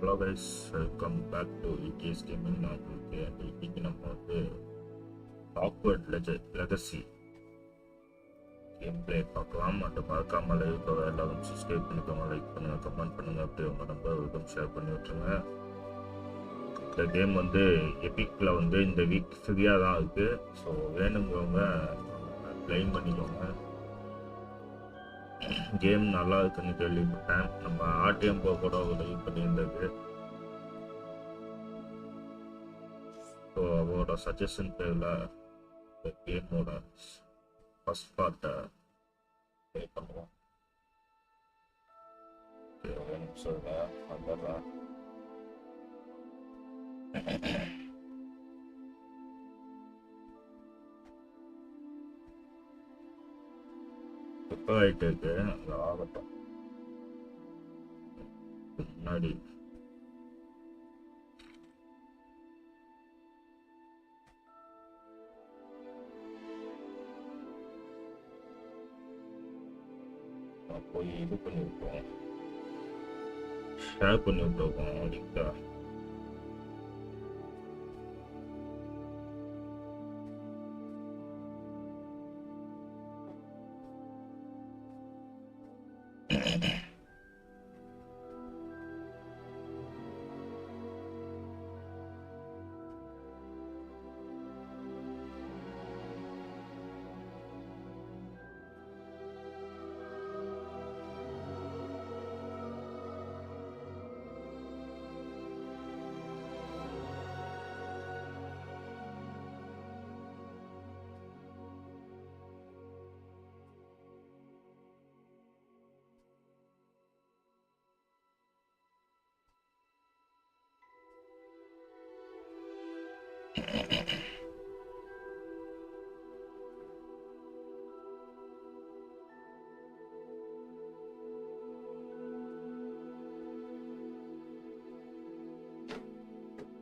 Hello guys, welcome back to VTS Gaming-ன. இன்னைக்கு நம்ம வந்து Hogwarts Legacy கேம் பிளே பார்க்கலாம். மற்றும் மறக்காம லைக் எல்லாரும் சப்ஸ்கிரைப் பண்ணிக்கோங்க, லைக் பண்ணுங்க, கமெண்ட் பண்ணுங்க, அப்படியே உங்க நம்பர் ஷேர் பண்ணி விட்டுருங்க. இந்த கேம் வந்து எபிக்ல வந்து இந்த வீக் ஃப்ரீயாக தான் இருக்கு. ஸோ வேணுங்கிறவங்க ப்ளைன் பண்ணிக்கோங்க. கேம் நல்லா இருக்குன்னு கேள்விப்பட்டேன். நம்ம ஆர்டிஎம் கூட உதவி பண்ணியிருந்தது. ஸோ அவரோட சஜஷன் பேரில் இந்த கேமோட ஃபர்ஸ்ட் பார்ட்டை ப்ளே பண்ணுவோம். ஒரு நிமிஷம் வந்துடுறேன். ப்ரிப்பேர் ஆகிட்டு இருக்கு, அது ஆகட்டும். முன்னாடி போய் இது பண்ணி விட்டோம், ஷேர் பண்ணி விட்டுருக்கோம் லிங்கா.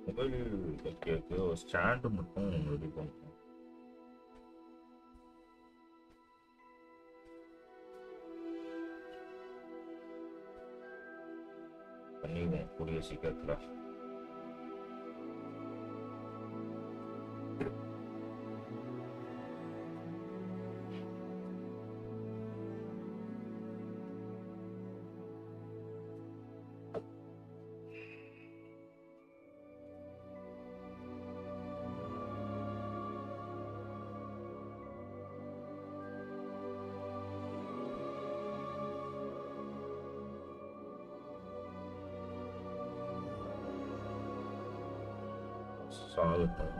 மொபைல் வைக்கிறதுக்கு ஒரு ஸ்டாண்டு மட்டும் ரெடி பண்ணுவோம். பண்ணிடுவோம் கூடிய சீக்கிரத்தில். சாகட்டும்.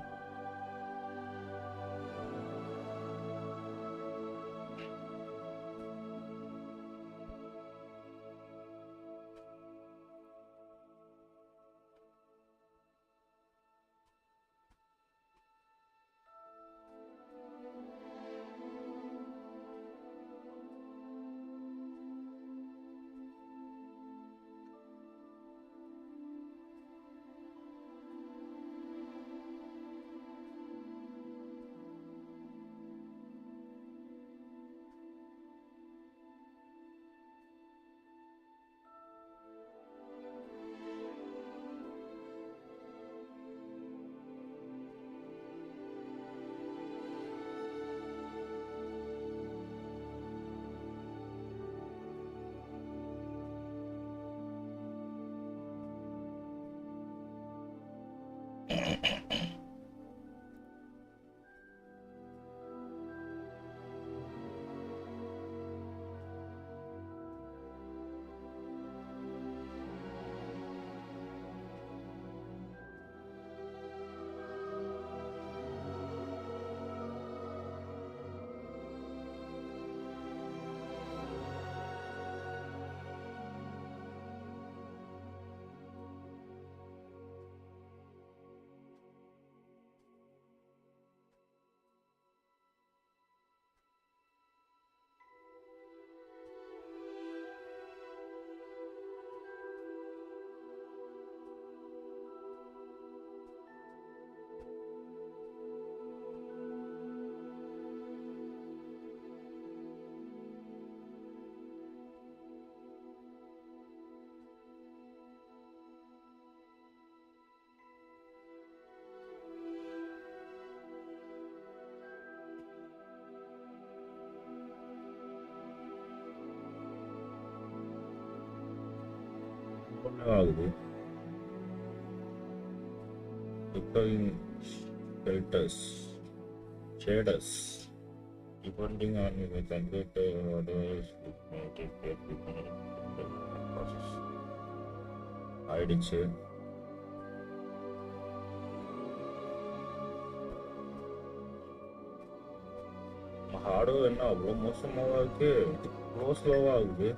ஆகுது. Deploying filters, shaders, depending on the computer orders, it may take a few minutes to process. ஆயிடுச்சு. ஹார்ட்வேர் என்ன அவ்வளோ மோசமாவா இருக்கு, அவ்வளோ ஸ்லோவா ஆகுது.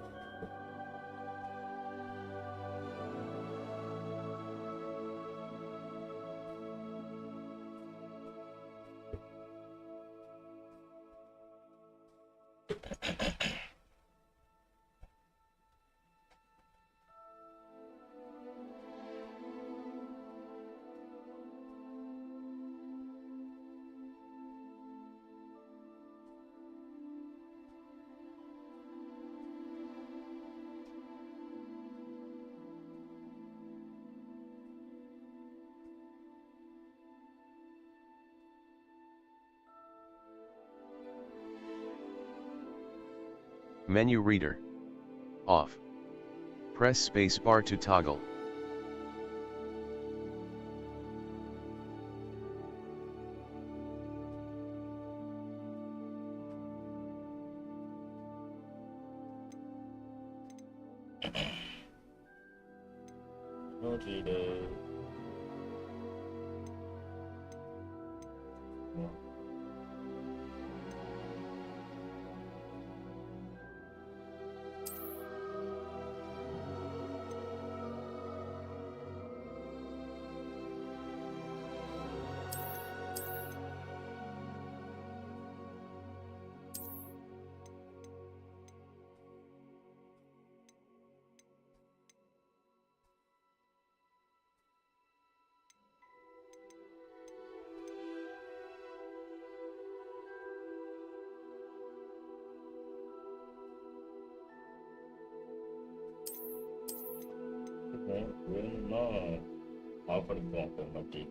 Menu reader. Off. Press space bar to toggle. No reader. No. வேணும்னா ஆஃப் பண்ணிப்போம் அப்புறமாட்டி.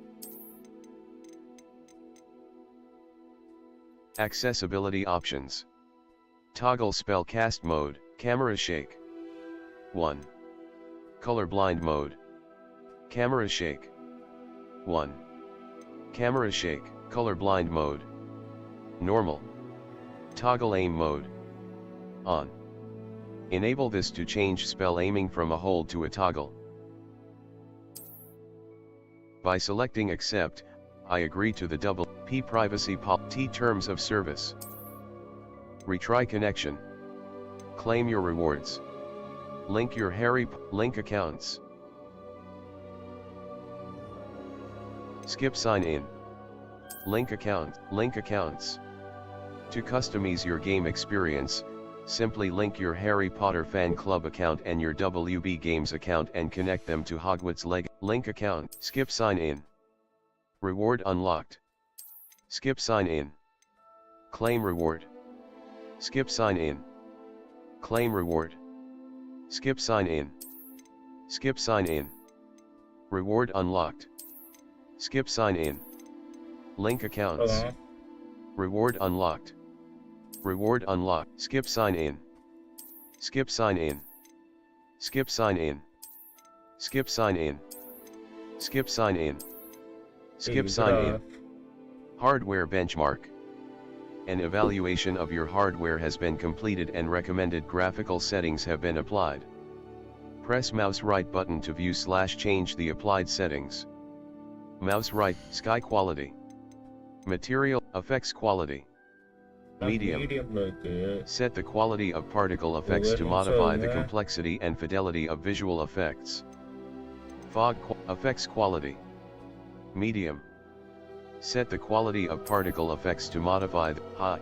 Accessibility options. Toggle spell cast mode, camera shake. 1. Color blind mode. Camera shake. 1. Camera shake, color blind mode. Normal. Toggle aim mode. On. Enable this to change spell aiming from a hold to a toggle. By selecting accept, I agree to the double P privacy T terms of service. Retry connection. Claim your rewards. Link your link accounts. Skip sign in. Link accounts. To customize your game experience, simply link your Harry Potter fan club account and your WB Games account and connect them to Hogwarts link account. Skip sign in. Reward unlocked. Skip sign in. Claim reward. Skip sign in. Claim reward. Skip sign in. Skip sign in. Reward unlocked. Skip sign in. Link accounts. Reward unlocked. Reward unlocked. Skip sign in. Skip sign in. Skip sign in. Skip sign in. Skip sign in. Skip sign in. Hardware benchmark. An evaluation of your hardware has been completed and recommended graphical settings have been applied. Press mouse right button to view/change the applied settings. Mouse right, sky quality. Material, effects quality. Medium. Set the quality of particle effects to modify the complexity and fidelity of visual effects. Fog effects quality. Medium. Set the quality of particle effects to modify the high.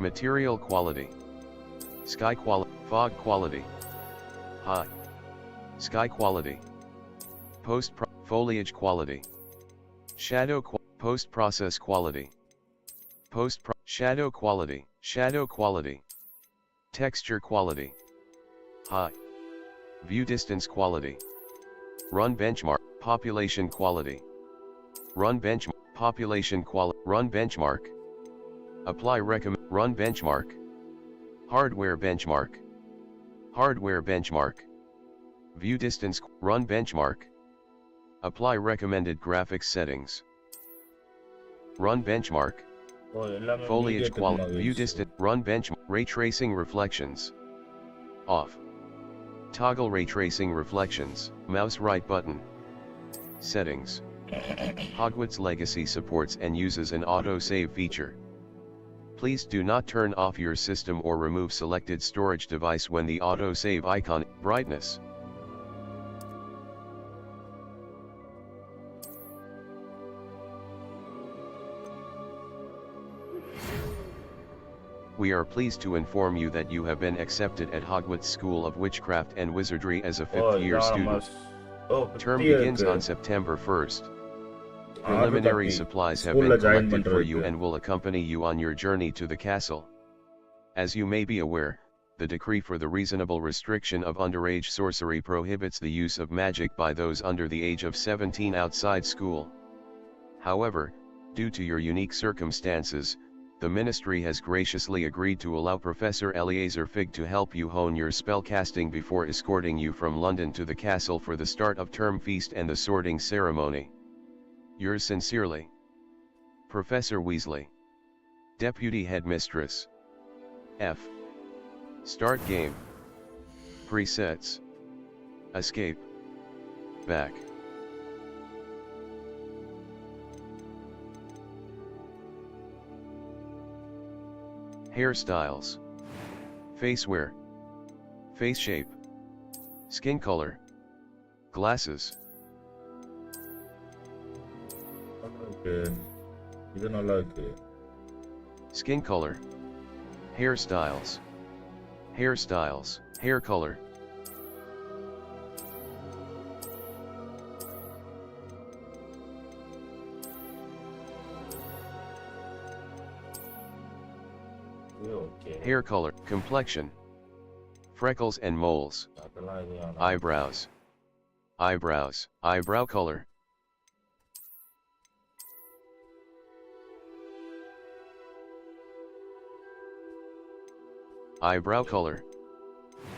Material quality. Sky quality. Fog quality. High. Sky quality. Foliage quality. Shadow post-process quality. Shadow quality. Texture quality. High. View distance quality. Run benchmark. Population quality. Run benchmark. Population quality. Run benchmark. Apply recommend. Run benchmark. Hardware benchmark. Hardware benchmark. View distance, run benchmark. Apply recommended graphics settings. Run benchmark. ஓ எல்லாமே Foliage immediate quality, view மாறிடுச்சு. distance, run benchmark, ray tracing reflections. Off. Toggle ray tracing reflections, mouse right button. Settings. Hogwarts Legacy supports and uses an auto-save feature. Please do not turn off your system or remove selected storage device when the auto-save icon, brightness. We are pleased to inform you that you have been accepted at Hogwarts School of Witchcraft and Wizardry as a O fifth-year இதான் student. நம்ம ஓ Term 50 begins இருக்கு. on September 1st. Order Preliminary copy supplies have ஸ்கூல்ல been join collected for you பண்றதுக்கு. and will accompany you on your journey to the castle. As you may be aware, the decree for the reasonable restriction of underage sorcery prohibits the use of magic by those under the age of 17 outside school. However, due to your unique circumstances, the ministry has graciously agreed to allow Professor Eleazar Fig to help you hone your spellcasting before escorting you from London to the castle for the start of term feast and the sorting ceremony. Yours sincerely, Professor Weasley. Deputy Headmistress. F. Start game. Presets. Escape. Back. Hairstyles. Face wear. Face shape. Skin color. Glasses. Okay இது நல்லா இருக்கு. Skin color. Hairstyles. Hairstyles. Hair color. இது okay. Hair color. Complexion. Freckles and moles. அதெல்லாம் இது வேணாம். Eyebrows. Eyebrows. Eyebrow color. Eyebrow color.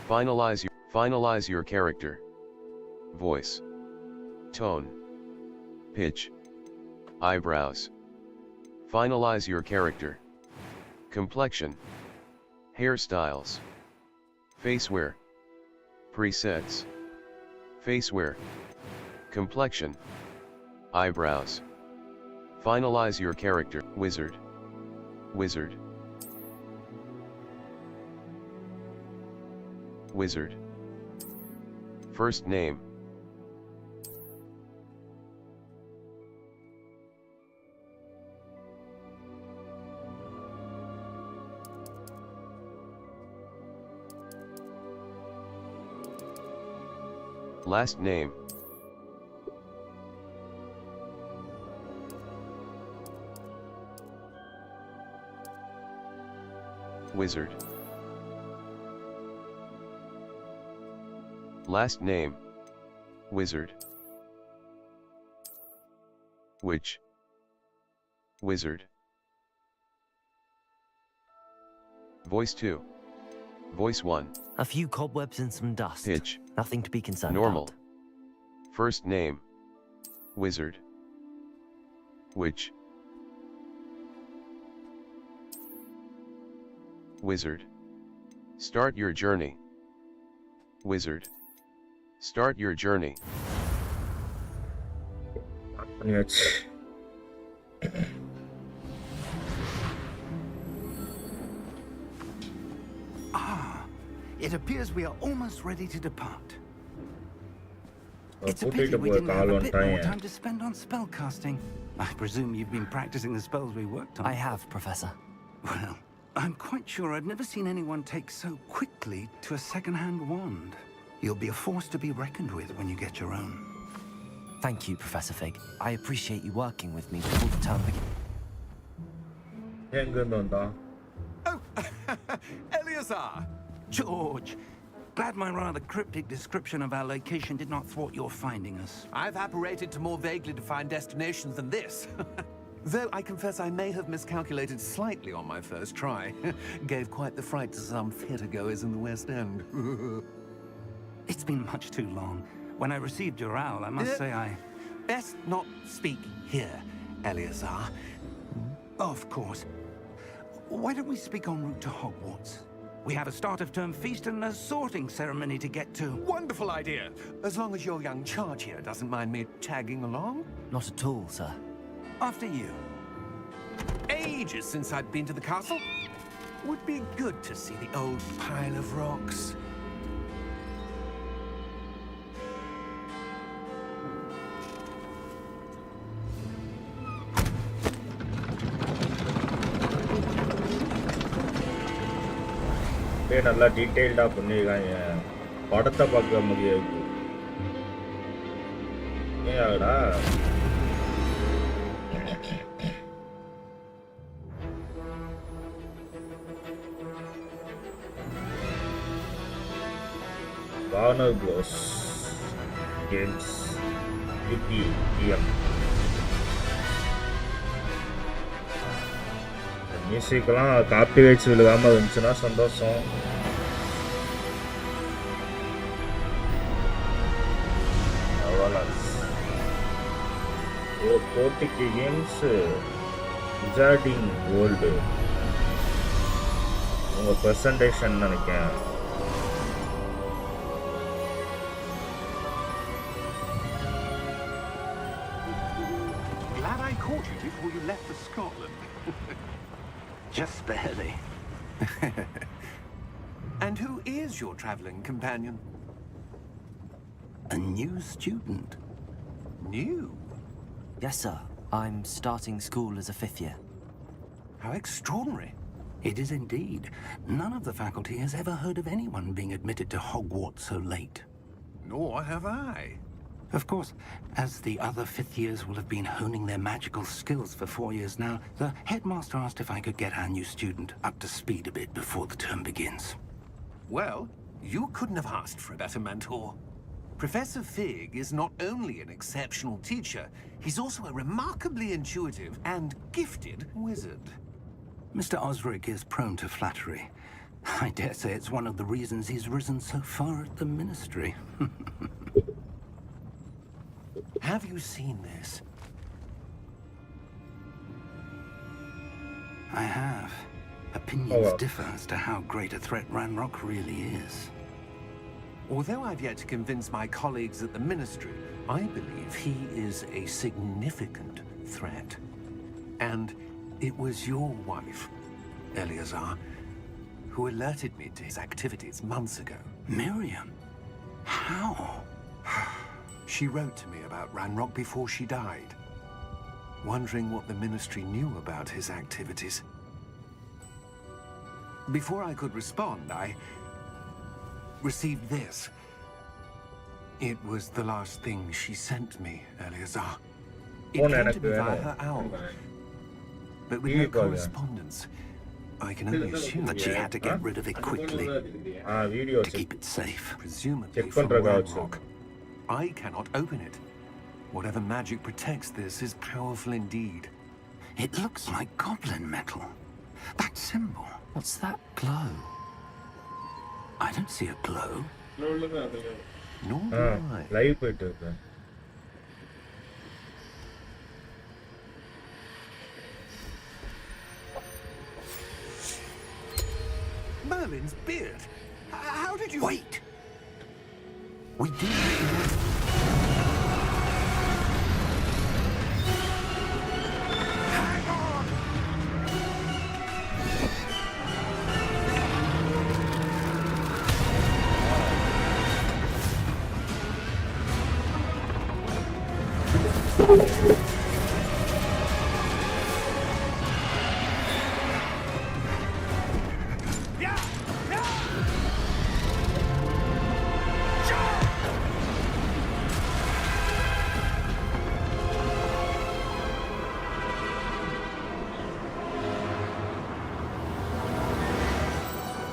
Finalize your character. Voice. Tone. Pitch. Eyebrows. Finalize your character. Complexion. Hairstyles. Face wear. Presets. Face wear. Complexion. Eyebrows. Finalize your character. Wizard. Wizard. Wizard. First name. Last name. Wizard. Last name. Wizard. Witch. Wizard. Voice 2. Voice 1. A few cobwebs and some dust. Pitch. Nothing to be concerned Normal. about. First name. Wizard. Witch. Wizard. Start your journey. Wizard. Start your journey. பண்ணியாச்சு. It appears we are almost ready to depart. It's a கூட்டிட்டு pity we போய் didn't have call a bit more வந்துட்டாங்க. time to spend on spellcasting. I presume you've been practicing the spells we worked on. I have, Professor. Well, I'm quite sure I've never seen anyone take so quickly to a second-hand wand. You'll be a force to be reckoned with when you get your own. Thank you, Professor Fig. I appreciate you working with me before the term begins. எங்க இருந்து வந்தா? Oh, Eleazar! George, glad my rather cryptic description of our location did not thwart your finding us. I've apparated to more vaguely defined destinations than this. Though I confess I may have miscalculated slightly on my first try. Gave quite the fright to some theatre goers in the West End. It's been much too long. When I received your owl, I must say I... Best not speak here, Eleazar. Of course. Why don't we speak en route to Hogwarts? We have a start-of-term feast and a sorting ceremony to get to. Wonderful idea. As long as your young charge here doesn't mind me tagging along. Not at all, sir. After you. Ages since I'd been to the castle. Would be good to see the old pile of rocks. நல்லா டீடைல்டா பண்ணிருக்காங்க படத்தை பார்க்க முடியாது ஏன்டா Warner Bros games VTS மியூசிக்லாம் copyrights விழுகாம இருந்துச்சுன்னா சந்தோஷம். போட்டிக்கு கேம்ஸ் விசார்டிங் வேர்ல்டு உங்கள் ப்ரெசன்டேஷன் நினைக்கிறேன். Glad I caught you before you left for Scotland. Just barely. And who is your traveling companion? A new student. New? Yes, sir. I'm starting school as a 5th year. How extraordinary. It is indeed. None of the faculty has ever heard of anyone being admitted to Hogwarts so late. Nor have I. Of course, as the other 5th years will have been honing their magical skills for 4 years now, the headmaster asked if I could get our new student up to speed a bit before the term begins. Well, you couldn't have asked for a better mentor. Professor Fig is not only an exceptional teacher, he's also a remarkably intuitive and gifted wizard. Mr. Osric is prone to flattery. I dare say it's one of the reasons he's risen so far at the ministry. Have you seen this? I have. Opinions differ as to how great a threat Ranrock really is. Although I've yet to convince my colleagues at the Ministry, I believe he is a significant threat. And it was your wife, Eleazar, who alerted me to his activities months ago. Miriam? How? She wrote to me about Ranrock before she died, wondering what the Ministry knew about his activities. Before I could respond, I received this. It was the last thing she sent me, Eleazar. It came to me via her owl. But with no correspondence, I can only assume That she had to get rid of it quickly to keep it safe. presumably from Ranrock. I cannot open it. Whatever magic protects this is powerful indeed. It looks like goblin metal. That symbol. What's that glow? I don't see a glow. Nor do I. Live போயிட்டு இருக்கு. Merlin's beard. How did you... Wait! We did. Hang on!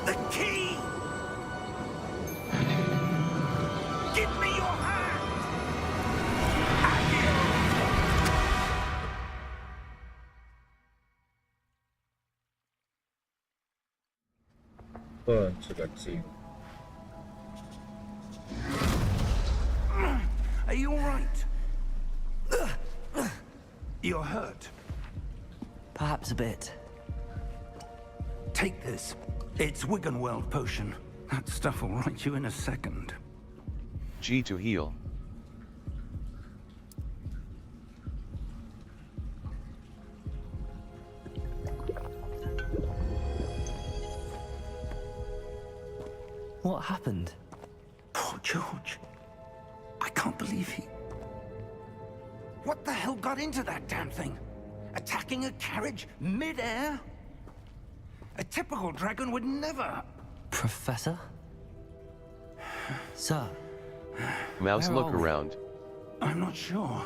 The key! Give me your hand! இப்போ கட்சி Are you all right? You're hurt. Perhaps a bit. Take this. It's Wiggenweld potion. That stuff will right you in a second. G to heal. What happened? Poor George. I can't believe he... What the hell got into that damn thing? Attacking a carriage mid-air? A typical dragon would never... Professor? Sir? Mouse, Where look are we? around. I'm not sure.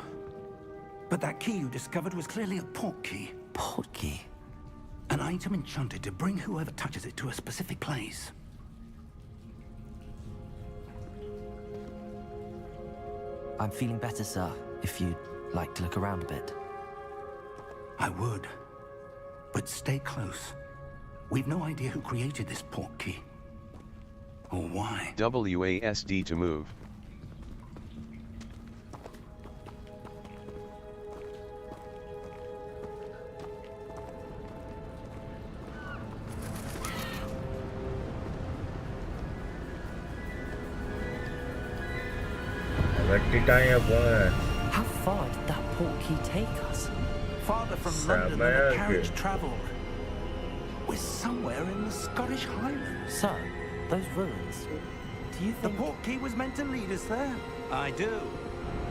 But that key you discovered was clearly a port key. Port key? An item enchanted to bring whoever touches it to a specific place. I'm feeling better, sir. If you'd like to look around a bit. I would. But stay close. We've no idea who created this port key. Or why. WASD to move. How far did that port key take us? Farther from London than the carriage travelled. We're somewhere in the Scottish Highlands. Sir, those ruins. Do you The think... port key was meant to lead us there? I do.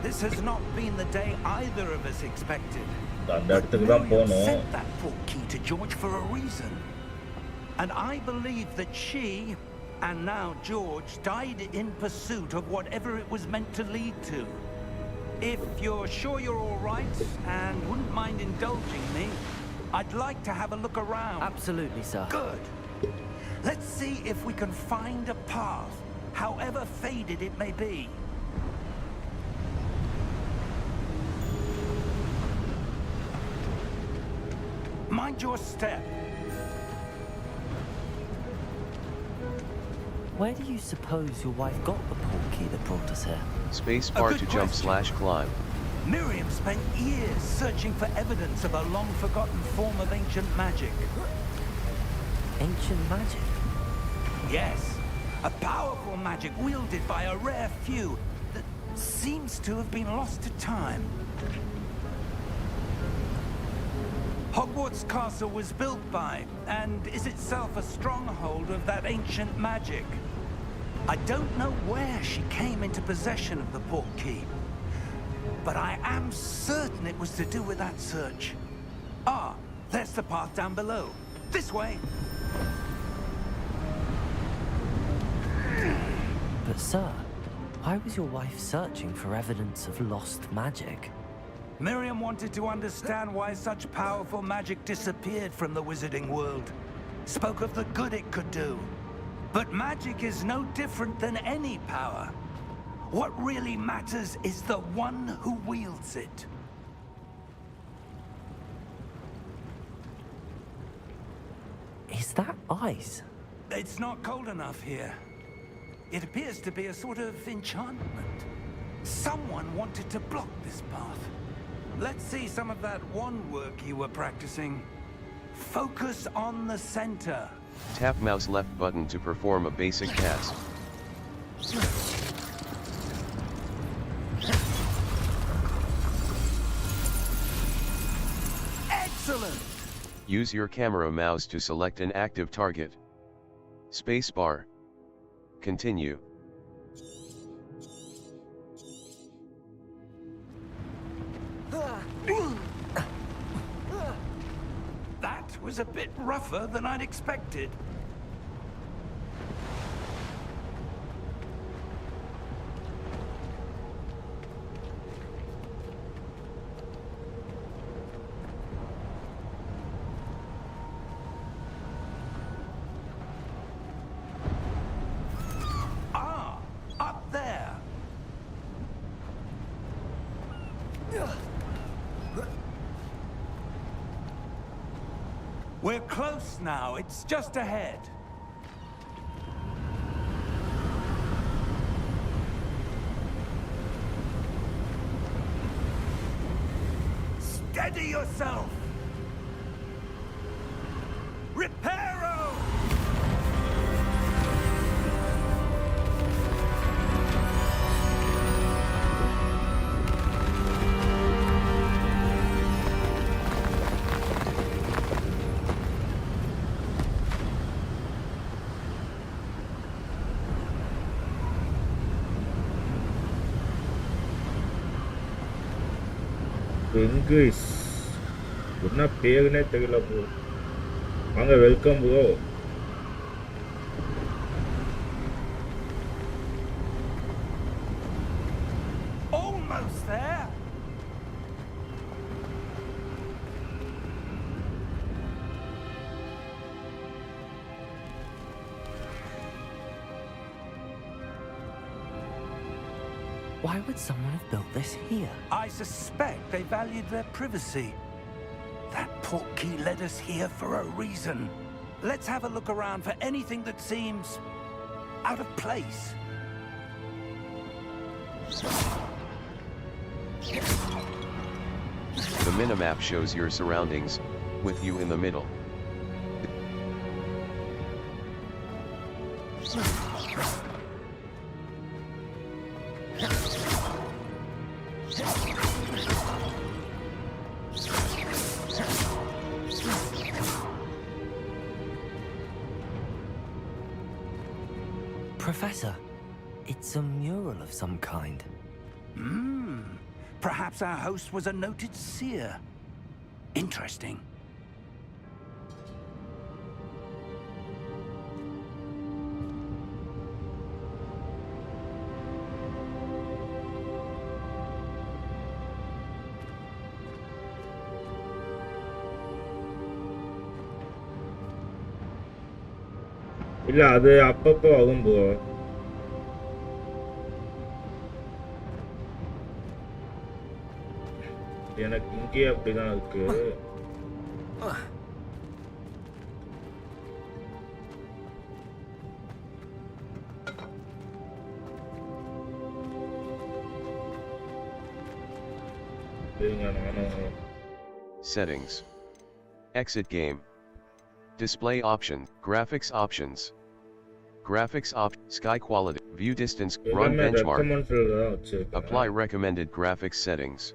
This has not been the day either of us expected. அந்த But இடத்துக்கு தான் Miriam போகணும். sent that port key to George for a reason. And I believe that she, and now George, died in pursuit of whatever it was meant to lead to. If you're sure you're all right and wouldn't mind indulging me, I'd like to have a look around. Absolutely, sir. Good. Let's see if we can find a path, however faded it may be. Mind your step. Where do you suppose your wife got the port key that brought us here? Space A bar good to jump question. / climb. Miriam spent years searching for evidence of a long-forgotten form of ancient magic. Ancient magic? Yes, a powerful magic wielded by a rare few that seems to have been lost to time. Hogwarts Castle was built by, and is itself a stronghold of that ancient magic. I don't know where she came into possession of the port key, but I am certain it was to do with that search. Ah, there's the path down below. This way. But sir, why was your wife searching for evidence of lost magic? Miriam wanted to understand why such powerful magic disappeared from the wizarding world. Spoke of the good it could do. But magic is no different than any power. What really matters is the one who wields it. Is that ice? It's not cold enough here. It appears to be a sort of enchantment. Someone wanted to block this path. Let's see some of that wand work you were practicing. Focus on the center. Tap mouse left button to perform a basic task. Excellent! Use your camera mouse to select an active target. Spacebar. Continue. That was a bit rougher than I'd expected. Ah, up there. We're close now. It's just ahead. Steady yourself! Reparo! English என்ன பேருனே தெரியல bro. வாங்க, welcome bro. Almost there! Why would someone have built this here? I suspect they valued their privacy. That portkey led us here for a reason. Let's have a look around for anything that seems out of place. The minimap shows your surroundings, with you in the middle. Professor, it's a mural of some kind. Perhaps our host was a noted seer. Interesting. இல்ல அது அப்பப்போ ஆகும் bro. எனக்கு இங்கே அப்படிதான் இருக்கு. Settings. Exit game. Display option, graphics options. Graphics sky quality, view distance, run benchmark. Apply recommended graphics settings.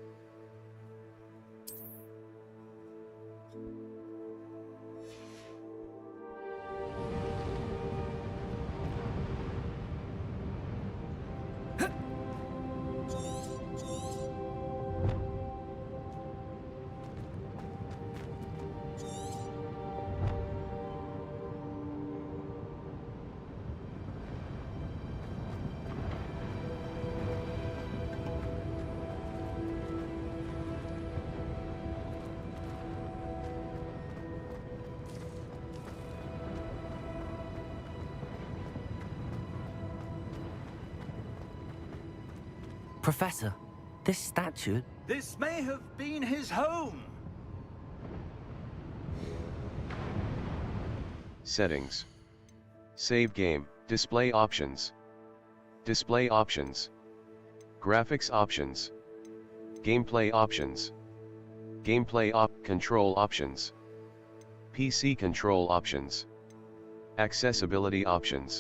Professor, this statue... This may have been his home. Settings. Save game, display options. Display options. Graphics options. Gameplay options. Gameplay control options. PC control options. Accessibility options.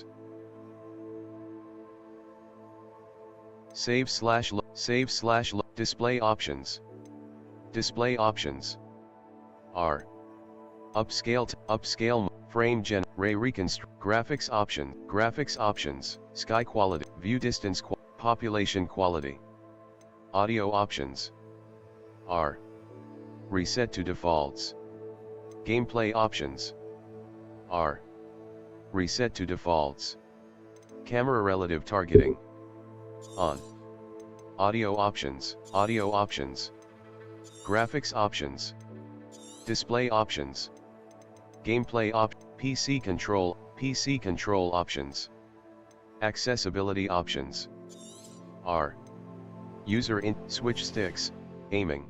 Save / display options. Display options. R. Upscale frame gen ray reconstruct graphics options, sky quality, view distance population quality. Audio options. R. Reset to defaults. Gameplay options. R. Reset to defaults. Camera relative targeting. On. Audio options. Graphics options. Display options. Gameplay PC control options. Accessibility options. R. User switch sticks, aiming.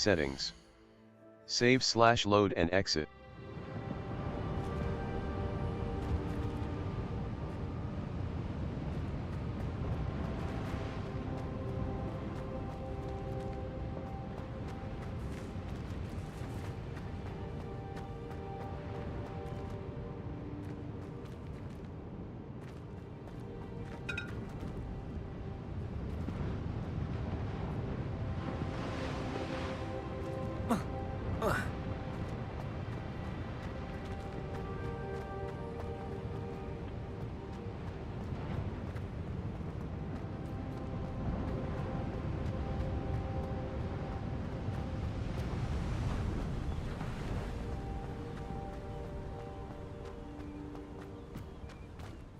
Settings. Save/load and exit.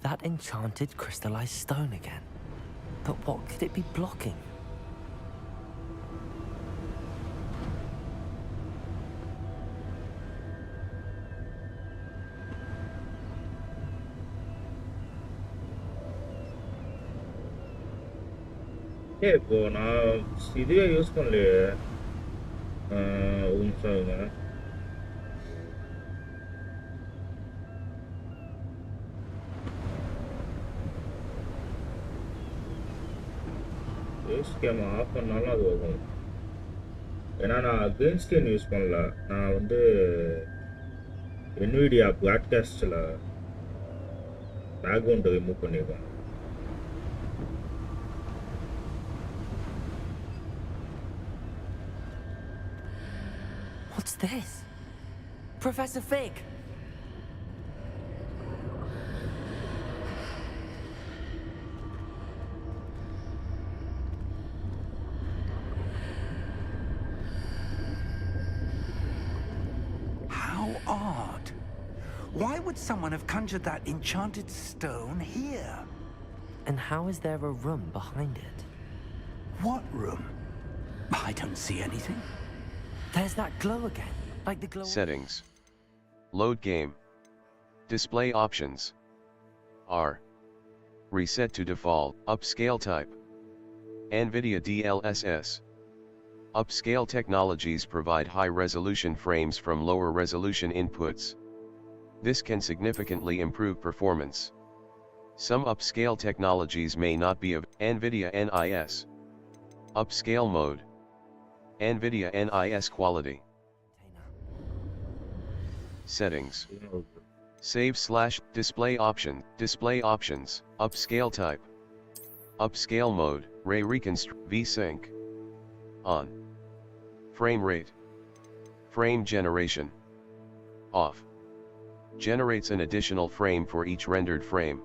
That enchanted crystallized stone again. But what could it be blocking? இப்போ நான் இதுவே use பண்ணலையே. ஒரு நிமிஷம் இருங்க. Face game of பண்ணாலும் அது வரும். ஏன்னா நான் கிரீன் ஸ்கிரீன் யூஸ் பண்ணல. நான் வந்து NVIDIA ப்ராட்காஸ்டில் பேக்ரவுண்டை ரிமூவ் பண்ணியிருக்கேன். What's this? Professor Fig! How odd. Why would someone have conjured that enchanted stone here? And how is there a room behind it? What room? I don't see anything. There's that glow again, like the glow. Settings. Load game. Display options. R. Reset to default, upscale type. NVIDIA DLSS. Upscale technologies provide high-resolution frames from lower-resolution inputs. This can significantly improve performance. Some upscale technologies may not be of NVIDIA NIS. Upscale mode. NVIDIA NIS quality. Settings. Save/display option. Display options. Upscale type. Upscale mode. Ray reconstruct. VSync. On. Frame rate. Frame generation. Off. Generates an additional frame for each rendered frame.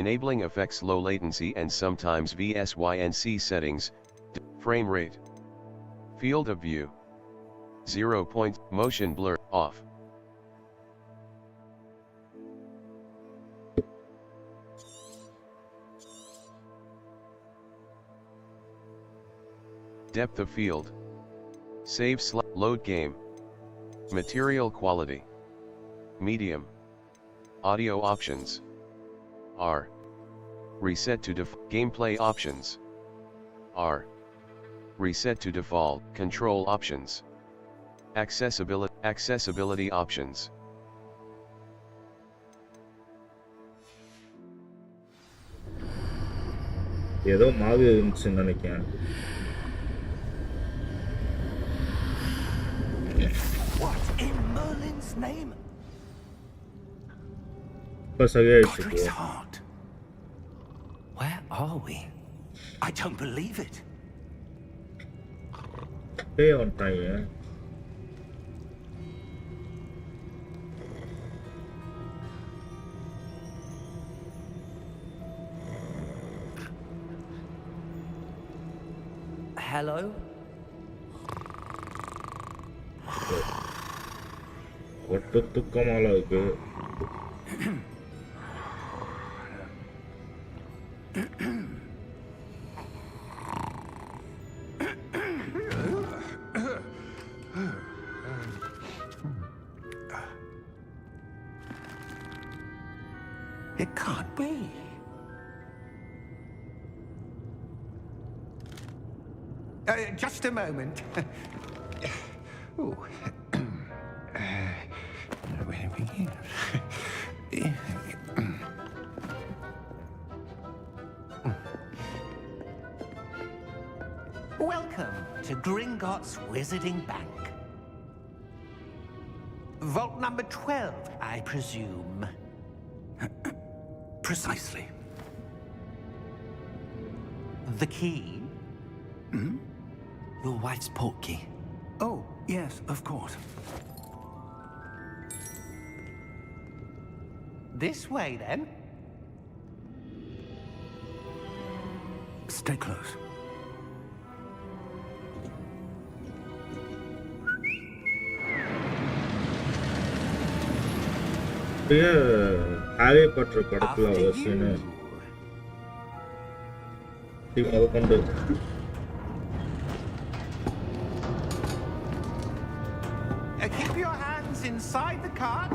Enabling effects low latency and sometimes VSYNC settings. Frame rate. Field of view. 0 point. Motion blur. Off. Depth of field. Load game. Material quality. Medium. Audio options. R. Reset to gameplay options. R. Reset to default. Control options. Accessibility options. ஏதோ மாவி இருந்துச்சுன்னு நினைக்கிறேன். What in Merlin's name? இப்போ சரியாயிடுச்சு. Godric's heart. Where are we? I don't believe it. Stay on time. Hello? ஒட்டு துக்கமால இருக்கு. It can't be. Just a moment. Ooh. Where are we here? Welcome to Gringotts Wizarding Bank. Vault number 12, I presume. Precisely. The key? Your wife's portkey. Oh, yes, of course. This way, then. Stay close. Harry Potter படத்துல After ஒரு scene you. முத கொண்டு Keep your hands inside the cart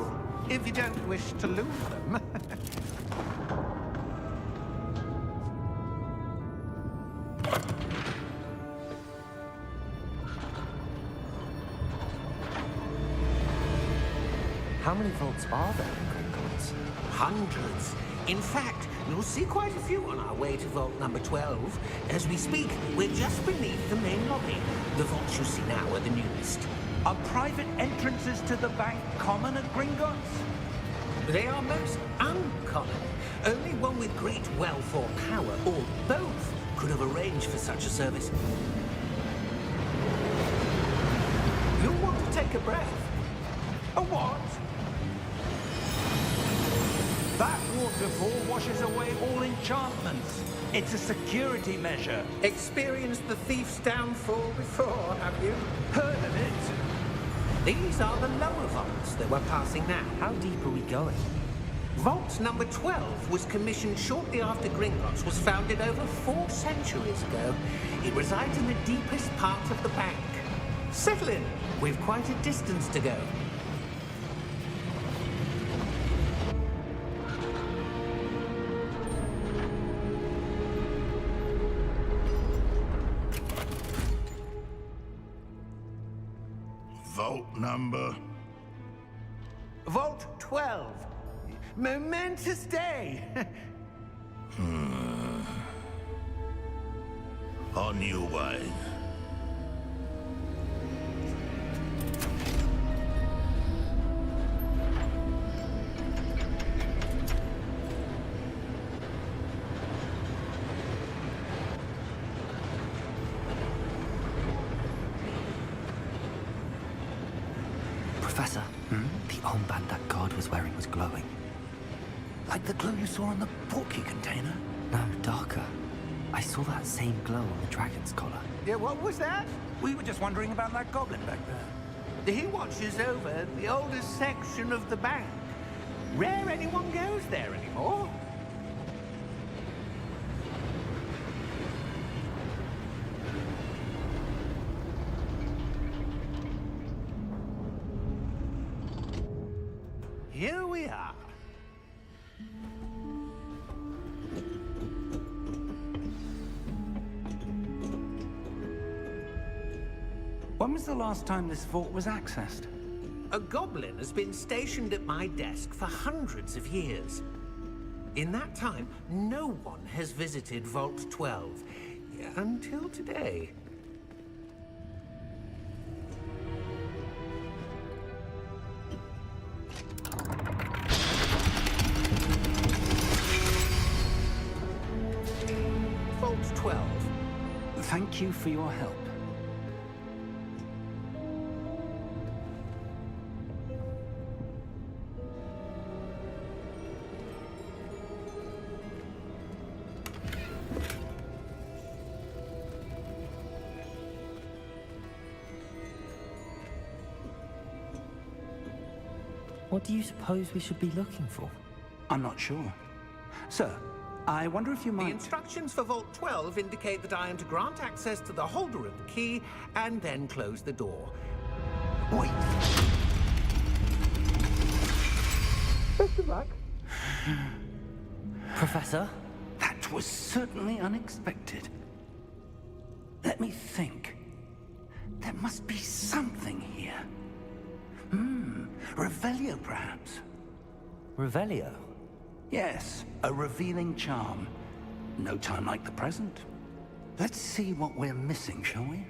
if you don't wish to lose them. How many vaults are there in Gringotts? Hundreds. In fact, you'll see quite a few on our way to vault number 12. As we speak, we're just beneath the main lobby. The vaults you see now are the newest. Are private entrances to the bank common at Gringotts? They are most uncommon. Only one with great wealth or power, or both, could have arranged for such a service. You'll want to take a breath. A what? That waterfall washes away all enchantments. It's a security measure. Experienced the thief's downfall before, have you? Heard of it? These are the lower vaults that we're passing now. How deep are we going? Vault number 12 was commissioned shortly after Gringotts was founded over 4 centuries ago. It resides in the deepest part of the bank. Settle in. We've quite a distance to go. Vault number. Vault 12. Momentous day. On your way. Professor, the armband that guard was wearing was glowing. Like the glow you saw on the portkey container? No, darker. I saw that same glow on the dragon's collar. Yeah, what was that? We were just wondering about that goblin back there. He watches over the oldest section of the bank. Rare anyone goes there anymore. Here we are. When was the last time this vault was accessed? A goblin has been stationed at my desk for hundreds of years. In that time, no one has visited Vault 12. Until today. Vault 12. Thank you for your help. What do you suppose we should be looking for? I'm not sure. Sir, I wonder if you The might... instructions for Vault 12 indicate that I am to grant access to the holder of the key and then close the door. Wait! Best of luck. Professor? That was certainly unexpected. Let me think. There must be something here. Revelio, perhaps? Revelio? Yes, a revealing charm. No time like the present. Let's see what we're missing, shall we?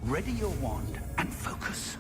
Ready your wand and focus.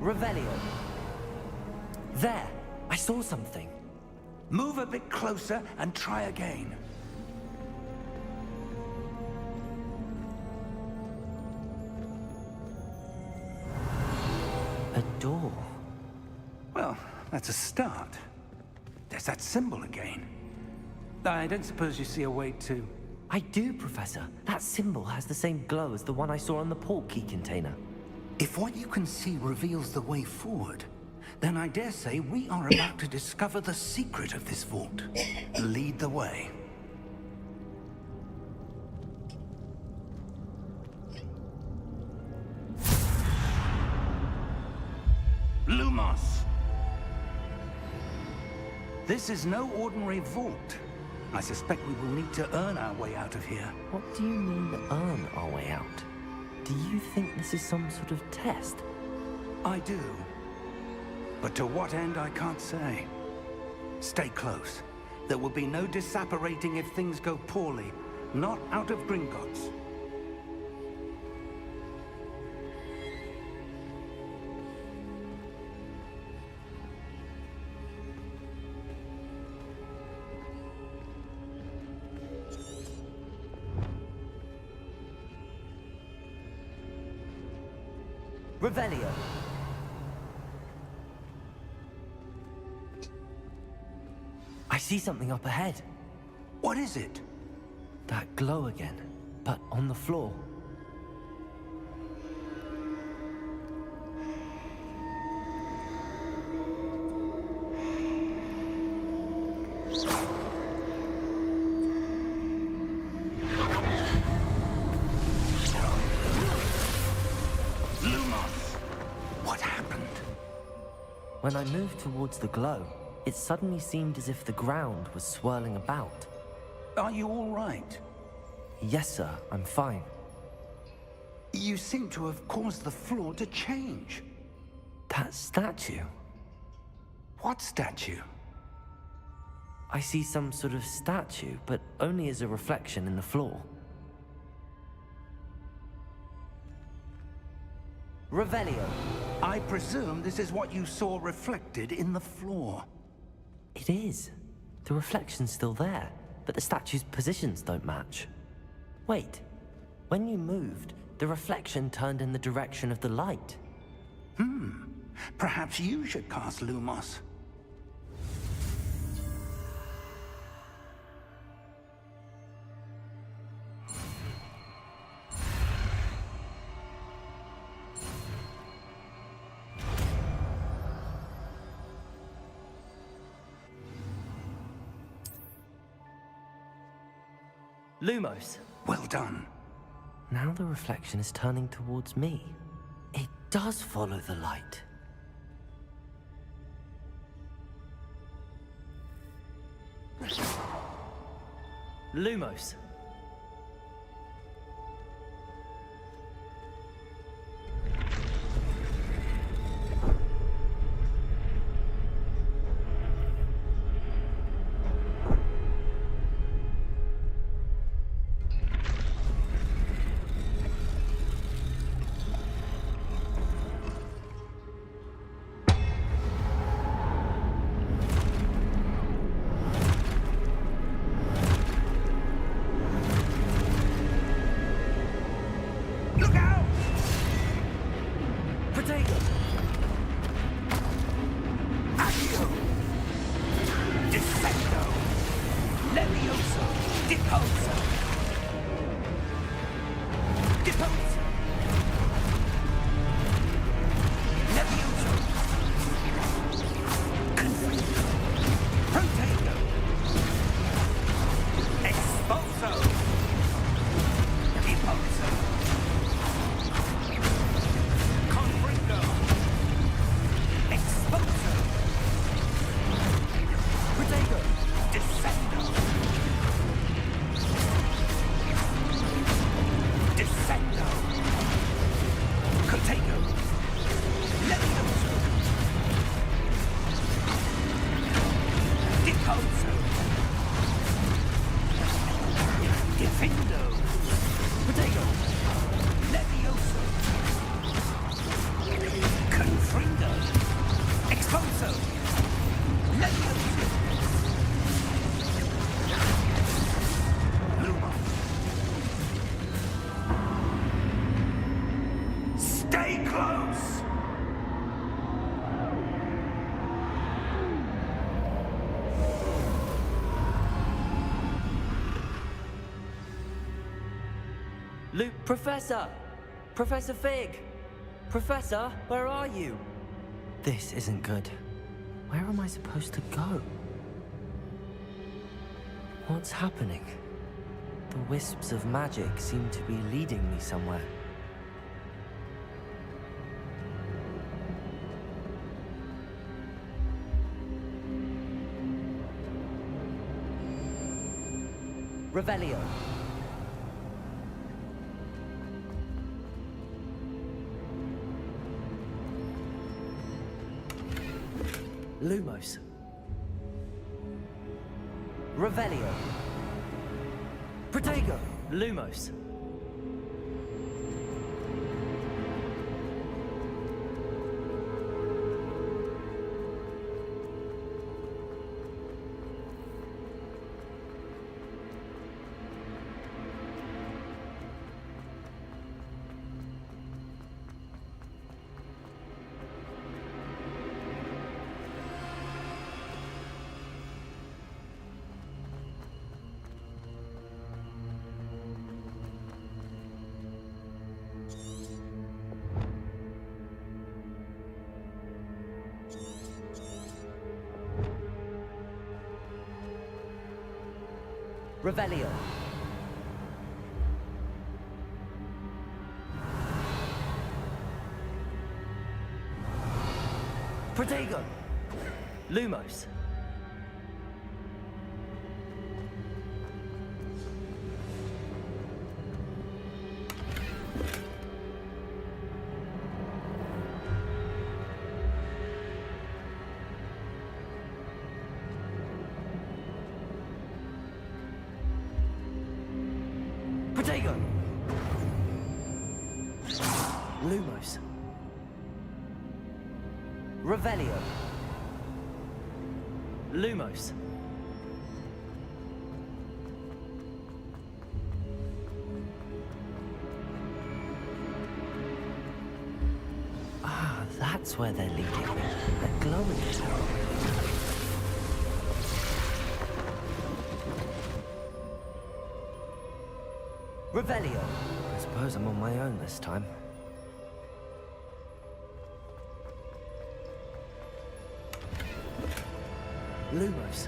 Revelio. There! I saw something. Move a bit closer and try again. A door. Well, that's a start. There's that symbol again. I don't suppose you see a way to... I do, Professor. That symbol has the same glow as the one I saw on the port key container. If what you can see reveals the way forward, then I dare say we are about to discover the secret of this vault. Lead the way. Lumos! This is no ordinary vault. I suspect we will need to earn our way out of here. What do you mean, earn our way out? Do you think this is some sort of test? I do. But to what end, I can't say. Stay close. There will be no disapparating if things go poorly. Not out of Gringotts. Revelio. I see something up ahead. What is it? That glow again, but on the floor. When I moved towards the glow, it suddenly seemed as if the ground was swirling about. Are you all right? Yes, sir, I'm fine. You seem to have caused the floor to change. That statue? What statue? I see some sort of statue, but only as a reflection in the floor. Revelio. I presume this is what you saw reflected in the floor. It is. The reflection's still there, but the statue's positions don't match. Wait. When you moved, the reflection turned in the direction of the light. Perhaps you should cast Lumos. Lumos. Well done. Now the reflection is turning towards me. It does follow the light. Lumos. Look out! Potato! Accio! Defendo! Levioso! Deposo! Deposo! Levioso! Confringo! Protego! Exposo! Deposo! Confringo! Exposo! Potato! Descendo! Descendo! Cotego! Levioso! Deposo! Defendo! Potato! Levioso! Confrindo! Exposo! Levioso! Luma! Stay close! Professor! Professor Fig! Professor, where are you? This isn't good. Where am I supposed to go? What's happening? The wisps of magic seem to be leading me somewhere. Revelio. Lumos. Revelio. Protego. Lumos. Revelio. Protego. Lumos. Protego. Lumos. Revelio. Lumos. Ah, that's where they're leading. They're glowing. Revelio. I suppose I'm on my own this time. Lumos.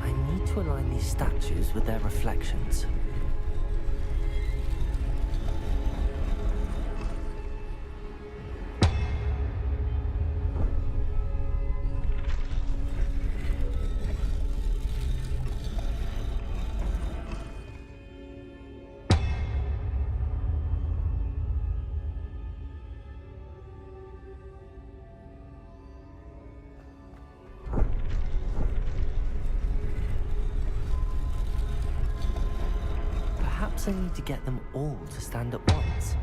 I need to align these statues with their reflections. Perhaps I need to get them all to stand at once.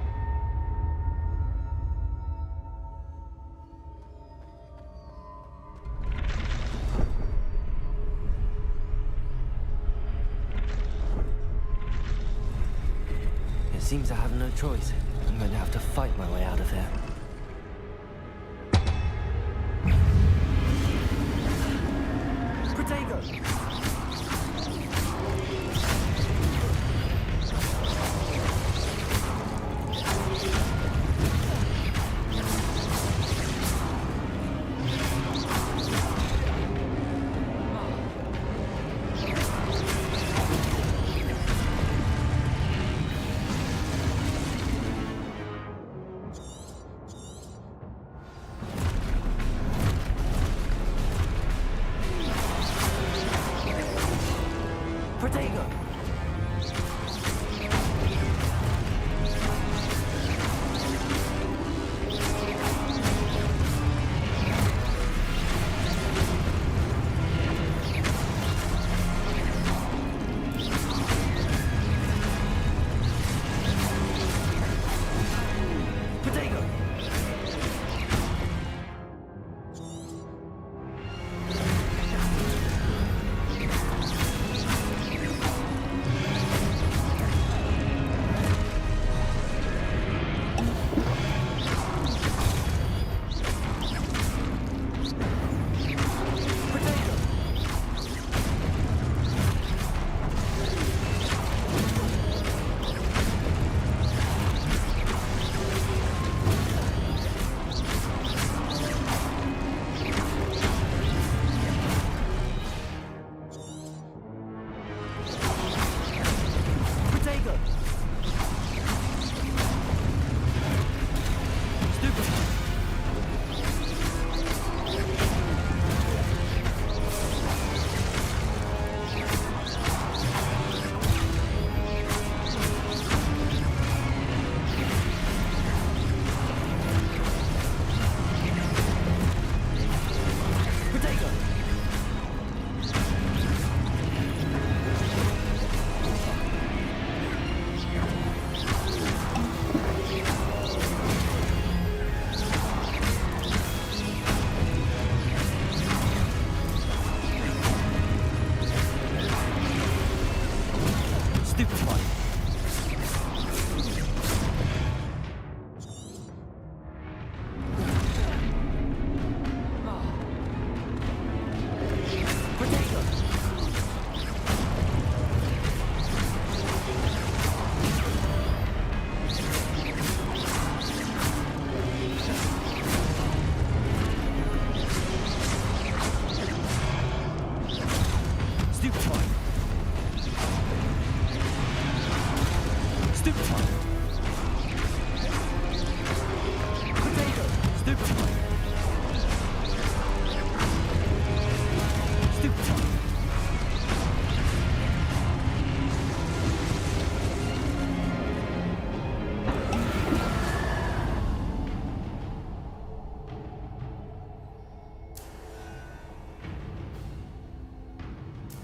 It seems I have no choice. I'm going to have to fight my way out of here. Protego!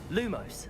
Lumos.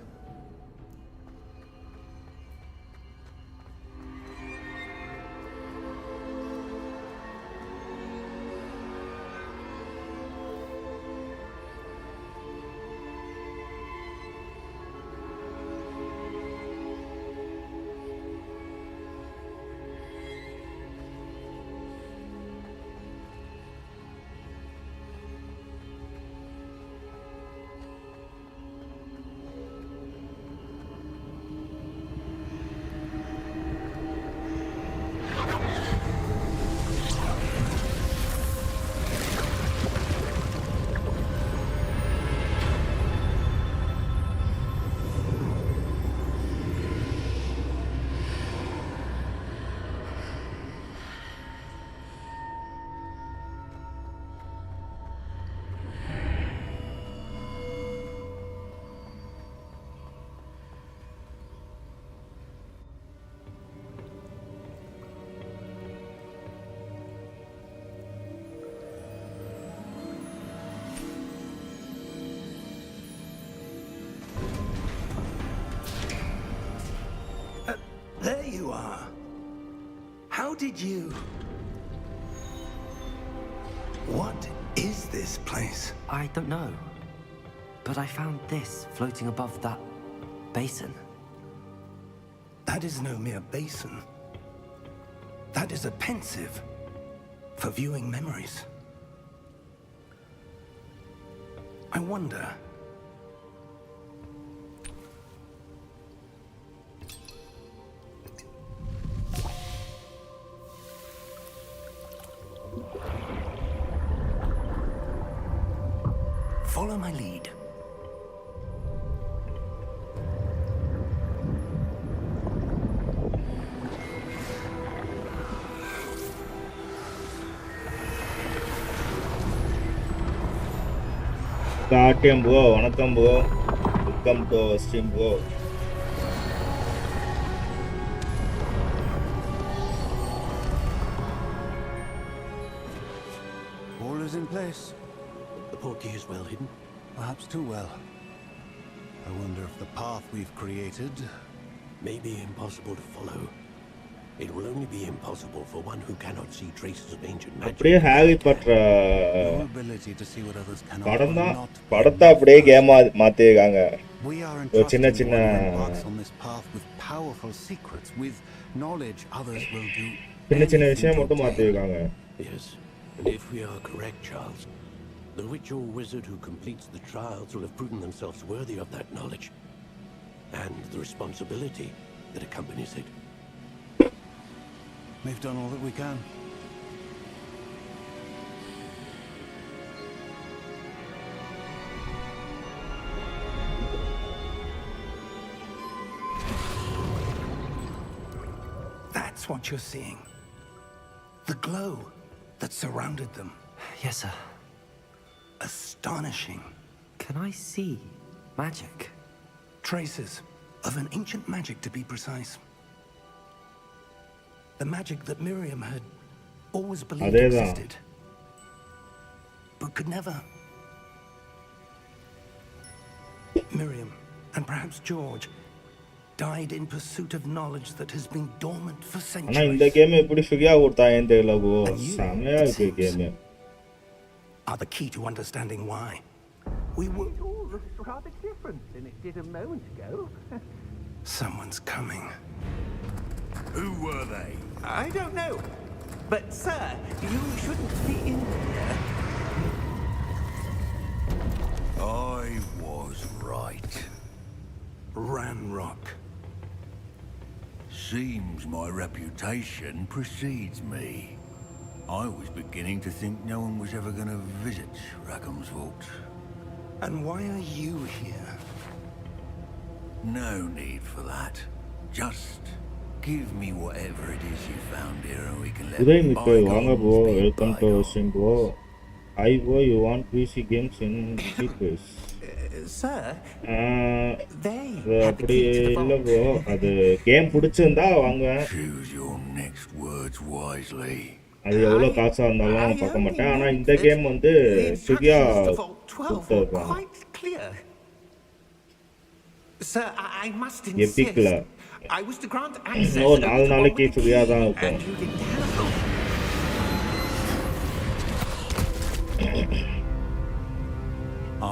There you are. How did you... What is this place? I don't know. But I found this floating above that basin. That is no mere basin. That is a pensive for viewing memories. I wonder... Follow my lead. காட்டியம் bro, வணக்கம் bro. Welcome to stream bro. All is in place. The portkey is well hidden. Perhaps too well. I wonder if the path we've created may be impossible to follow. It will only be impossible for one who cannot see traces of ancient magic. அப்படியே Harry Potter no ability to see what others cannot. படம் தான் படத்தை அப்படியே கேமா மாத்திருக்காங்க. We are சின்ன சின்ன on this path with powerful secrets, with knowledge others will do. சின்ன சின்ன விஷயம் மட்டும் மாத்திருக்காங்க. Yes, and if we are correct, Charles, the witch or wizard who completes the trials will have proven themselves worthy of that knowledge and the responsibility that accompanies it. We've done all that we can. That's what you're seeing. The glow that surrounded them. Yes, sir. Astonishing. Can I see magic? Traces of an ancient magic, to be precise. The magic that Miriam had always believed existed, but could never. Miriam, and perhaps George, died in pursuit of knowledge that has been dormant for centuries. ஆனா இந்த game எப்படி ஃப்ரீயா கொடுத்தாங்கன்னு தெரியல bro. செமையா இருக்கு game. Are the key to understanding why. We were all looked rather different than it did a moment ago. Someone's coming. Who were they? I don't know. But, sir, you shouldn't be in here. I was right. Ranrock. Seems my reputation precedes me. I was beginning to think no one was ever going to visit Rackham's vault. And why are you here? No need for that. Just give me whatever it is you found here and we can let Today Mr. Wanga bro, bygones be welcome to bygones. stream bro. I bro, you want PC games in secrets? Sir, அப்படி இல்ல bro, அது game பிடிச்சிருந்தா வாங்குவேன். Choose your next words wisely. அது எவ்வளவு காசா இருந்தாலும் பார்க்க மாட்டேன். ஆனா இந்த கேம் வந்து ஃப்ரீயா கொடுத்திருக்காங்க. Sir, I must எபிக்ல insist. I was to grant access இன்னும் only 4 to one நாளைக்கு with the ஃப்ரீயா key, தான் இருக்கும். and you didn't have one.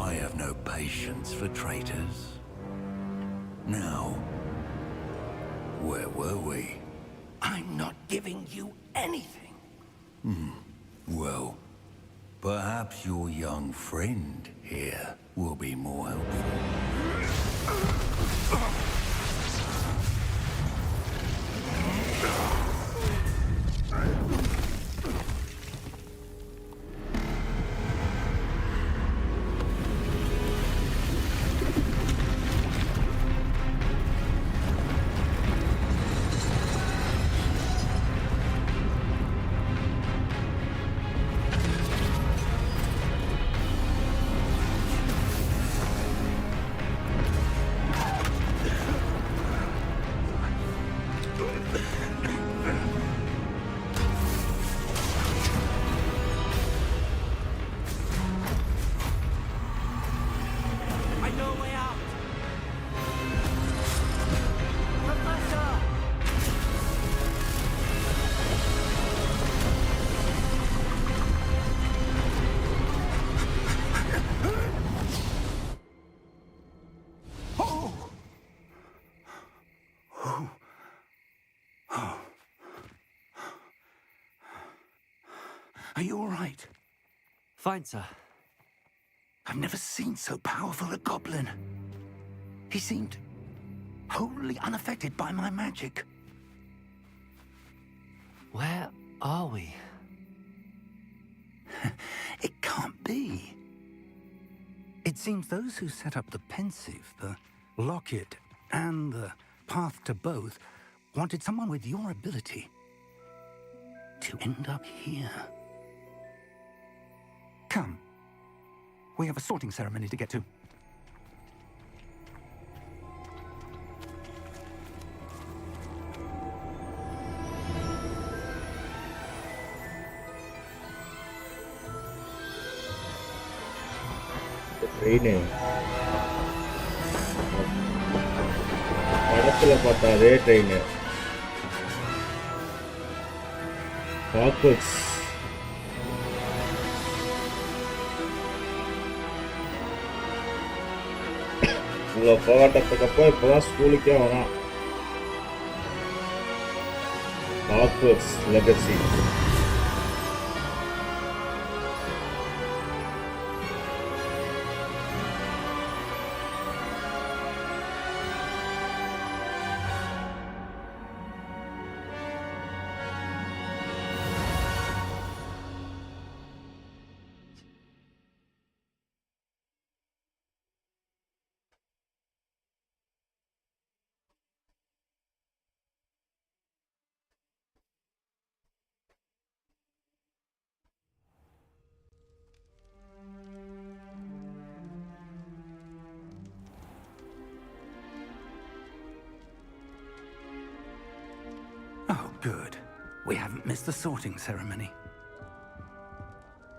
I have no patience for traitors. Now, where were we? I'm not giving you anything. Well, perhaps your young friend here will be more helpful. I know a way out. Are you all right? Fine, sir. I've never seen so powerful a goblin. He seemed wholly unaffected by my magic. Where are we? It can't be. It seems those who set up the pensive, the locket, and the path to both wanted someone with your ability to end up here. Come. We have a sorting ceremony to get to. Train படத்துல பார்த்த அதே train Hogwarts. இவ்வளோ போராட்டத்துக்கு அப்புறம் இப்போதான் ஸ்கூலுக்கே வரான். Hogwarts Legacy. Oh, good. We haven't missed the sorting ceremony.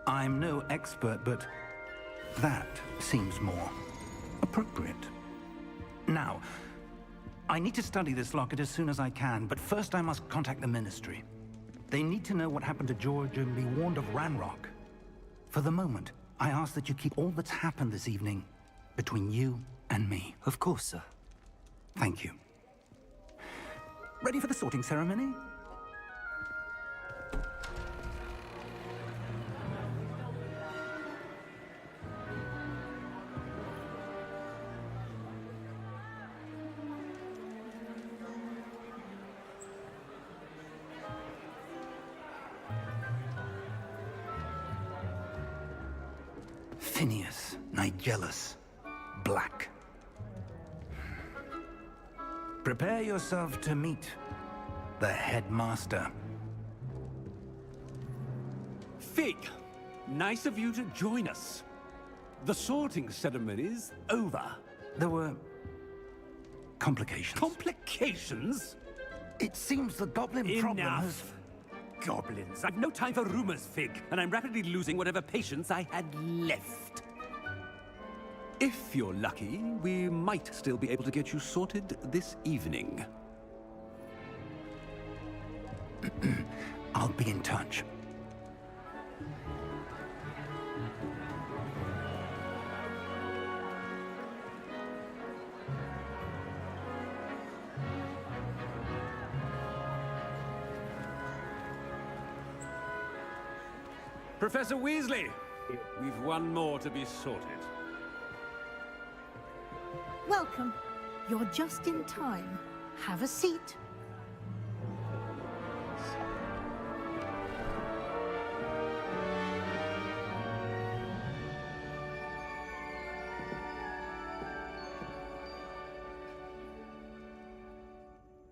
I'm no expert, but that seems more appropriate. Now, I need to study this locket as soon as I can, but first I must contact the Ministry. They need to know what happened to George and be warned of Ranrock. For the moment, I ask that you keep all that's happened this evening between you and me. Of course, sir. Thank you. Ready for the sorting ceremony? Phineas, Nigellus, Black. Prepare yourself to meet the headmaster. Fig, nice of you to join us. The sorting ceremony's over. There were complications. Complications? It seems the goblin problem has... Enough. Goblins. I've no time for rumors, Fig, and I'm rapidly losing whatever patience I had left. If you're lucky, we might still be able to get you sorted this evening. I'll be in touch. Professor Weasley, we've one more to be sorted. Welcome. You're just in time. Have a seat.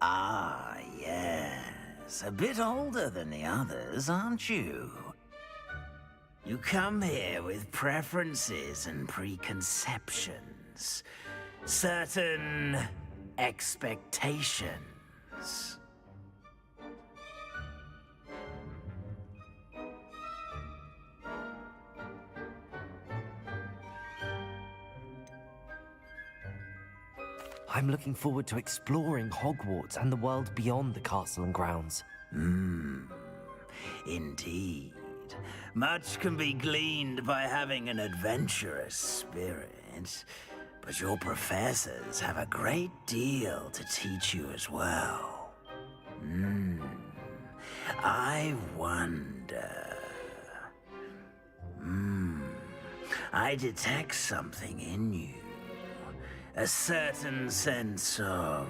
Ah, yes. A bit older than the others, aren't you? You come here with preferences and preconceptions. Certain expectations. I'm looking forward to exploring Hogwarts and the world beyond the castle and grounds. Indeed. Much can be gleaned by having an adventurous spirit, but your professors have a great deal to teach you as well. I wonder... I detect something in you. A certain sense of...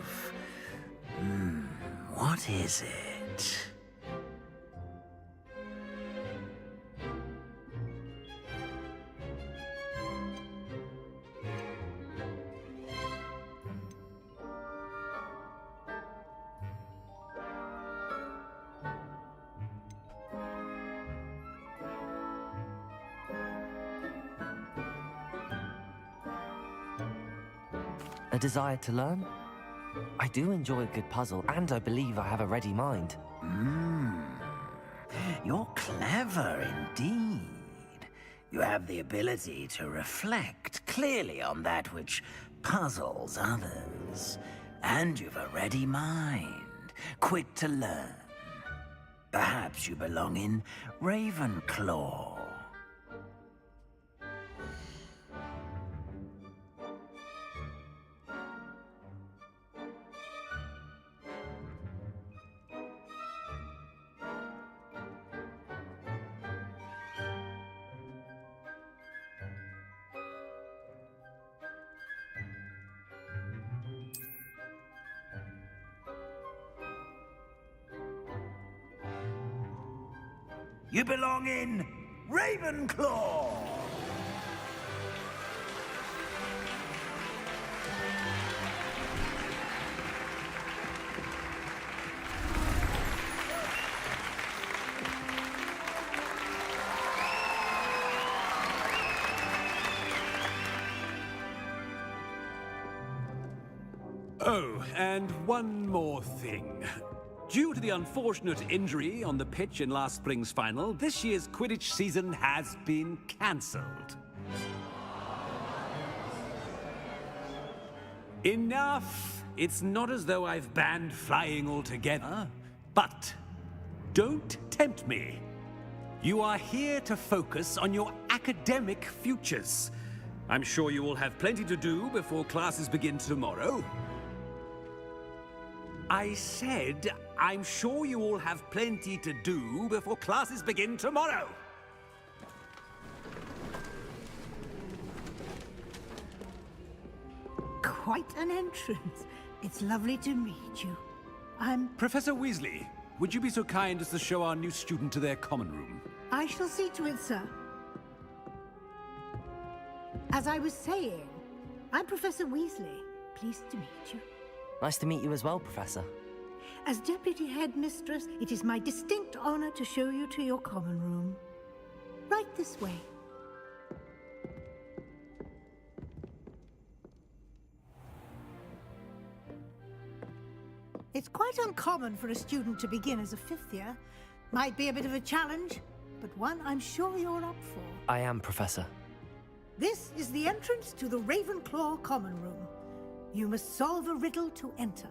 what is it? A desire to learn? I do enjoy a good puzzle, and I believe I have a ready mind. You're clever indeed. You have the ability to reflect clearly on that which puzzles others. And you've a ready mind, quick to learn. Perhaps you belong in Ravenclaw. You belong in Ravenclaw! Oh, and one more thing. Due to the unfortunate injury on the pitch in last spring's final, this year's Quidditch season has been cancelled. Enough! It's not as though I've banned flying altogether, but don't tempt me. You are here to focus on your academic futures. I'm sure you will have plenty to do before classes begin tomorrow. I said, I'm sure you all have plenty to do before classes begin tomorrow. Quite an entrance. It's lovely to meet you. Professor Weasley, would you be so kind as to show our new student to their common room? I shall see to it, sir. As I was saying, I'm Professor Weasley. Pleased to meet you. Nice to meet you as well, Professor. As Deputy Headmistress, it is my distinct honor to show you to your common room. Right this way. It's quite uncommon for a student to begin as a fifth year. Might be a bit of a challenge, but one I'm sure you're up for. I am, Professor. This is the entrance to the Ravenclaw common room. You must solve a riddle to enter.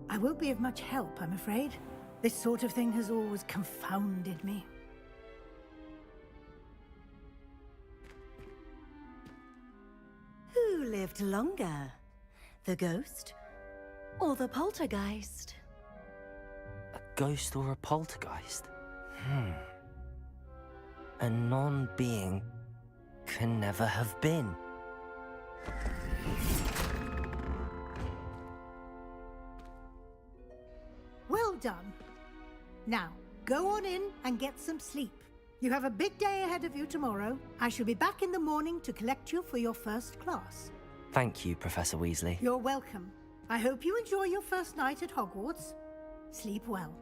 I won't be of much help, I'm afraid. This sort of thing has always confounded me. Who lived longer? The ghost or the poltergeist? A ghost or a poltergeist? A non-being can never have been. Well done. Now, go on in and get some sleep. You have a big day ahead of you tomorrow. I shall be back in the morning to collect you for your first class. Thank you, Professor Weasley. You're welcome. I hope you enjoy your first night at Hogwarts. Sleep well.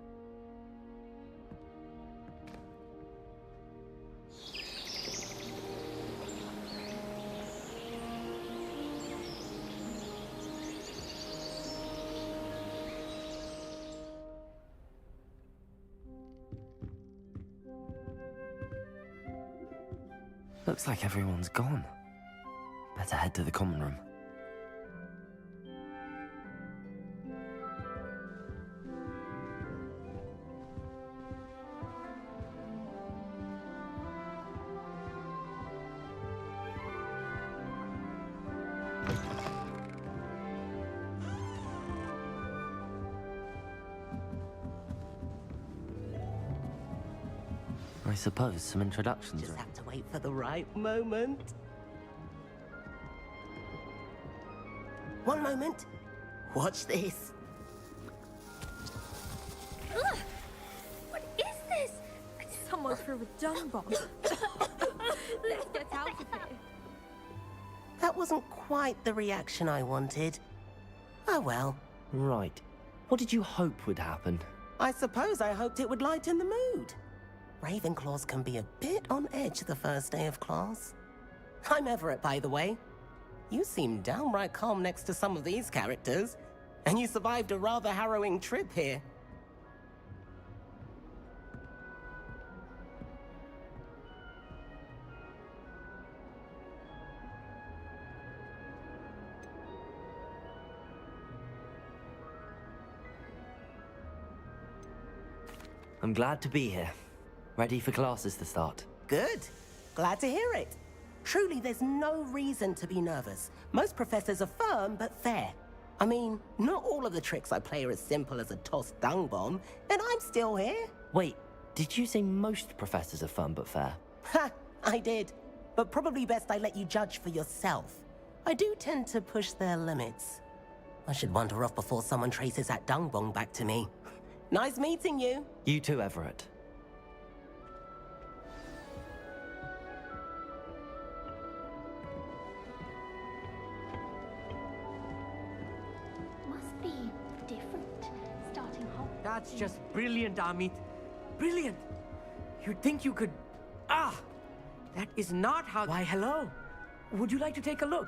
Looks like everyone's gone. Better head to the common room. I suppose some introductions Just are... have to wait for the right moment. One moment. Watch this. Ugh! What is this? Someone threw a dung bomb. Let's get out of here. That wasn't quite the reaction I wanted. Oh well. Right. What did you hope would happen? I suppose I hoped it would lighten the mood. Ravenclaws can be a bit on edge the first day of class. I'm Everett, by the way. You seem downright calm next to some of these characters, and you survived a rather harrowing trip here. I'm glad to be here. Ready for classes to start. Good. Glad to hear it. Truly, there's no reason to be nervous. Most professors are firm but fair. I mean, not all of the tricks I play are as simple as a tossed dung bomb, and I'm still here. Wait, did you say most professors are fun but fair? Ha! I did. But probably best I let you judge for yourself. I do tend to push their limits. I should wander off before someone traces that dung bomb back to me. Nice meeting you. You too, Everett. Must be different. Starting hot. That's just brilliant, Amit. Brilliant. You'd think you could... Ah! That is not how... Why, hello. Would you like to take a look?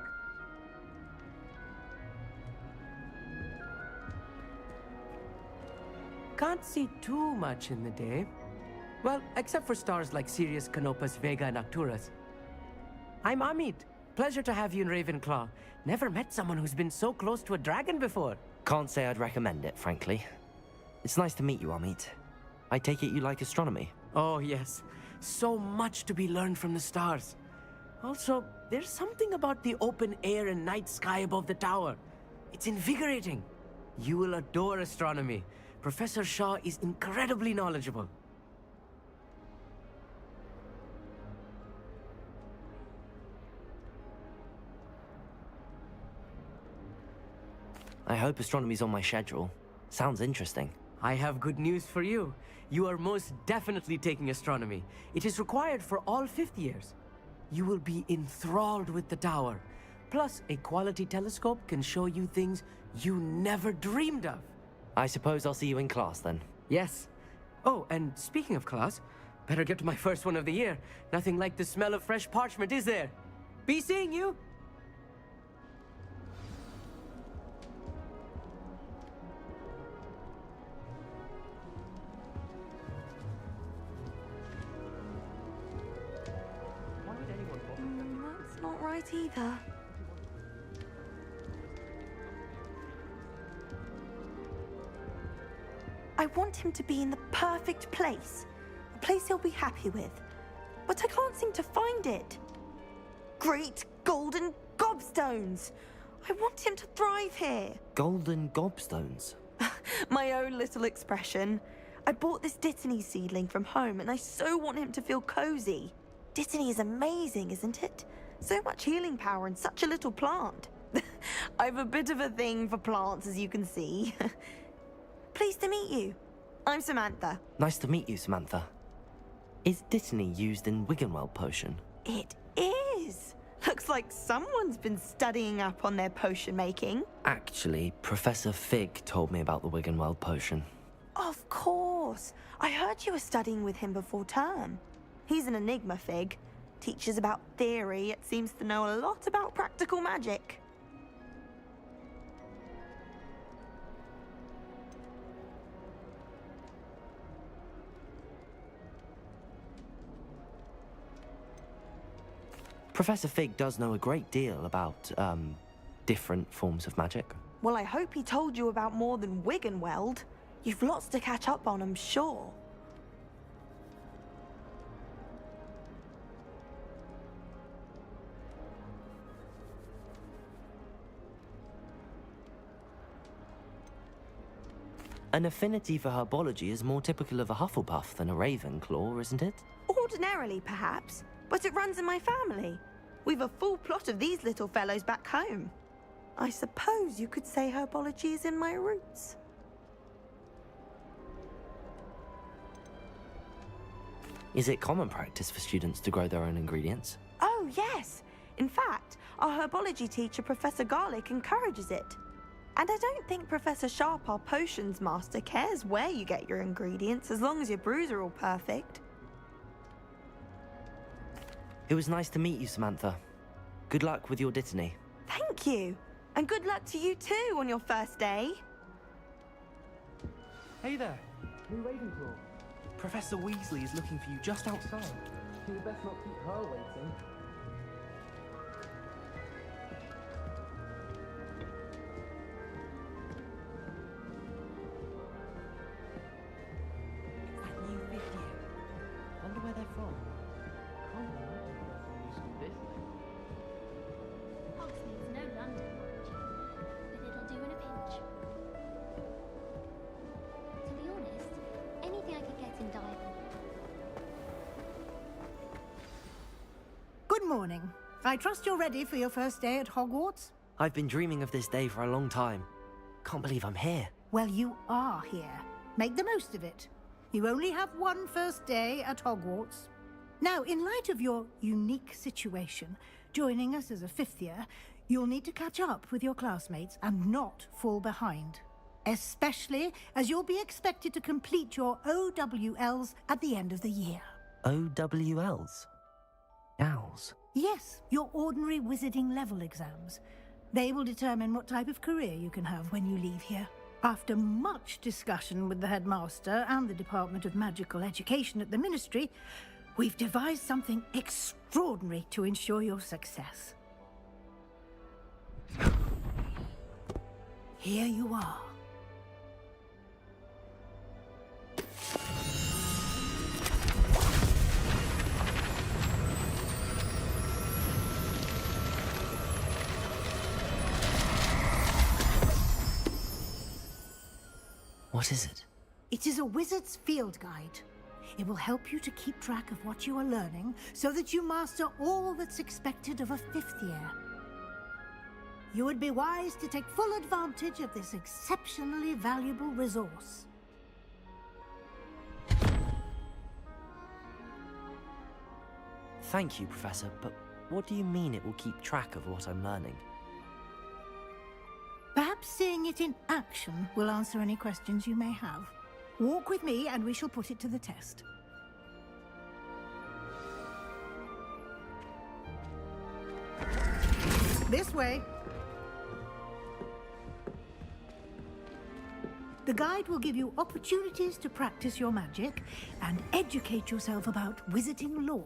Can't see too much in the day. Well, except for stars like Sirius, Canopus, Vega, and Arcturus. I'm Amit. Pleasure to have you in Ravenclaw. Never met someone who's been so close to a dragon before. Can't say I'd recommend it, frankly. It's nice to meet you, Amit. I take it you like astronomy? Oh, yes. So much to be learned from the stars. Also, there's something about the open air and night sky above the tower. It's invigorating. You will adore astronomy. Professor Shaw is incredibly knowledgeable. I hope astronomy's on my schedule. Sounds interesting. I have good news for you. You are most definitely taking astronomy. It is required for all 5th years. You will be enthralled with the tower. Plus, a quality telescope can show you things you never dreamed of. I suppose I'll see you in class then. Yes. Oh, and speaking of class, better get to my first one of the year. Nothing like the smell of fresh parchment, is there? Be seeing you! That's not right it either. I want him to be in the perfect place. A place he'll be happy with. But I can't seem to find it. Great golden gobstones! I want him to thrive here. Golden gobstones? My own little expression. I bought this Dittany seedling from home and I so want him to feel cozy. Dittany is amazing, isn't it? So much healing power in such a little plant. I've a bit of a thing for plants, as you can see. Pleased to meet you. I'm Samantha. Nice to meet you, Samantha. Is Dittany used in Wiggenweld potion? It is. Looks like someone's been studying up on their potion making. Actually, Professor Fig told me about the Wiggenweld potion. Of course. I heard you were studying with him before term. He's an enigma, Fig. Teaches about theory, yet seems to know a lot about practical magic. Professor Fig does know a great deal about, different forms of magic. Well, I hope he told you about more than Wiggenweld. You've lots to catch up on, I'm sure. An affinity for herbology is more typical of a Hufflepuff than a Ravenclaw, isn't it? Ordinarily, perhaps, but it runs in my family. We've a full plot of these little fellows back home. I suppose you could say herbology is in my roots. Is it common practice for students to grow their own ingredients? Oh, yes. In fact, our herbology teacher, Professor Garlick, encourages it. And I don't think Professor Sharp, our potions master, cares where you get your ingredients as long as your brews are all perfect. It was nice to meet you, Samantha. Good luck with your Dittany. Thank you. And good luck to you too on your first day. Hey there, new Ravenclaw. Professor Weasley is looking for you just outside. You'd best not keep her waiting. That new fifth year. Wonder where they're from. Can't imagine they're from new school business. Hogsmeade's no London, but it'll do in a pinch. To be honest, anything I could get in diving. Good morning. I trust you're ready for your first day at Hogwarts? I've been dreaming of this day for a long time. Can't believe I'm here. Well, you are here. Make the most of it. You only have one first day at Hogwarts. Now, in light of your unique situation, joining us as a fifth year, you'll need to catch up with your classmates and not fall behind. Especially as you'll be expected to complete your OWLs at the end of the year. OWLs? Owls? Yes, your ordinary wizarding level exams. They will determine what type of career you can have when you leave here. After much discussion with the headmaster and the Department of Magical Education at the Ministry, we've devised something extraordinary to ensure your success. Here you are. What is it? It is a wizard's field guide. It will help you to keep track of what you are learning so that you master all that's expected of a fifth year. You would be wise to take full advantage of this exceptionally valuable resource. Thank you, Professor, but what do you mean it will keep track of what I'm learning? Perhaps seeing it in action will answer any questions you may have. Walk with me and we shall put it to the test. This way. The guide will give you opportunities to practice your magic and educate yourself about wizarding lore.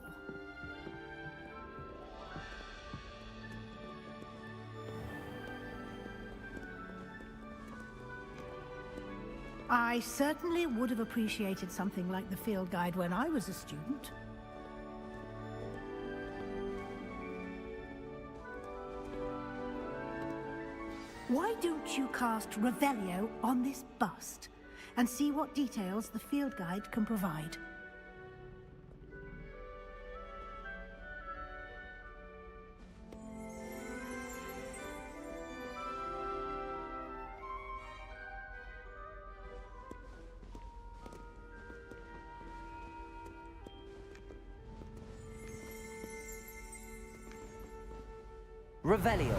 I certainly would have appreciated something like the field guide when I was a student. Why don't you cast Revelio on this bust and see what details the field guide can provide? Revelio.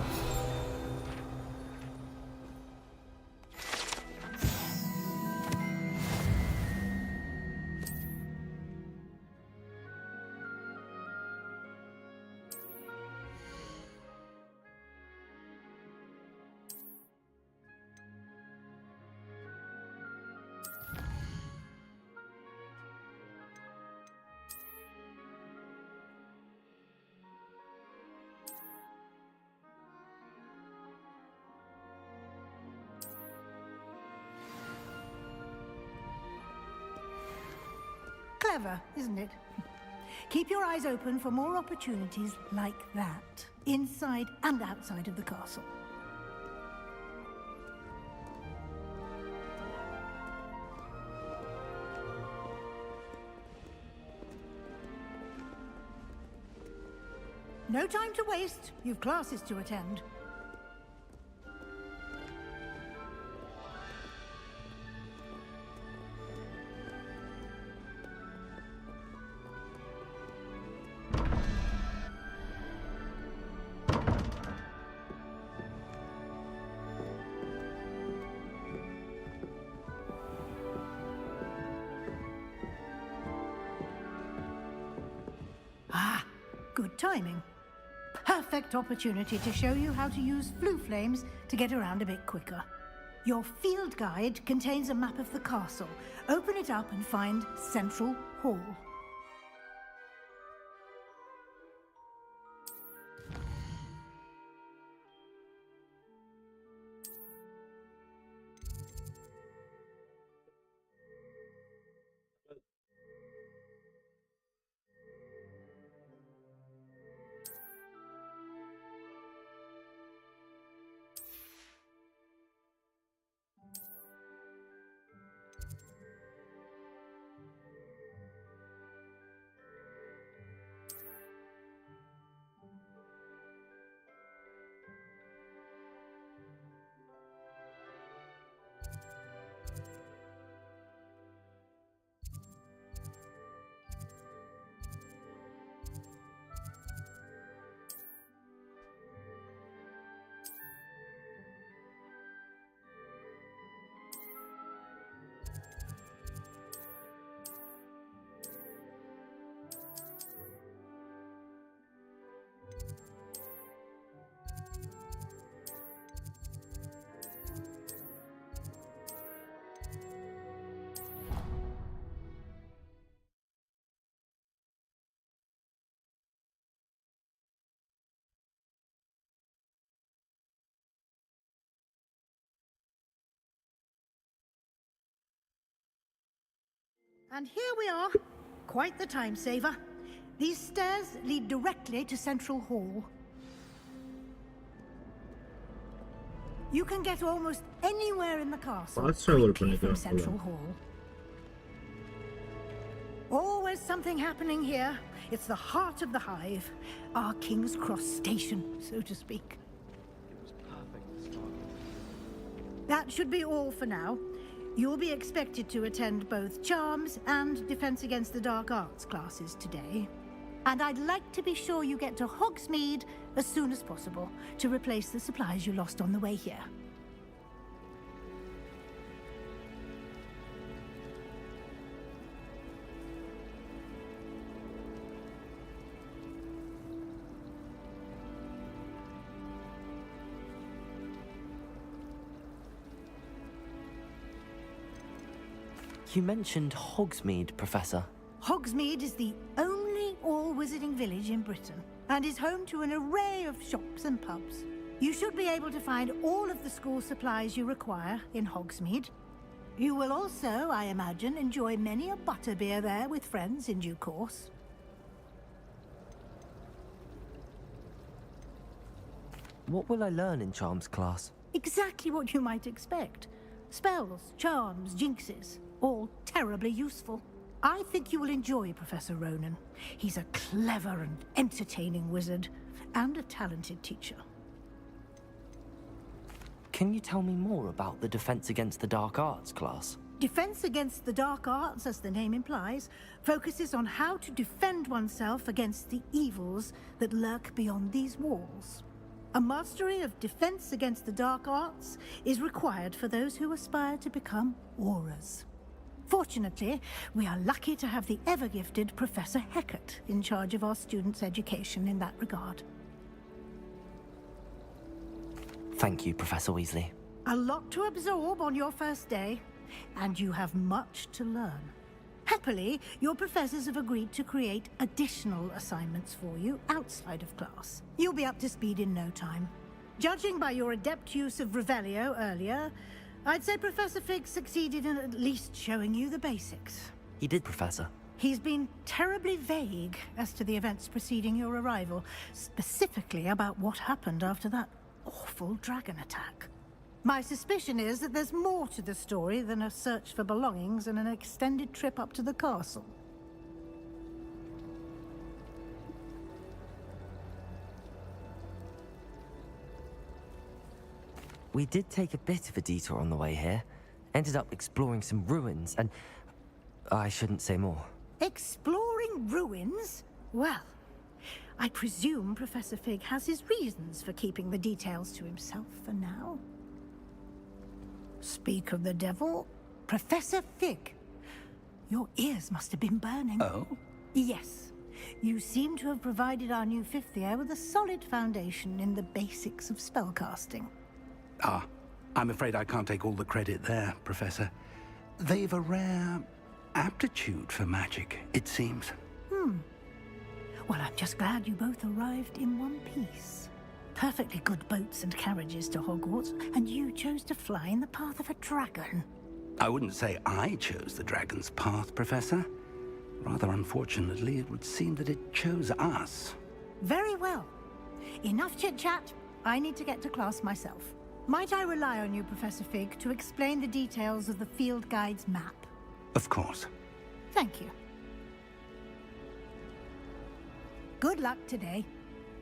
Clever, isn't it? Keep your eyes open for more opportunities like that, inside and outside of the castle. No time to waste. You've classes to attend. Ah, good timing. Perfect opportunity to show you how to use flue flames to get around a bit quicker. Your field guide contains a map of the castle. Open it up and find Central Hall. And here we are. Quite the time saver. These stairs lead directly to Central Hall. You can get almost anywhere in the castle quickly from Central Hall. Always something happening here. It's the heart of the hive. Our King's Cross station, so to speak. That should be all for now. You'll be expected to attend both Charms and Defense Against the Dark Arts classes today. And I'd like to be sure you get to Hogsmeade as soon as possible to replace the supplies you lost on the way here. You mentioned Hogsmeade, Professor. Hogsmeade is the only all-wizarding village in Britain and is home to an array of shops and pubs. You should be able to find all of the school supplies you require in Hogsmeade. You will also, I imagine, enjoy many a butterbeer there with friends in due course. What will I learn in Charms class? Exactly what you might expect. Spells, charms, jinxes, all terribly useful. I think you will enjoy Professor Ronan. He's a clever and entertaining wizard, and a talented teacher. Can you tell me more about the Defense Against the Dark Arts class? Defense Against the Dark Arts, as the name implies, focuses on how to defend oneself against the evils that lurk beyond these walls. A mastery of Defense Against the Dark Arts is required for those who aspire to become auras. Fortunately, we are lucky to have the ever-gifted Professor Hecat in charge of our students' education in that regard. Thank you, Professor Weasley. A lot to absorb on your first day, and you have much to learn. Happily, your professors have agreed to create additional assignments for you outside of class. You'll be up to speed in no time. Judging by your adept use of Revelio earlier, I'd say Professor Fig succeeded in at least showing you the basics. He did, Professor. He's been terribly vague as to the events preceding your arrival, specifically about what happened after that awful dragon attack. My suspicion is that there's more to the story than a search for belongings and an extended trip up to the castle. We did take a bit of a detour on the way here. Ended up exploring some ruins and... I shouldn't say more. Exploring ruins? Well, I presume Professor Fig has his reasons for keeping the details to himself for now. Speak of the devil, Professor Fig. Your ears must have been burning. Oh? Yes. You seem to have provided our new fifth year with a solid foundation in the basics of spellcasting. Ah, I'm afraid I can't take all the credit there, Professor. They've a rare aptitude for magic, it seems. Well, I'm just glad you both arrived in one piece. Perfectly good boats and carriages to Hogwarts, and you chose to fly in the path of a dragon. I wouldn't say I chose the dragon's path, Professor. Rather unfortunately, it would seem that it chose us. Very well. Enough chit-chat. I need to get to class myself. Might I rely on you, Professor Fig, to explain the details of the field guide's map? Of course. Thank you. Good luck today.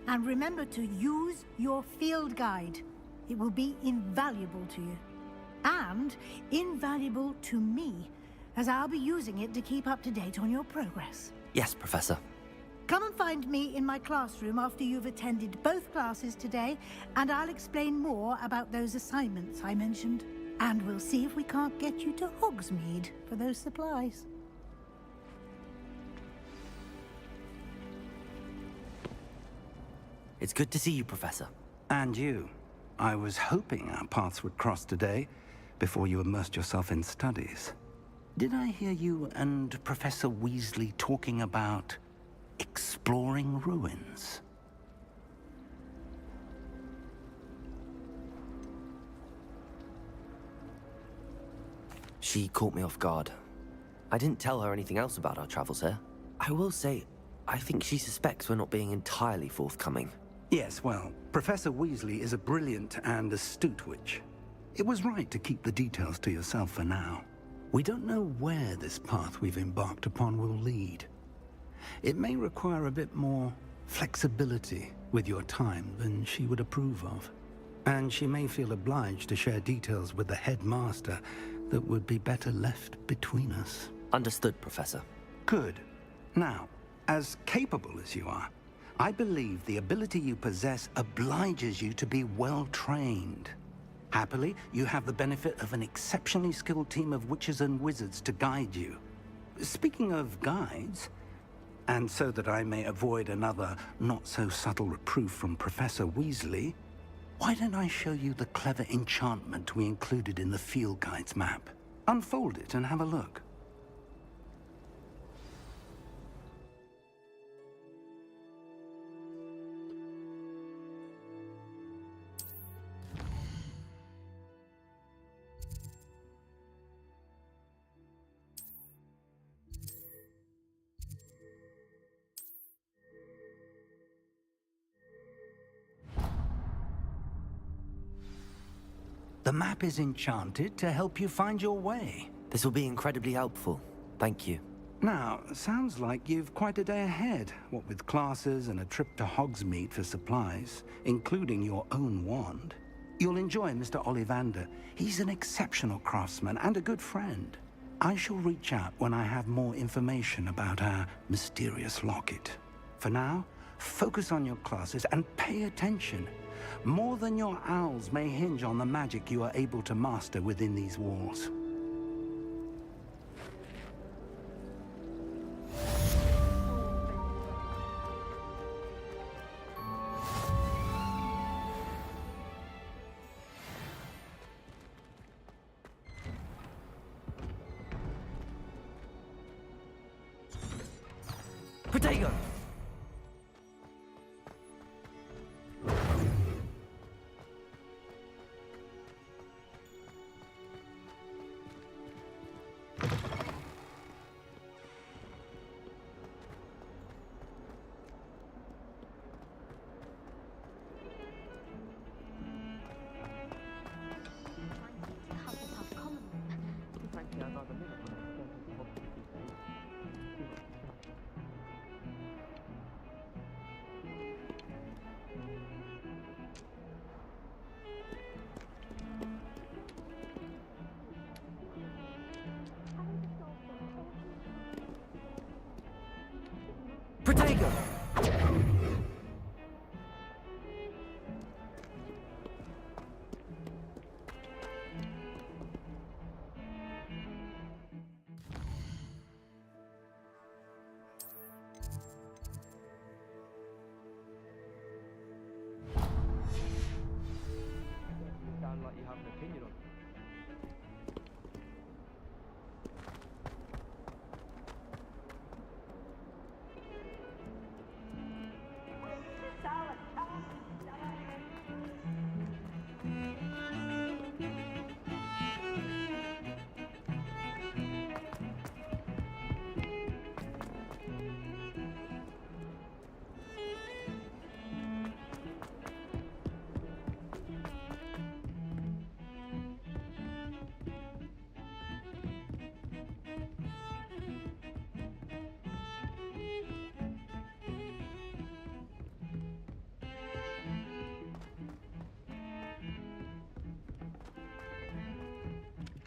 And remember to use your field guide. It will be invaluable to you. And invaluable to me, as I'll be using it to keep up to date on your progress. Yes, Professor. Come and find me in my classroom after you've attended both classes today, and I'll explain more about those assignments I mentioned. And we'll see if we can't get you to Hogsmeade for those supplies. It's good to see you, Professor. And you. I was hoping our paths would cross today, before you immersed yourself in studies. Did I hear you and Professor Weasley talking about exploring ruins? She caught me off guard. I didn't tell her anything else about our travels here. I will say, I think she suspects we're not being entirely forthcoming. Yes, well, Professor Weasley is a brilliant and astute witch. It was right to keep the details to yourself for now. We don't know where this path we've embarked upon will lead. It may require a bit more flexibility with your time than she would approve of. And she may feel obliged to share details with the headmaster that would be better left between us. Understood, Professor. Good. Now, as capable as you are, I believe the ability you possess obliges you to be well-trained. Happily, you have the benefit of an exceptionally skilled team of witches and wizards to guide you. Speaking of guides, and so that I may avoid another not-so-subtle reproof from Professor Weasley, why don't I show you the clever enchantment we included in the field guide's map? Unfold it and have a look. The map is enchanted to help you find your way. This will be incredibly helpful. Thank you. Now, sounds like you've quite a day ahead, what with classes and a trip to Hogsmeade for supplies, including your own wand. You'll enjoy Mr. Ollivander. He's an exceptional craftsman and a good friend. I shall reach out when I have more information about our mysterious locket. For now, focus on your classes and pay attention. More than your owls may hinge on the magic you are able to master within these walls. Protego! Protego! Sound like you have an opinion on it.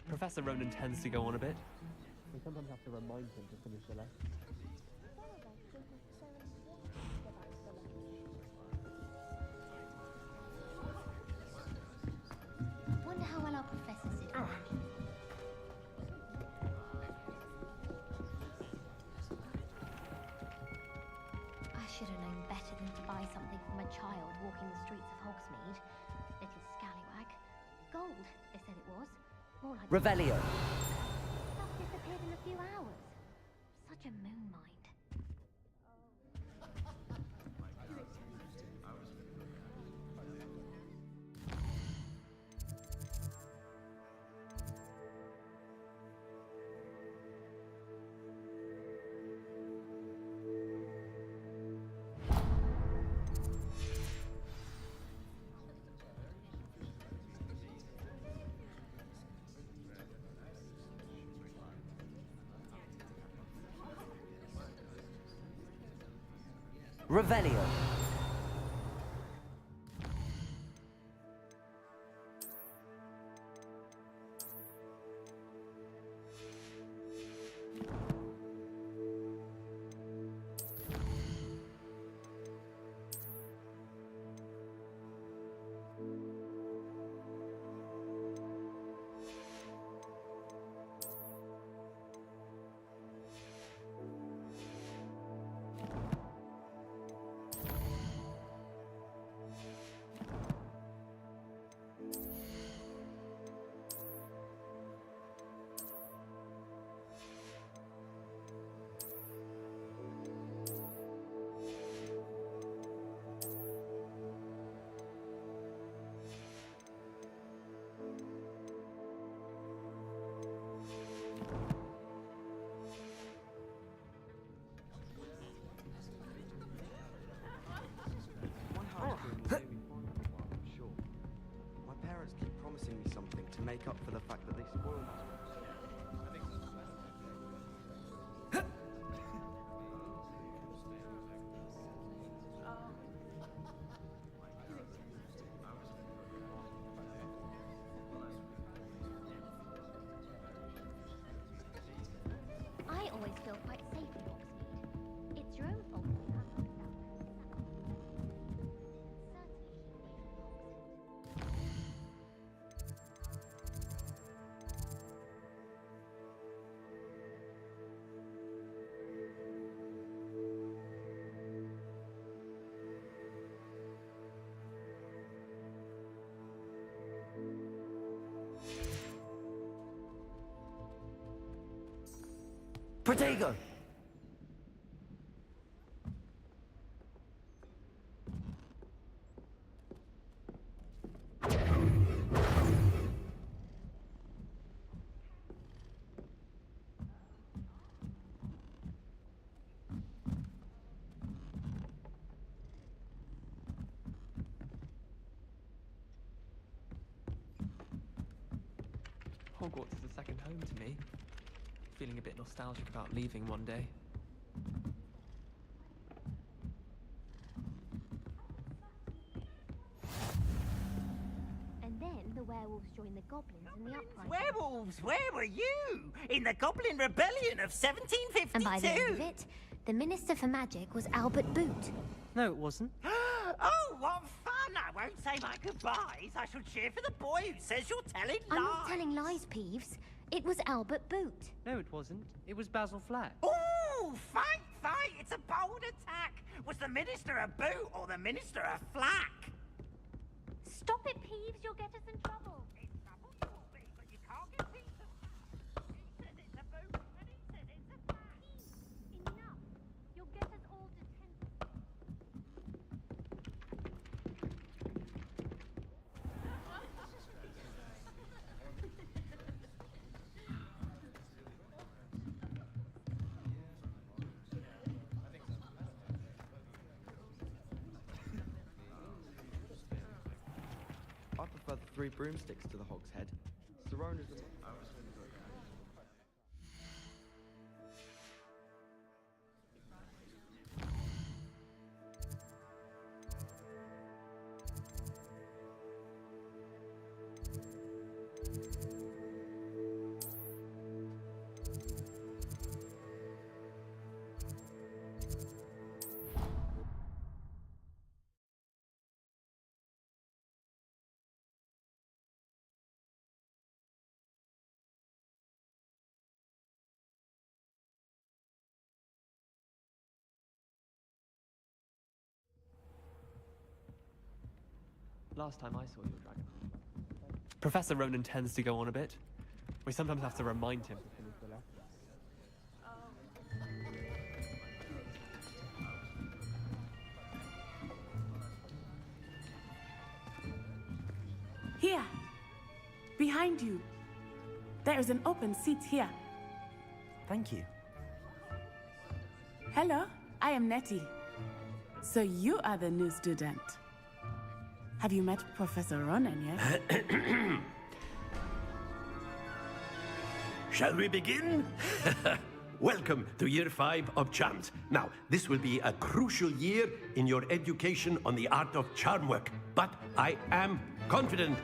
Professor Ronan tends to go on a bit. We sometimes have to remind him to finish the lesson. Wonder how well our professors did. I should have known better than to buy something from a child walking the streets of Hogsmeade. Little scallywag. Gold, they said it was. More like Revelio. stuff disappeared in a few hours. Such a moon mind. Revelio. My parents keep promising me something, to make up for the fact that they spoiled us. I always feel quite safe in Hogsmeade. It's your own fault if you have things out there. Protego! Hogwarts is a second home to me. Feeling a bit nostalgic about leaving one day. And then the werewolves joined the goblins in the uprising. Werewolves, where were you? In the Goblin Rebellion of 1752? And by the end of it, the Minister for Magic was Albert Boot. No, it wasn't. Oh, what fun! I won't say my goodbyes. I shall cheer for the boy who says you're telling lies. I'm not telling lies, Peeves. It was Albert Boot. No, it wasn't. It was Basil Flack. Ooh, fight! It's a bold attack. Was the Minister a boot or the Minister a flack? Stop it, Peeves. You'll get us in trouble. It's trouble for me, but you can't get peace. He says it's a boot, and he says it's a flack. Enough. You'll get us all detented. I prefer the 3 broomsticks to the Hog's Head. Sarone is the... Last time I saw your dragon. Professor Ronan tends to go on a bit. We sometimes have to remind him. Here! Behind you! There is an open seat here. Thank you. Hello, I am Nettie. So you are the new student. Have you met Professor Ronan yet? Shall we begin? Welcome to Year 5 of Charms. Now, this will be a crucial year in your education on the art of charm work, but I am confident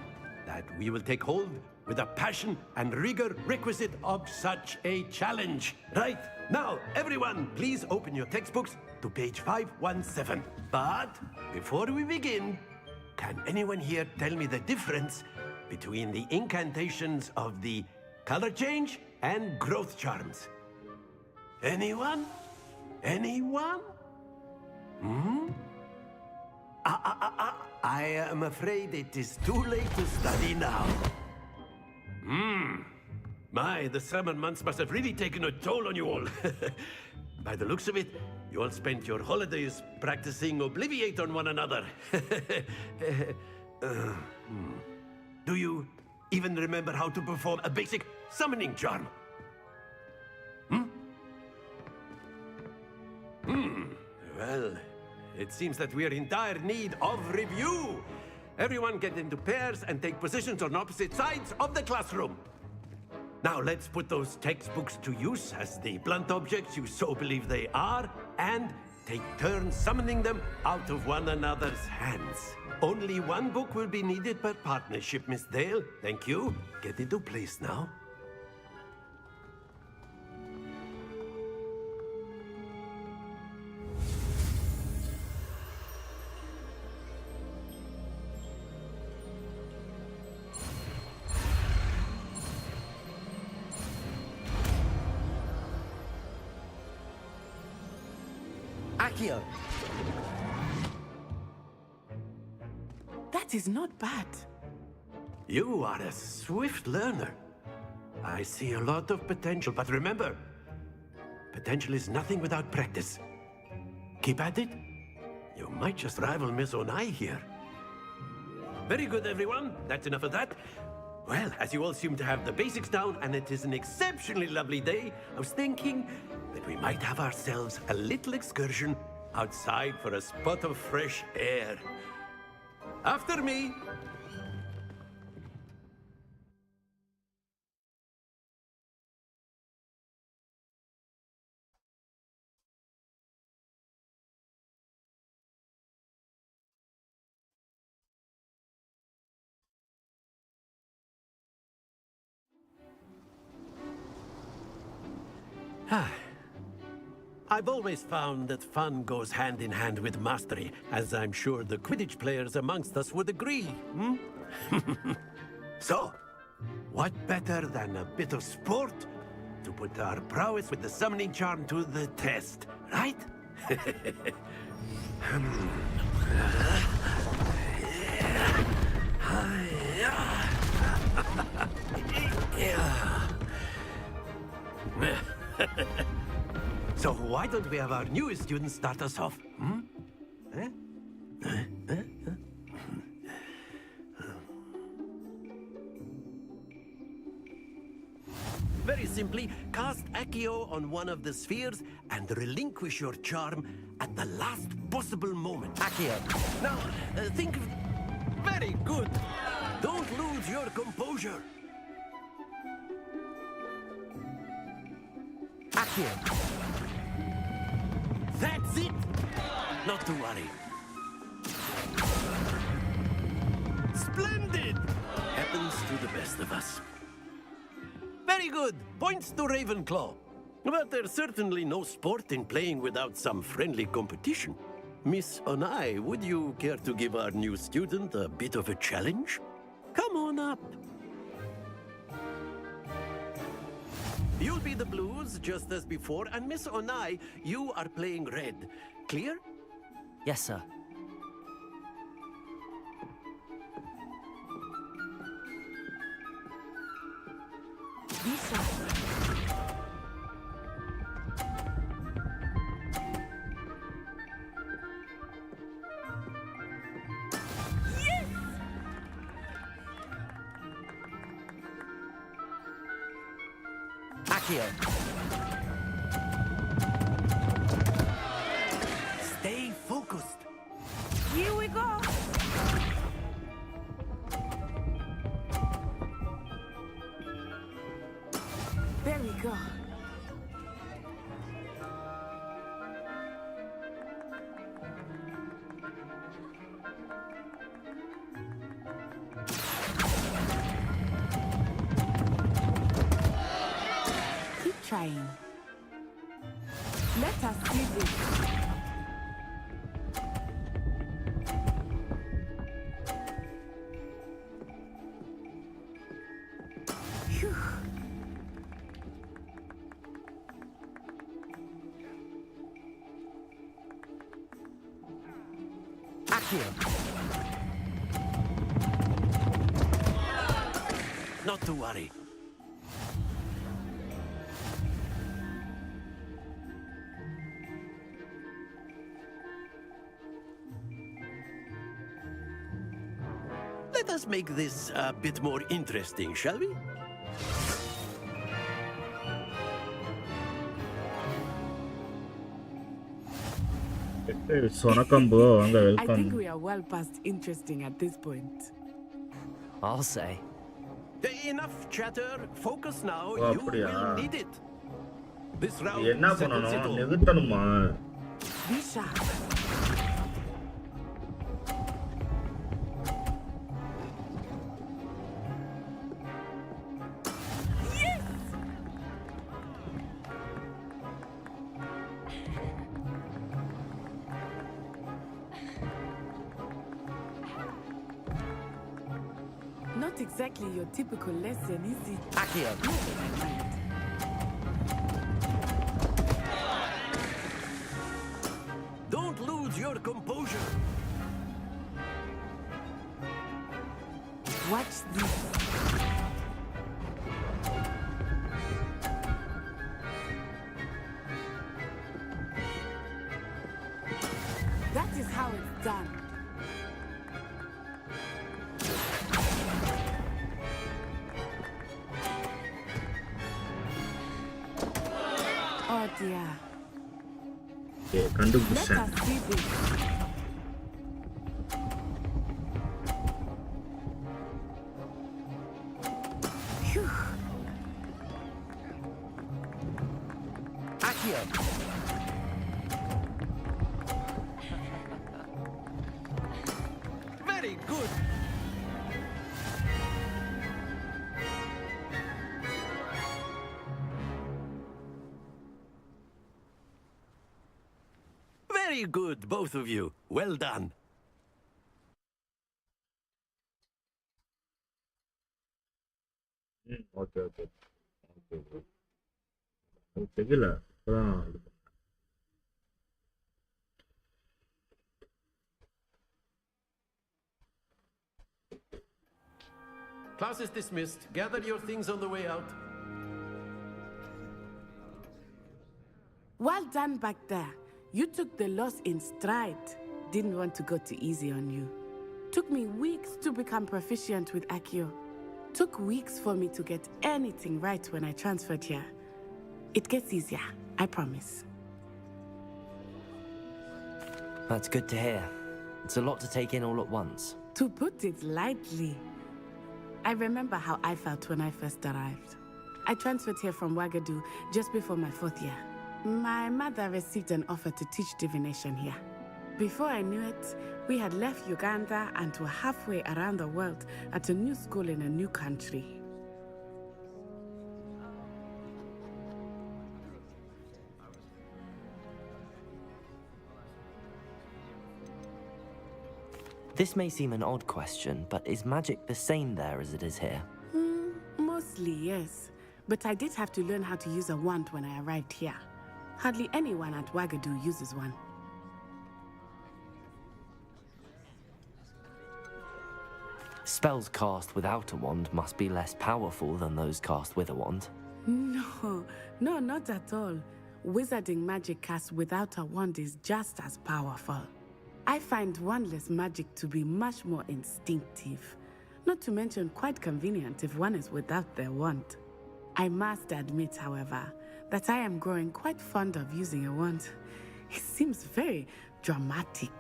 that we will take hold with the passion and rigor requisite of such a challenge. Right, now, everyone, please open your textbooks to page 517. But before we begin, can anyone here tell me the difference between the incantations of the color change and growth charms? Anyone? Anyone? I am afraid it is too late to study now. My, the summer months must have really taken a toll on you all. By the looks of it, you all spent your holidays practicing Obliviate on one another. Do you even remember how to perform a basic summoning charm? Well, it seems that we are in dire need of review. Everyone get into pairs and take positions on opposite sides of the classroom. Now let's put those textbooks to use as the blunt objects you so believe they are, and take turns summoning them out of one another's hands. Only one book will be needed per partnership, Miss Dale. Thank you. Get into place now. Accio! That is not bad. You are a swift learner. I see a lot of potential, but remember, potential is nothing without practice. Keep at it. You might just rival Miss Onai here. Very good, everyone. That's enough of that. Well, as you all seem to have the basics down, and it is an exceptionally lovely day, I was thinking that we might have ourselves a little excursion outside for a spot of fresh air. After me. I've always found that fun goes hand in hand with mastery, as I'm sure the Quidditch players amongst us would agree, hmm? So, what better than a bit of sport to put our prowess with the summoning charm to the test, right? So why don't we have our newest student start us off? Hmm? Very simply, cast Accio on one of the spheres and relinquish your charm at the last possible moment. Accio! Now, think of... Very good! Don't lose your composure! Accio! That's it! Not to worry. Splendid! Happens to the best of us. Very good. Points to Ravenclaw. But there's certainly no sport in playing without some friendly competition. Miss Onai, would you care to give our new student a bit of a challenge? Come on up. You'll be the blues, just as before, and Miss Onai, you are playing red. Clear? Yes, sir. Lisa. Accio! Stay focused. Here we go. There we go. Keep trying. Let us see this. Phew. Accio! Not to worry. Let us make this a bit more interesting, shall we? சொனக்கம்போ அங்க I welcome. think we are well past interesting at this point. I'll say. Enough chatter. Focus now. Oh, You அப்படியா? will need it. This round என்ன settles it பண்ணனும்? all. நிறுத்தணுமா? Be sharp. Not exactly your typical lesson, is it? Accio. Don't lose your composure. Watch this. That is how it's done. Oh dear. Okay, Let கண்டுபிடிச்சேன். us see this. Phew. Accio. Very good. Very good, both of you. Well done. Okay okay. Okay. தெரியல. அதான் Class is dismissed. Gather your things on the way out. Well done back there. You took the loss in stride. Didn't want to go too easy on you. Took me weeks to become proficient with Accio. Took weeks for me to get anything right when I transferred here. It gets easier, I promise. That's good to hear. It's a lot to take in all at once. To put it lightly, I remember how I felt when I first arrived. I transferred here from Ouagadougou just before my 4th year. My mother received an offer to teach divination here. Before I knew it, we had left Uganda and were halfway around the world at a new school in a new country. This may seem an odd question, but is magic the same there as it is here? Mostly, yes. But I did have to learn how to use a wand when I arrived here. Hardly anyone at Ouagadougou uses one. Spells cast without a wand must be less powerful than those cast with a wand. No, not at all. Wizarding magic cast without a wand is just as powerful. I find wandless magic to be much more instinctive. Not to mention quite convenient if one is without their wand. I must admit, however, that I am growing quite fond of using a wand. It seems very dramatic.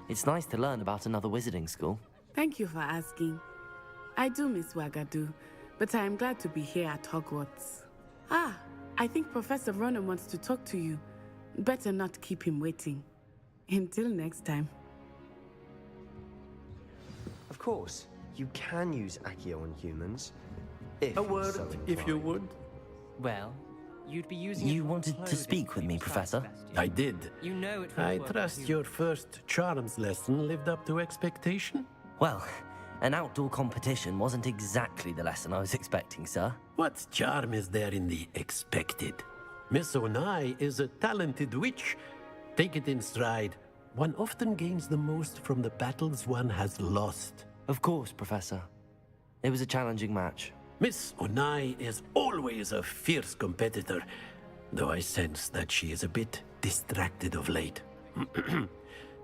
It's nice to learn about another wizarding school. Thank you for asking. I do miss Ouagadougou, but I am glad to be here at Hogwarts. Ah, I think Professor Ronan wants to talk to you. Better not keep him waiting. Until next time. Of course, you can use Accio on humans. If A word, so if you inclined. would. Well, you'd be using You wanted to speak with me, Professor? I did. You know it I won't work trust with your first charms lesson lived up to expectation. Well, an outdoor competition wasn't exactly the lesson I was expecting, sir. What charm is there in the expected? Miss Onai is a talented witch. Take it in stride. One often gains the most from the battles one has lost. Of course, Professor. It was a challenging match. Miss Onai is always a fierce competitor, though I sense that she is a bit distracted of late.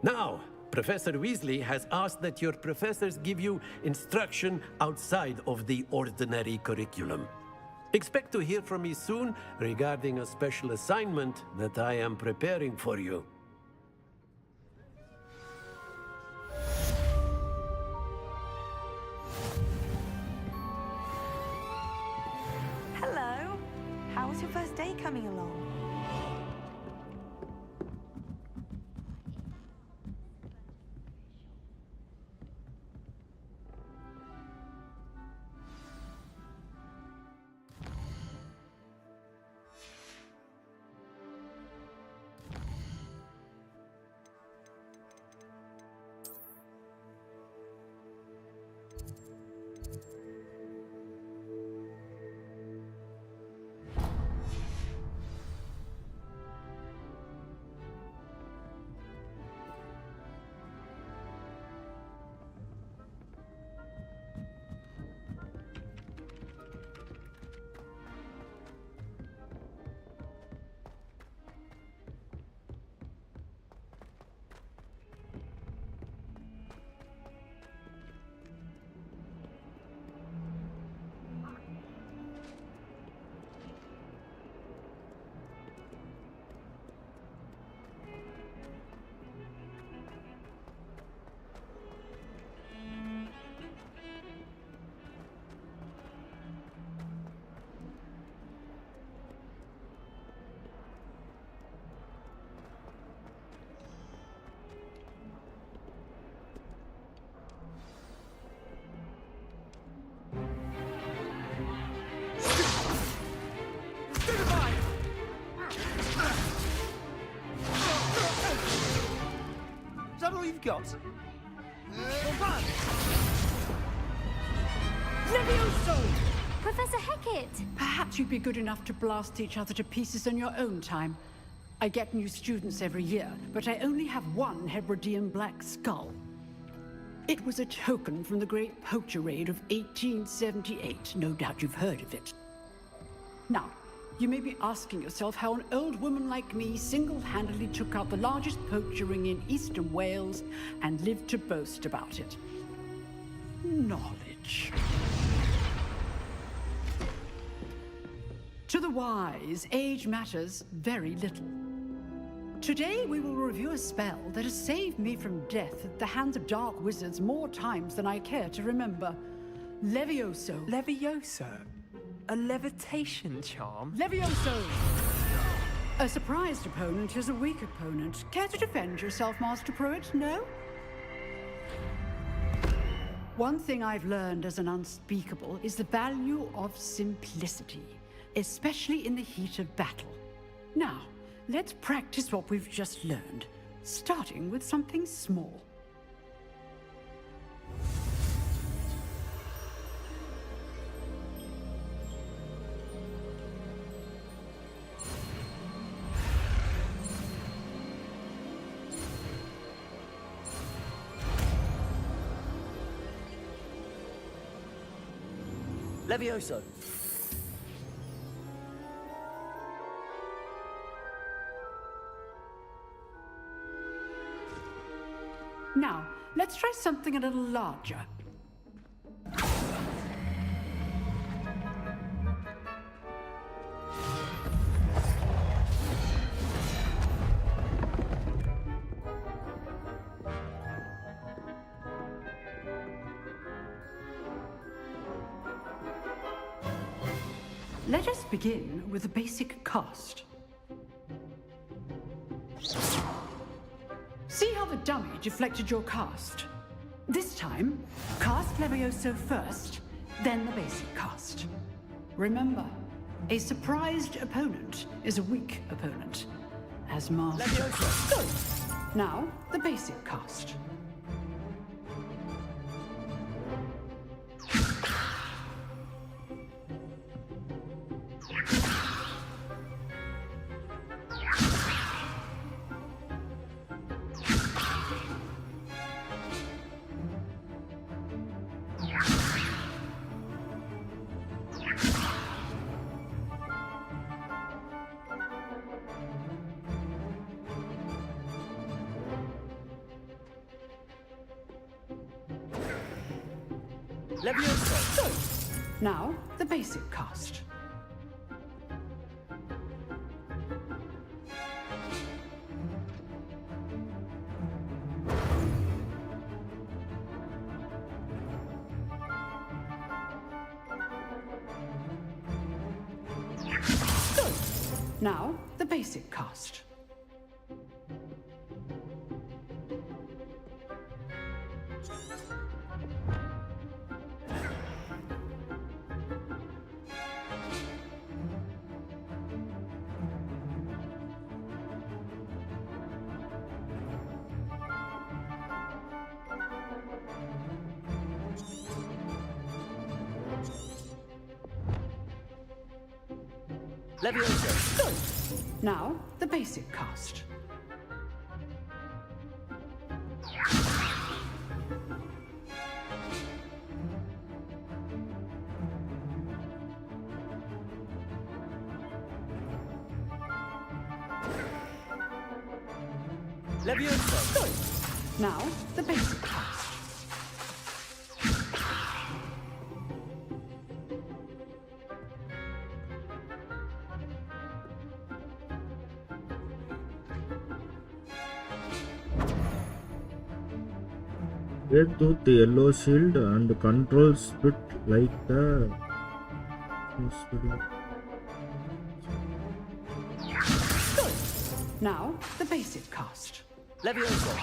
Now, Professor Weasley has asked that your professors give you instruction outside of the ordinary curriculum. Expect to hear from me soon regarding a special assignment that I am preparing for you. Hello. How's your first day coming along? Is that all you've got? Run! Levioso! Professor Hecat! Perhaps you'd be good enough to blast each other to pieces on your own time. I get new students every year, but I only have one Hebridean black skull. It was a token from the Great Poacher Raid of 1878. No doubt you've heard of it. Now, you may be asking yourself how an old woman like me single-handedly took out the largest poacher ring in eastern Wales and lived to boast about it. Knowledge. To the wise, age matters very little. Today we will review a spell that has saved me from death at the hands of dark wizards more times than I care to remember. Levioso. Levioso? A levitation charm? Levioso! A surprised opponent is a weak opponent. Care to defend yourself, Master Pruitt? No? One thing I've learned as an unspeakable is the value of simplicity, especially in the heat of battle. Now, let's practice what we've just learned, starting with something small. Levioso. Now, let's try something a little larger. Let us begin with the basic cast. See how the dummy deflected your cast? This time, cast Levioso first, then the basic cast. Remember, a surprised opponent is a weak opponent. As Master... Levioso! Good! Now, the basic cast. Levioso! Now, the basic cast. Now, the basic cast. Levioso. Now, the basic cast. Levioso. Now, the basic cast. Red tooth, yellow shield, and control spit like the. Now, the basic cast. Levioso.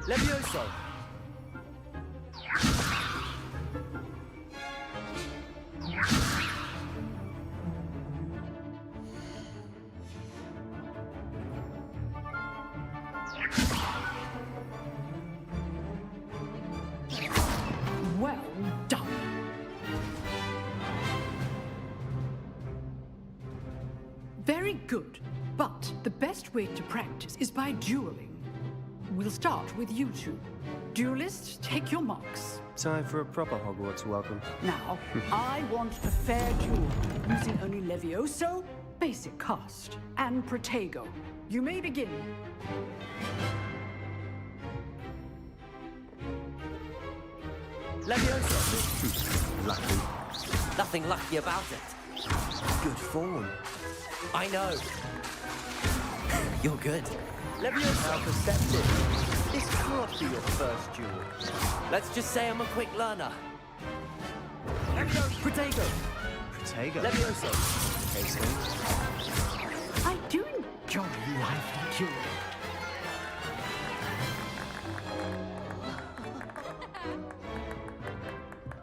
Levioso. Well done. Very good. But the best way to practice is by dueling. We'll start with you two. Duelists, take your marks. Time for a proper Hogwarts welcome. Now, I want a fair duel, using only Levioso, basic cast, and Protego. You may begin. Levioso. Lucky. Nothing lucky about it. Good form. I know. You're good. Levioso. How perceptive. This can't be your first duel. Let's just say I'm a quick learner. Levioso. Protego. Protego. Levioso. Tasting. I do enjoy lively dueling.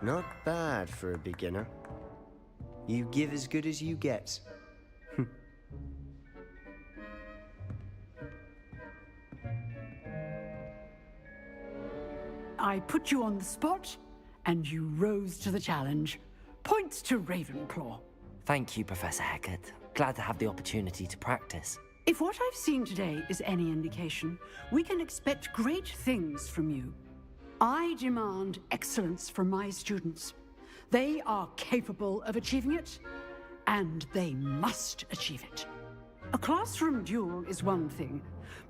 Not bad for a beginner. You give as good as you get. I put you on the spot, and you rose to the challenge. Points to Ravenclaw. Thank you, Professor Hecat. Glad to have the opportunity to practice. If what I've seen today is any indication, we can expect great things from you. I demand excellence from my students. They are capable of achieving it, and they must achieve it. A classroom duel is one thing,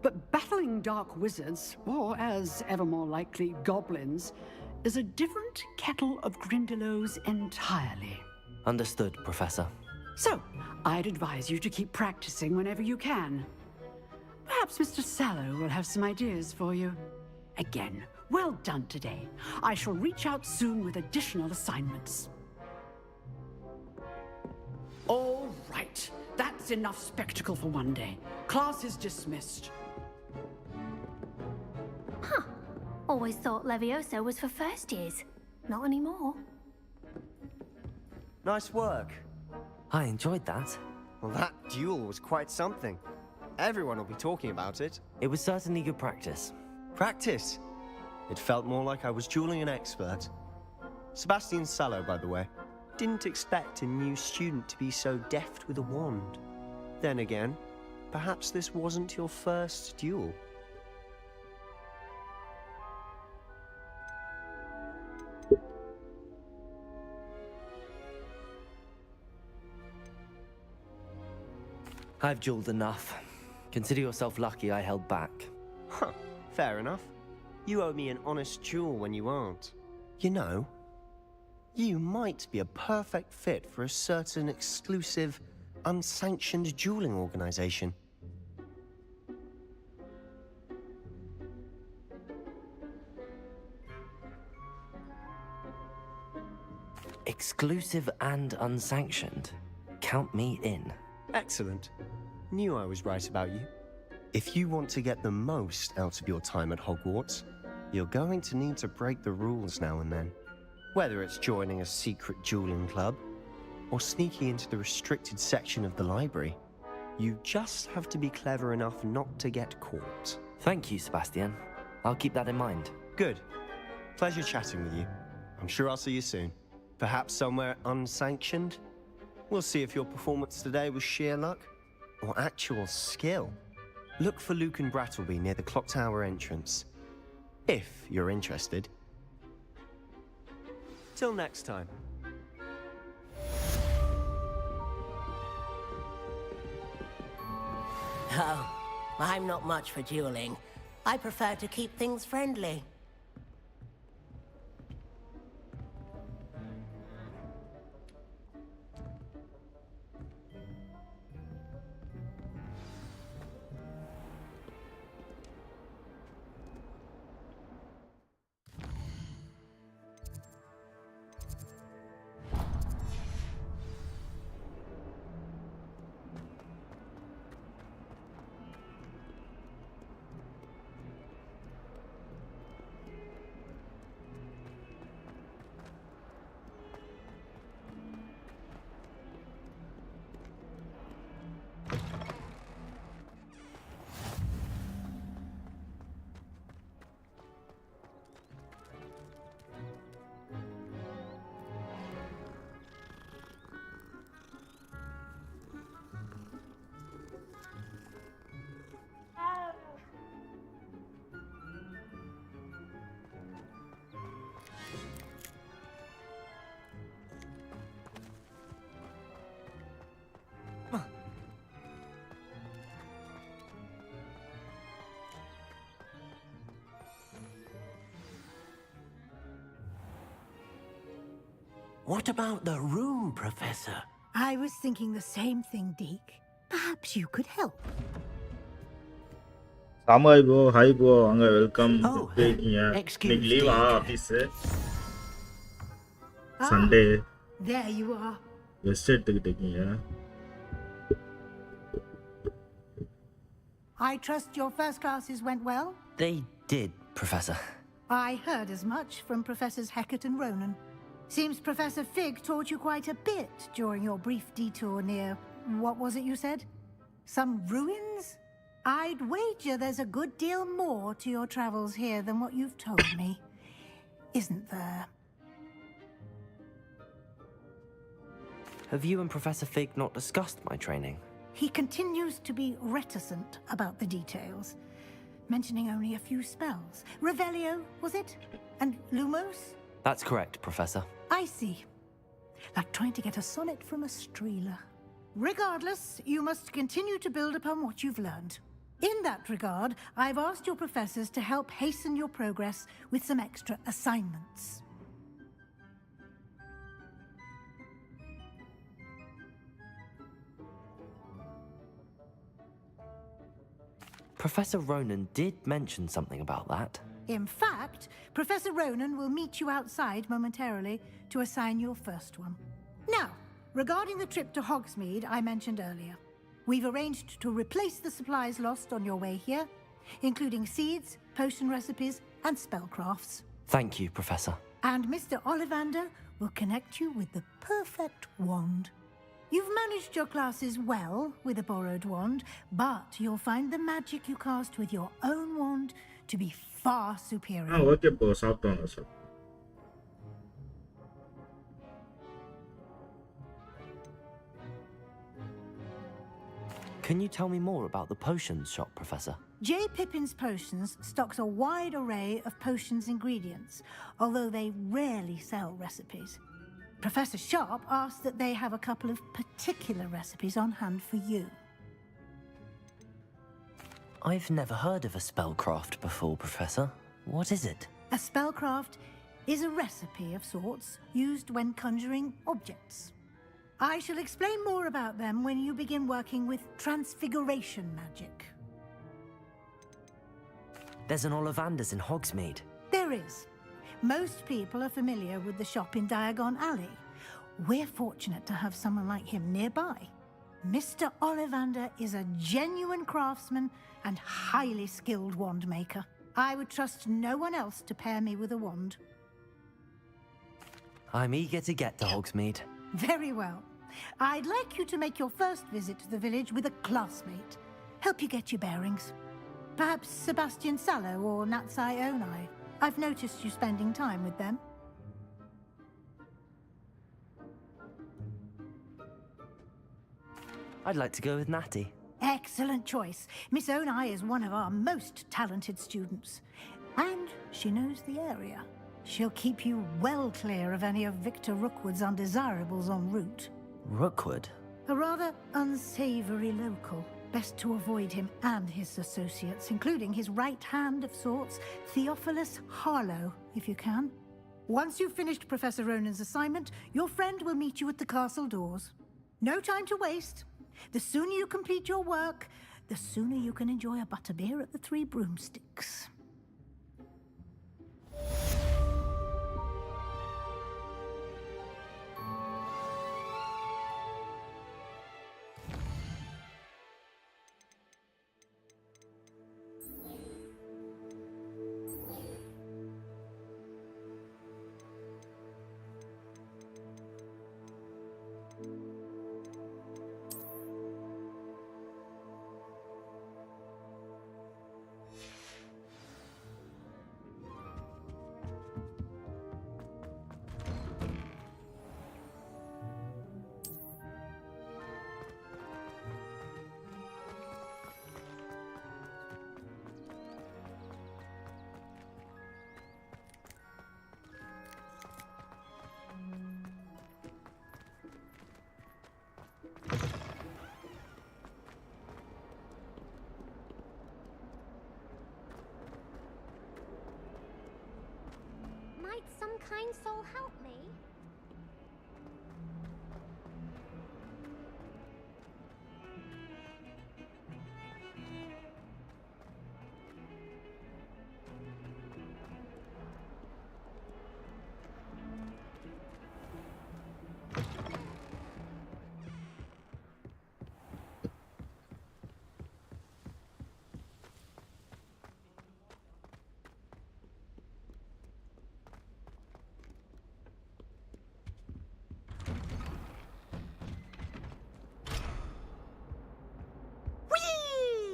but battling dark wizards, or as ever more likely, goblins, is a different kettle of Grindylows entirely. Understood, Professor. So, I'd advise you to keep practicing whenever you can. Perhaps Mr. Sallow will have some ideas for you. Again, well done today. I shall reach out soon with additional assignments. All right. That's enough spectacle for one day. Class is dismissed. Huh. Always thought Levioso was for first years. Not anymore. Nice work. I enjoyed that. Well, that duel was quite something. Everyone will be talking about it. It was certainly good practice. Practice? It felt more like I was dueling an expert. Sebastian Sallow, by the way. Didn't expect a new student to be so deft with a wand. Then again, perhaps this wasn't your first duel. I've jeweled enough. Consider yourself lucky I held back. Huh, fair enough. You owe me an honest jewel when you aren't. You know, you might be a perfect fit for a certain exclusive, unsanctioned dueling organization. Exclusive and unsanctioned. Count me in. Excellent. Knew I was right about you. If you want to get the most out of your time at Hogwarts, you're going to need to break the rules now and then. Whether it's joining a secret dueling club, or sneaking into the restricted section of the library, you just have to be clever enough not to get caught. Thank you, Sebastian. I'll keep that in mind. Good. Pleasure chatting with you. I'm sure I'll see you soon. Perhaps somewhere unsanctioned? We'll see if your performance today was sheer luck or actual skill. Look for Luke and Brattleby near the clock tower entrance, if you're interested. Till next time. Oh, I'm not much for dueling. I prefer to keep things friendly. What about the room, Professor? I was thinking the same thing, Deke. Perhaps you could help. Hi bro, அங்க welcome இருக்கீங்க. excuse இன்னைக்கு லீவா Deke. Office? Sunday. There you are. Rest எடுத்துக்கிட்டு இருக்கீங்க. I trust your first classes went well? They did, Professor. I heard as much from Professors Hecat and Ronan. Seems Professor Fig taught you quite a bit during your brief detour near... what was it you said? Some ruins? I'd wager there's a good deal more to your travels here than what you've told me. Isn't there? Have you and Professor Fig not discussed my training? He continues to be reticent about the details, mentioning only a few spells. Revelio, was it? And Lumos? That's correct, Professor. I see. Like trying to get a sonnet from a streeler. Regardless, you must continue to build upon what you've learned. In that regard, I've asked your professors to help hasten your progress with some extra assignments. Professor Ronan did mention something about that. In fact, Professor Ronan will meet you outside momentarily to assign your first one. Now, regarding the trip to Hogsmeade I mentioned earlier, we've arranged to replace the supplies lost on your way here, including seeds, potion recipes, and spellcrafts. Thank you, Professor. And Mr. Ollivander will connect you with the perfect wand. You've managed your classes well with a borrowed wand, but you'll find the magic you cast with your own wand to be far superior. Okay, bro. சாப்பிட்டோம் sir. Can you tell me more about the potions shop, Professor? J. Pippin's Potions stocks a wide array of potions ingredients, although they rarely sell recipes. Professor Sharp asked that they have a couple of particular recipes on hand for you. I've never heard of a spellcraft before, Professor. What is it? A spellcraft is a recipe of sorts used when conjuring objects. I shall explain more about them when you begin working with transfiguration magic. There's an Ollivander's in Hogsmeade. There is. Most people are familiar with the shop in Diagon Alley. We're fortunate to have someone like him nearby. Mr. Ollivander is a genuine craftsman and highly skilled wand maker. I would trust no one else to pair me with a wand. I'm eager to get to Hogsmeade. Very well. I'd like you to make your first visit to the village with a classmate. Help you get your bearings. Perhaps Sebastian Sallow or Natsai Onai. I've noticed you spending time with them. I'd like to go with Natty. Excellent choice. Miss Onai is one of our most talented students. And she knows the area. She'll keep you well clear of any of Victor Rookwood's undesirables en route. Rookwood? A rather unsavory local. Best to avoid him and his associates, including his right hand of sorts, Theophilus Harlow, if you can. Once you've finished Professor Ronan's assignment, your friend will meet you at the castle doors. No time to waste. The sooner you complete your work, the sooner you can enjoy a butterbeer at the Three Broomsticks. Might some kind soul help me?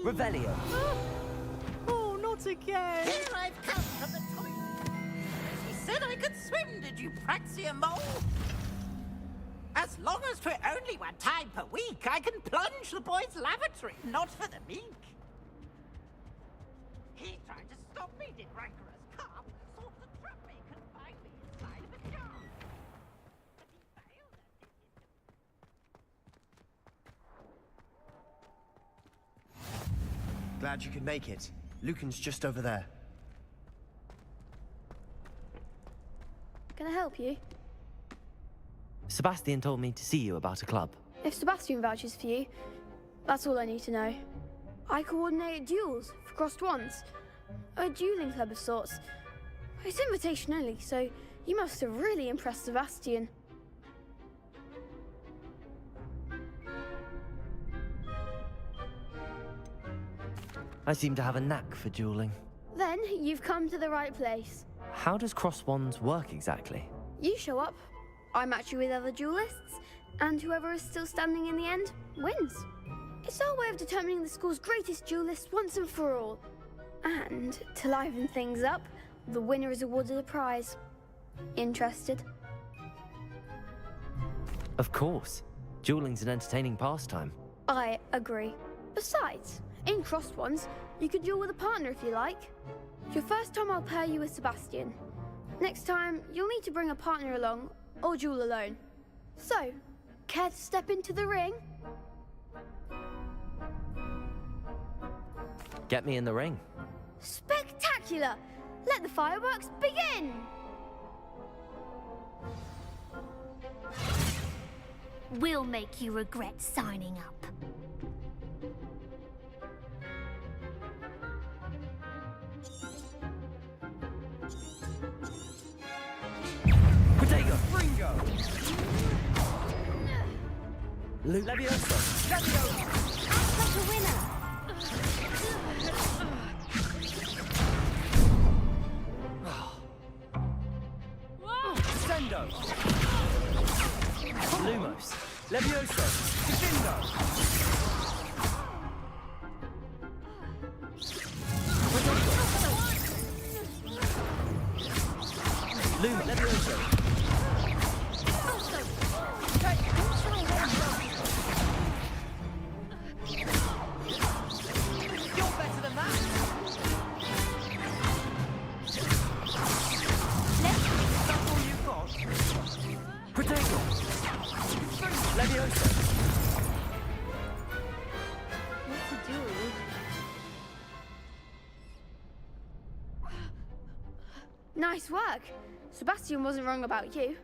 Revelio. Oh, not again! Here I've come from the toilet. He said I could swim, did you praxia mole? As long as 'twere only one time per week, I can plunge the boy's lavatory, not for the meek. He tried to stop me, did rancorous calf, sought to trap me, confine me inside of a jar. But he failed at his... Glad you could make it. Lucan's just over there. Can I help you? Sebastian told me to see you about a club. If Sebastian vouches for you, that's all I need to know. I coordinate duels for crossed wands. A dueling club of sorts. It's invitation only, so you must have really impressed Sebastian. I seem to have a knack for dueling. Then you've come to the right place. How does cross wands work exactly? You show up, I match you with other duelists, and whoever is still standing in the end wins. It's our way of determining the school's greatest duelist once and for all. And to liven things up, the winner is awarded a prize. Interested? Of course. Dueling's an entertaining pastime. I agree. Besides, in crossed ones, you could duel with a partner if you like. Your first time I'll pair you with Sebastian. Next time, you'll need to bring a partner along, or duel alone. So, care to step into the ring? Get me in the ring. Spectacular! Let the fireworks begin! We'll make you regret signing up. Potato! Ringo! Leviosa! Act like a winner! Sendo! Lumos! Leviosa! Crescendo! Luma! Leviosa! You're better than that! That's all you got? Potato! Leviosa! What to do? Nice work. Sebastian wasn't wrong about you.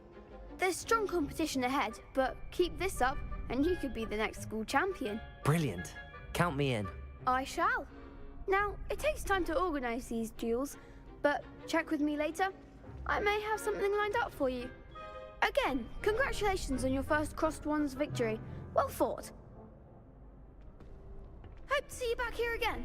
There's strong competition ahead, but keep this up and you could be the next school champion. Brilliant. Count me in. I shall. Now, it takes time to organize these duels, but check with me later. I may have something lined up for you. Again, congratulations on your first Crossed Wands victory. Well fought. Hope to see you back here again.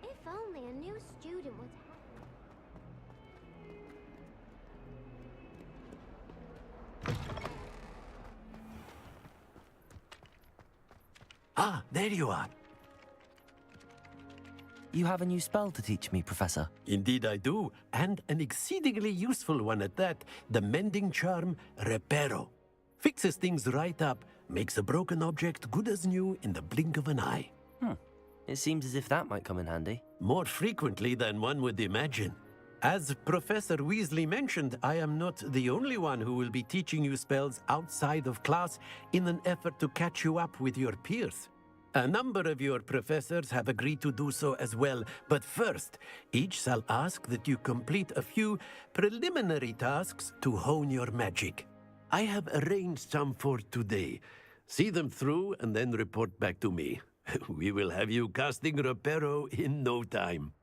If only a new student would have... Ah, there you are. You have a new spell to teach me, Professor. Indeed I do, and an exceedingly useful one at that. The mending charm, Reparo. Fixes things right up, makes a broken object good as new in the blink of an eye. It seems as if that might come in handy. More frequently than one would imagine. As Professor Weasley mentioned, I am not the only one who will be teaching you spells outside of class in an effort to catch you up with your peers. A number of your professors have agreed to do so as well, but first, each shall ask that you complete a few preliminary tasks to hone your magic. I have arranged some for today. See them through and then report back to me. We will have you casting Reparo in no time.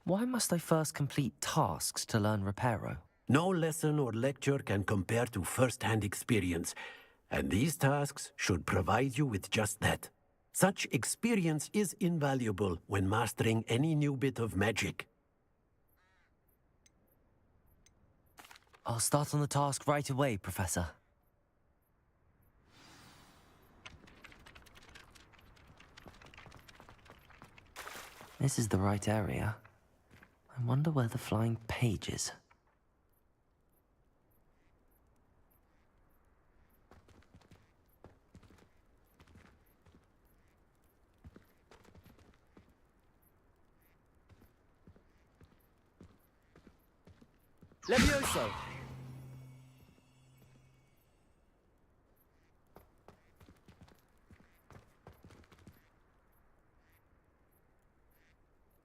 Why must I first complete tasks to learn Reparo? No lesson or lecture can compare to first-hand experience, and these tasks should provide you with just that. Such experience is invaluable when mastering any new bit of magic. I'll start on the task right away, Professor. This is the right area. I wonder where the flying page is. Levioso!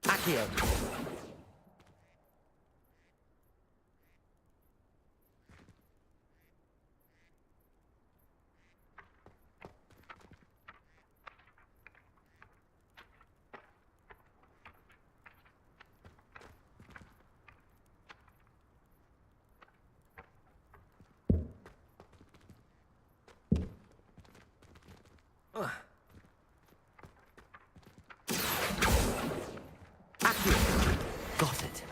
Accio! Got it.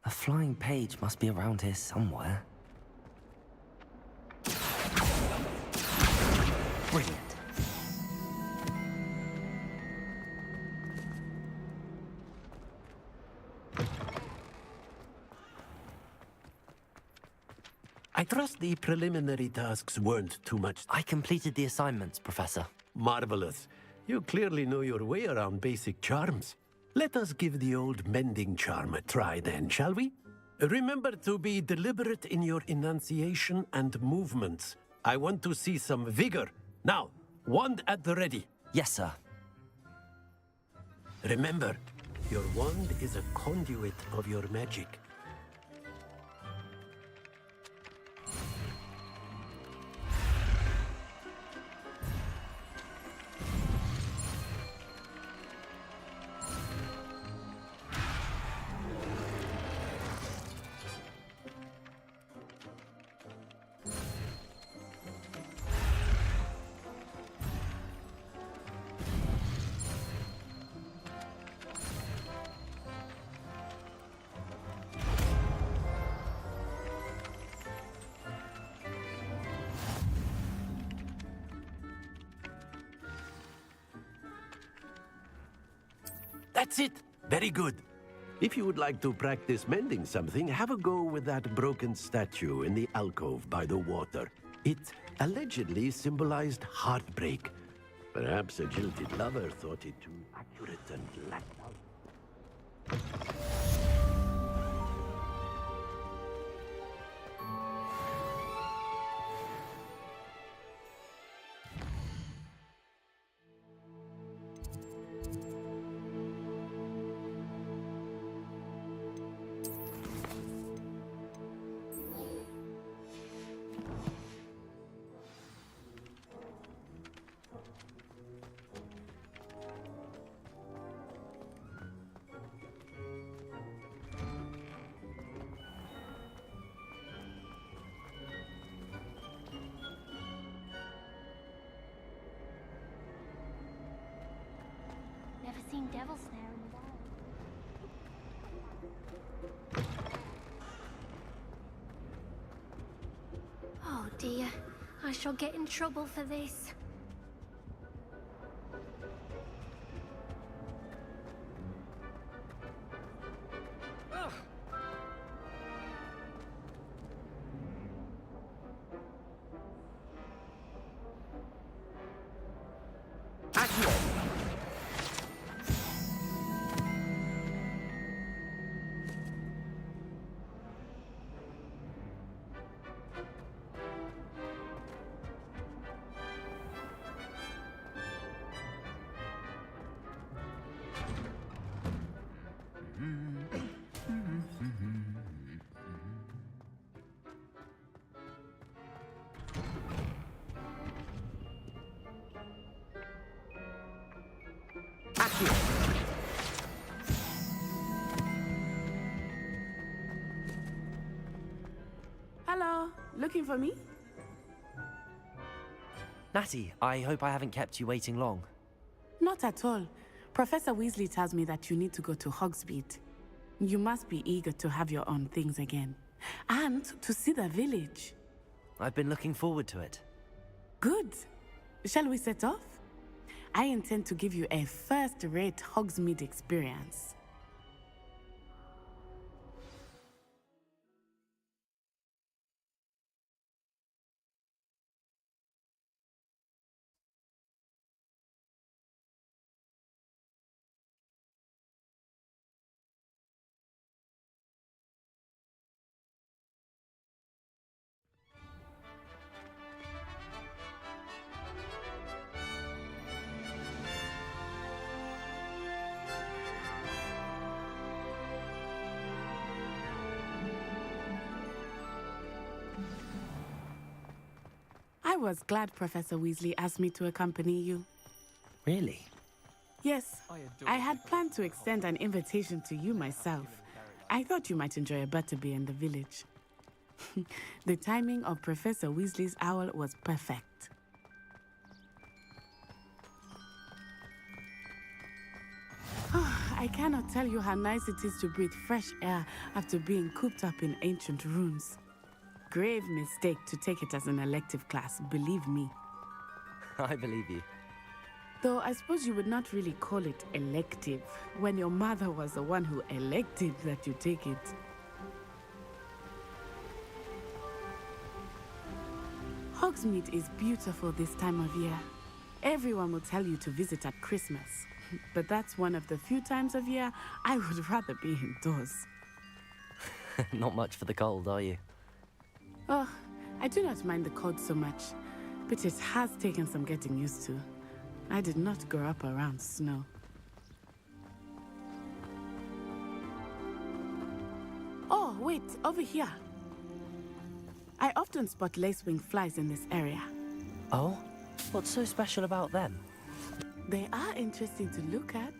A flying page must be around here somewhere. Brilliant. I trust the preliminary tasks weren't too much. I completed the assignments, Professor. Marvelous. You clearly know your way around basic charms. Let us give the old mending charm a try then, shall we? Remember to be deliberate in your enunciation and movements. I want to see some vigor. Now, wand at the ready. Yes, sir. Remember, your wand is a conduit of your magic. That's it! Very good. If you would like to practice mending something, have a go with that broken statue in the alcove by the water. It allegedly symbolized heartbreak. Perhaps a jilted lover thought it too accurate and lacked out. Never seen devil snare in the wild. Oh dear, I shall get in trouble for this. Hello, looking for me? Natty, I hope I haven't kept you waiting long. Not at all. Professor Weasley tells me that you need to go to Hogsmeade. You must be eager to have your own things again. And to see the village. I've been looking forward to it. Good. Shall we set off? I intend to give you a first-rate Hogsmeade experience. I was glad Professor Weasley asked me to accompany you. Really? Yes, I had planned to extend an invitation to you myself. I thought you might enjoy a butterbeer in the village. The timing of Professor Weasley's owl was perfect. I cannot tell you how nice it is to breathe fresh air after being cooped up in ancient rooms. Grave mistake to take it as an elective class, believe me. I believe you. Though I suppose you would not really call it elective when your mother was the one who elected that you take it. Hogsmeade is beautiful this time of year. Everyone will tell you to visit at Christmas, but that's one of the few times of year I would rather be indoors. Not much for the cold, are you? Oh, I do not mind the cold so much, but it has taken some getting used to. I did not grow up around snow. Oh, wait, over here. I often spot lacewing flies in this area. Oh? What's so special about them? They are interesting to look at,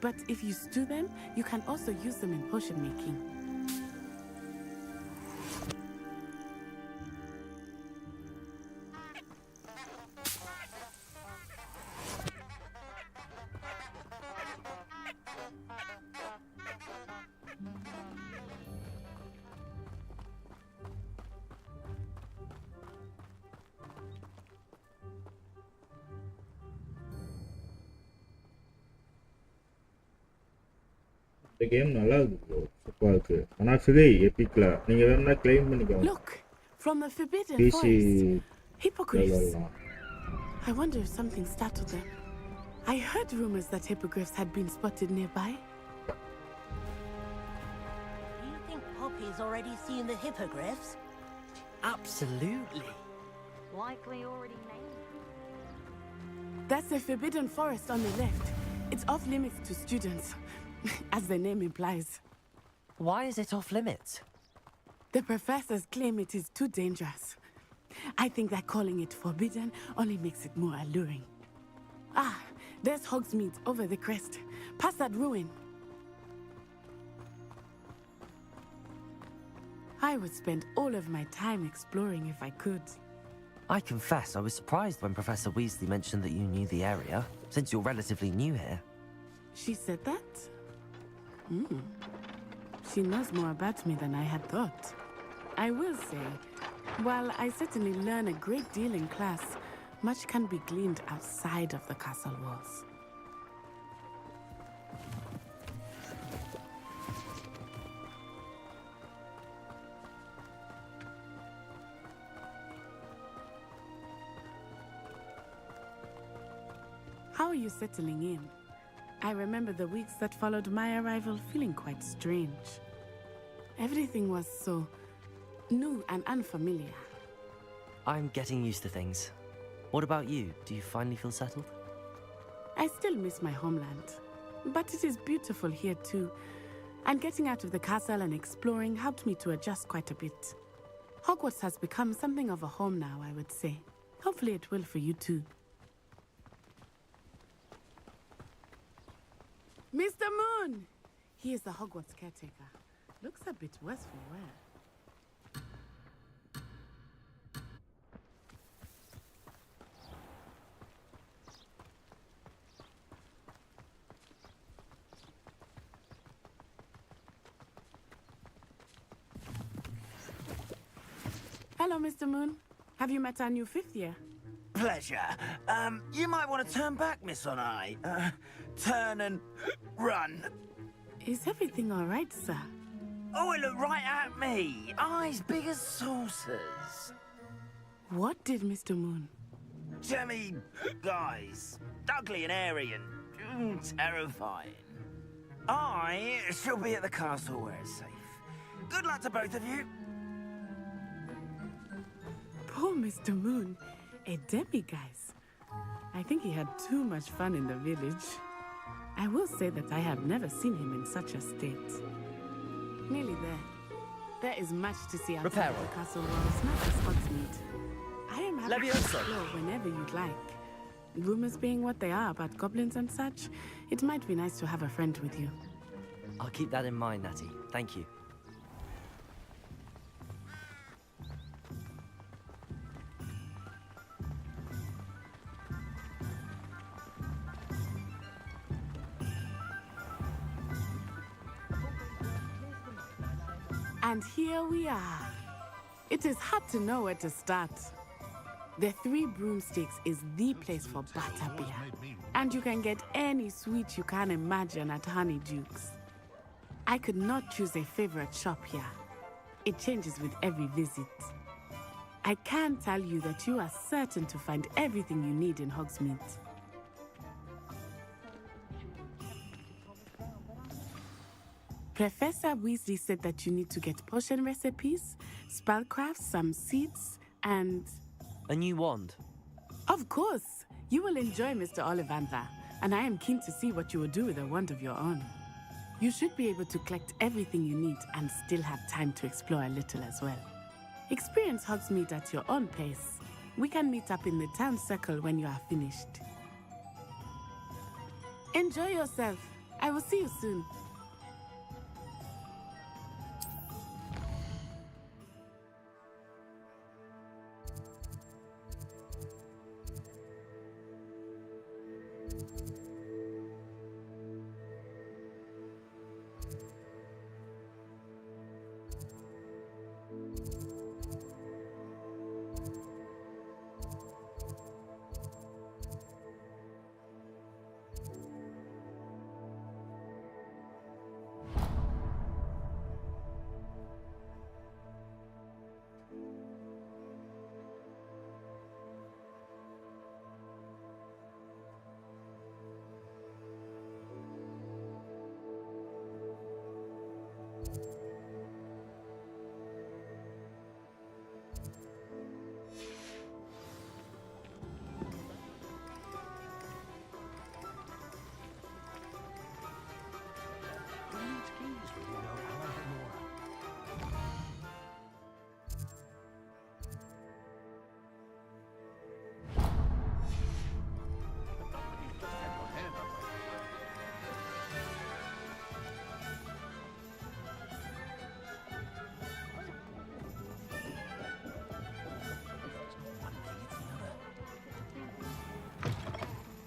but if you stew them, you can also use them in potion making. இந்த game நல்லா இருக்கு bro, சூப்பரா இருக்கு. ஆனா free எபிக்ல நீங்க வேணும்னா claim பண்ணிக்கோங்க. Look, from the forbidden PC forest. Hippogriffs. லெவல்லாம். I wonder if something startled them. I heard rumors that hippogriffs had been spotted nearby. Do you think Poppy's already seen the hippogriffs? Absolutely. Likely already named. That's the forbidden forest on the left. It's off limits to students, as the name implies. Why is it off limits? The professors claim it is too dangerous. I think that calling it forbidden only makes it more alluring. Ah, there's Hogsmeade over the crest. Past that ruin. I would spend all of my time exploring if I could. I confess I was surprised when Professor Weasley mentioned that you knew the area, since you're relatively new here. She said that? She knows more about me than I had thought. I will say, while I certainly learn a great deal in class, much can be gleaned outside of the castle walls. How are you settling in? I remember the weeks that followed my arrival feeling quite strange. Everything was so new and unfamiliar. I'm getting used to things. What about you? Do you finally feel settled? I still miss my homeland, but it is beautiful here too. And getting out of the castle and exploring helped me to adjust quite a bit. Hogwarts has become something of a home now, I would say. Hopefully it will for you too. Mr. Moon! He is the Hogwarts caretaker. Looks a bit worse for wear. Hello, Mr. Moon. Have you met our new 5th year? Pleasure. You might want to turn back, Miss Onai. Turn and run. Is everything all right, sir? Oh, it looked right at me. Eyes big as saucers. What did Mr. Moon? Jemmy guys. Ugly and airy and terrifying. I shall be at the castle where it's safe. Good luck to both of you. Poor Mr. Moon. A demi-guise. I think he had too much fun in the village. I will say that I have never seen him in such a state. Nearly there. There is much to see outside the castle walls, not just Hogsmeade. I am happy to explore whenever you'd like. Rumors being what they are about goblins and such, it might be nice to have a friend with you. I'll keep that in mind, Natty. Thank you. And here we are. It is hard to know where to start. The Three Broomsticks is the place for butterbeer. And you can get any sweet you can imagine at Honeydukes. I could not choose a favorite shop here. It changes with every visit. I can tell you that you are certain to find everything you need in Hogsmeade. Professor Weasley said that you need to get potion recipes, spellcrafts, some seeds, and... a new wand. Of course! You will enjoy Mr. Ollivander, and I am keen to see what you will do with a wand of your own. You should be able to collect everything you need and still have time to explore a little as well. Experience Hogsmeade at your own pace. We can meet up in the town circle when you are finished. Enjoy yourself. I will see you soon.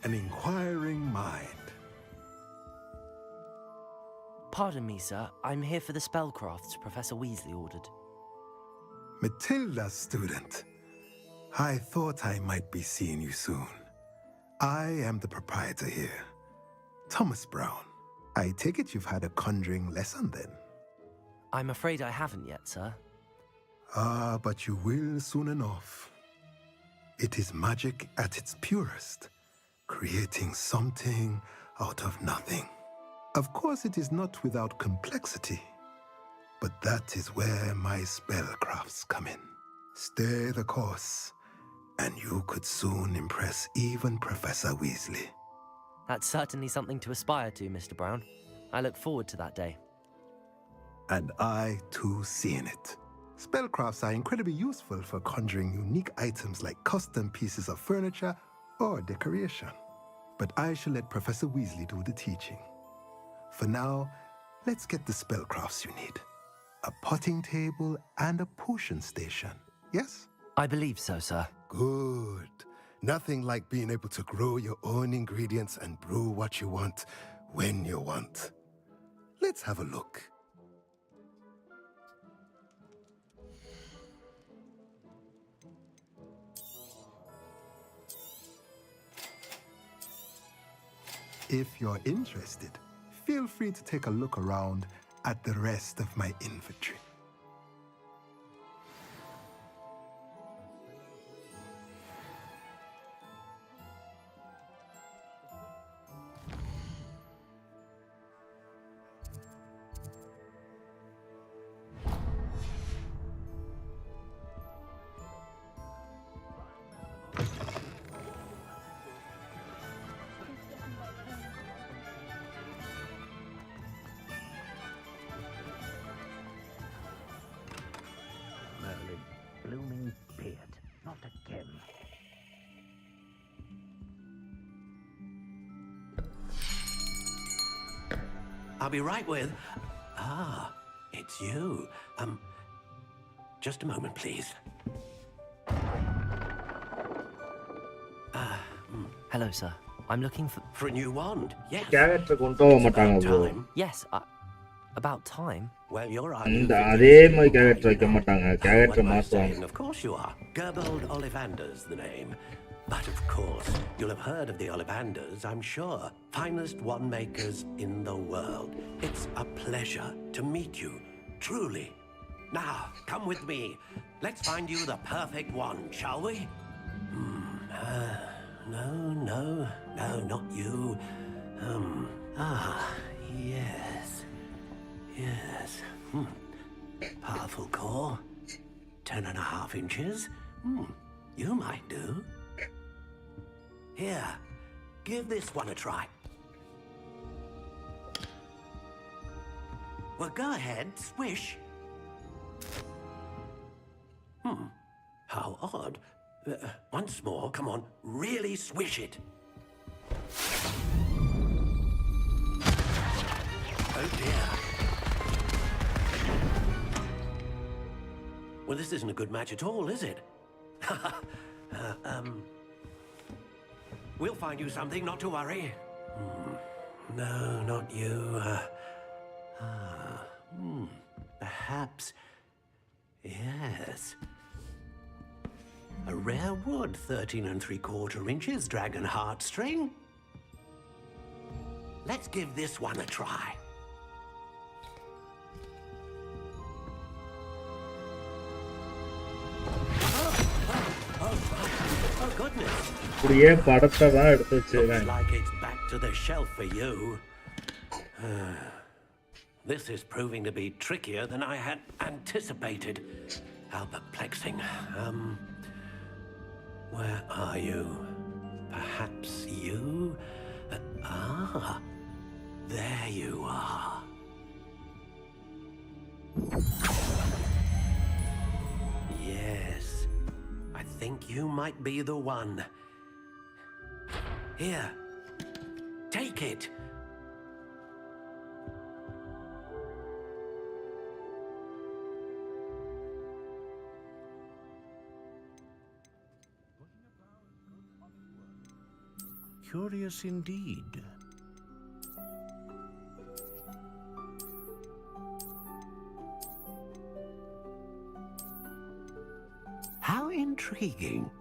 An inquiring mind. Pardon me, sir. I'm here for the spellcrafts Professor Weasley ordered. Matilda, student. I thought I might be seeing you soon. I am the proprietor here, Thomas Brown. I take it you've had a conjuring lesson then? I'm afraid I haven't yet, sir. Ah, but you will soon enough. It is magic at its purest, creating something out of nothing. Of course, it is not without complexity, but that is where my spellcrafts come in. Stay the course, and you could soon impress even Professor Weasley. That's certainly something to aspire to, Mr. Brown. I look forward to that day. And I, too, seeing it. Spellcrafts are incredibly useful for conjuring unique items like custom pieces of furniture or decoration. But I shall let Professor Weasley do the teaching. For now, let's get the spellcrafts you need. A potting table and a potion station, yes? I believe so, sir. Good. Nothing like being able to grow your own ingredients and brew what you want when you want. Let's have a look. If you're interested, feel free to take a look around at the rest of my inventory. Blooming beard, not again. I'll be right with... Ah, it's you. Just a moment, please. Hello, sir. I'm looking for... For a new wand, yes. Character கொண்டு மாட்டாங்க bro. Yes, about time. Well, you're அந்த அதே மாதிரி character வைக்க மாட்டாங்க. Character மாத்துவாங்க. Of course you are. Gerbold Ollivander's the name. But of course, you'll have heard of the Ollivanders, I'm sure. Finest wand makers in the world. It's a pleasure to meet you, truly. Now, come with me. Let's find you the perfect wand, shall we? No, not you. Yes. Powerful core. 10.5 inches. You might do. Here, give this one a try. Well, go ahead, swish. How odd. Once more, come on, really swish it. Oh dear. Well, this isn't a good match at all, is it? We'll find you something, not to worry. No, not you. Perhaps... Yes. A rare wood, 13 3/4 inches, dragon heartstring. Let's give this one a try. Oh goodness. Looks like it's back to the shelf for you. This is proving to be trickier than I had anticipated. How perplexing. Where are you? Perhaps you? There you are. Yes, I think you might be the one. Here, take it. Curious indeed. How intriguing.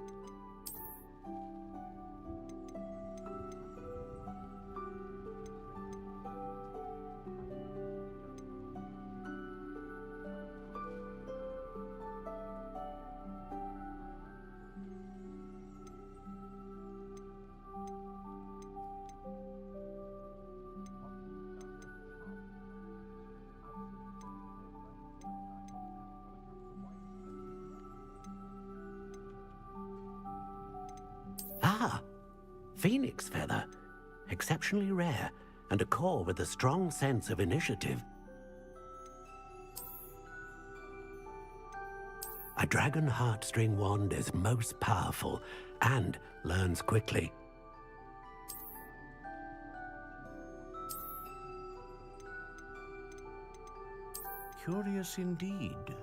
Phoenix feather, exceptionally rare, and a core with a strong sense of initiative. A dragon heartstring wand is most powerful and learns quickly. Curious indeed.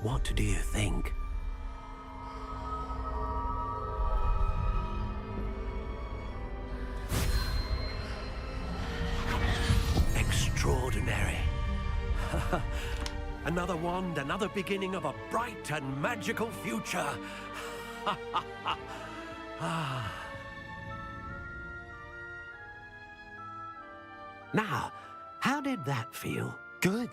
What do you think? Extraordinary. Another wand, another beginning of a bright and magical future. Now, how did that feel? Good.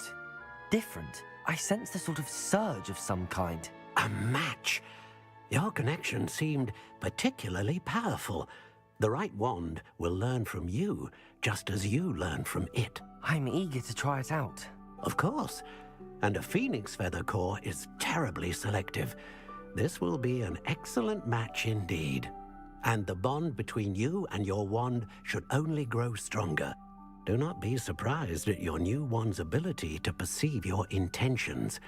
Different. I sensed a sort of surge of some kind. A match. Your connection seemed particularly powerful. The right wand will learn from you, just as you learn from it. I'm eager to try it out. Of course. And a phoenix feather core is terribly selective. This will be an excellent match indeed. And the bond between you and your wand should only grow stronger. Do not be surprised at your new wand's ability to perceive your intentions,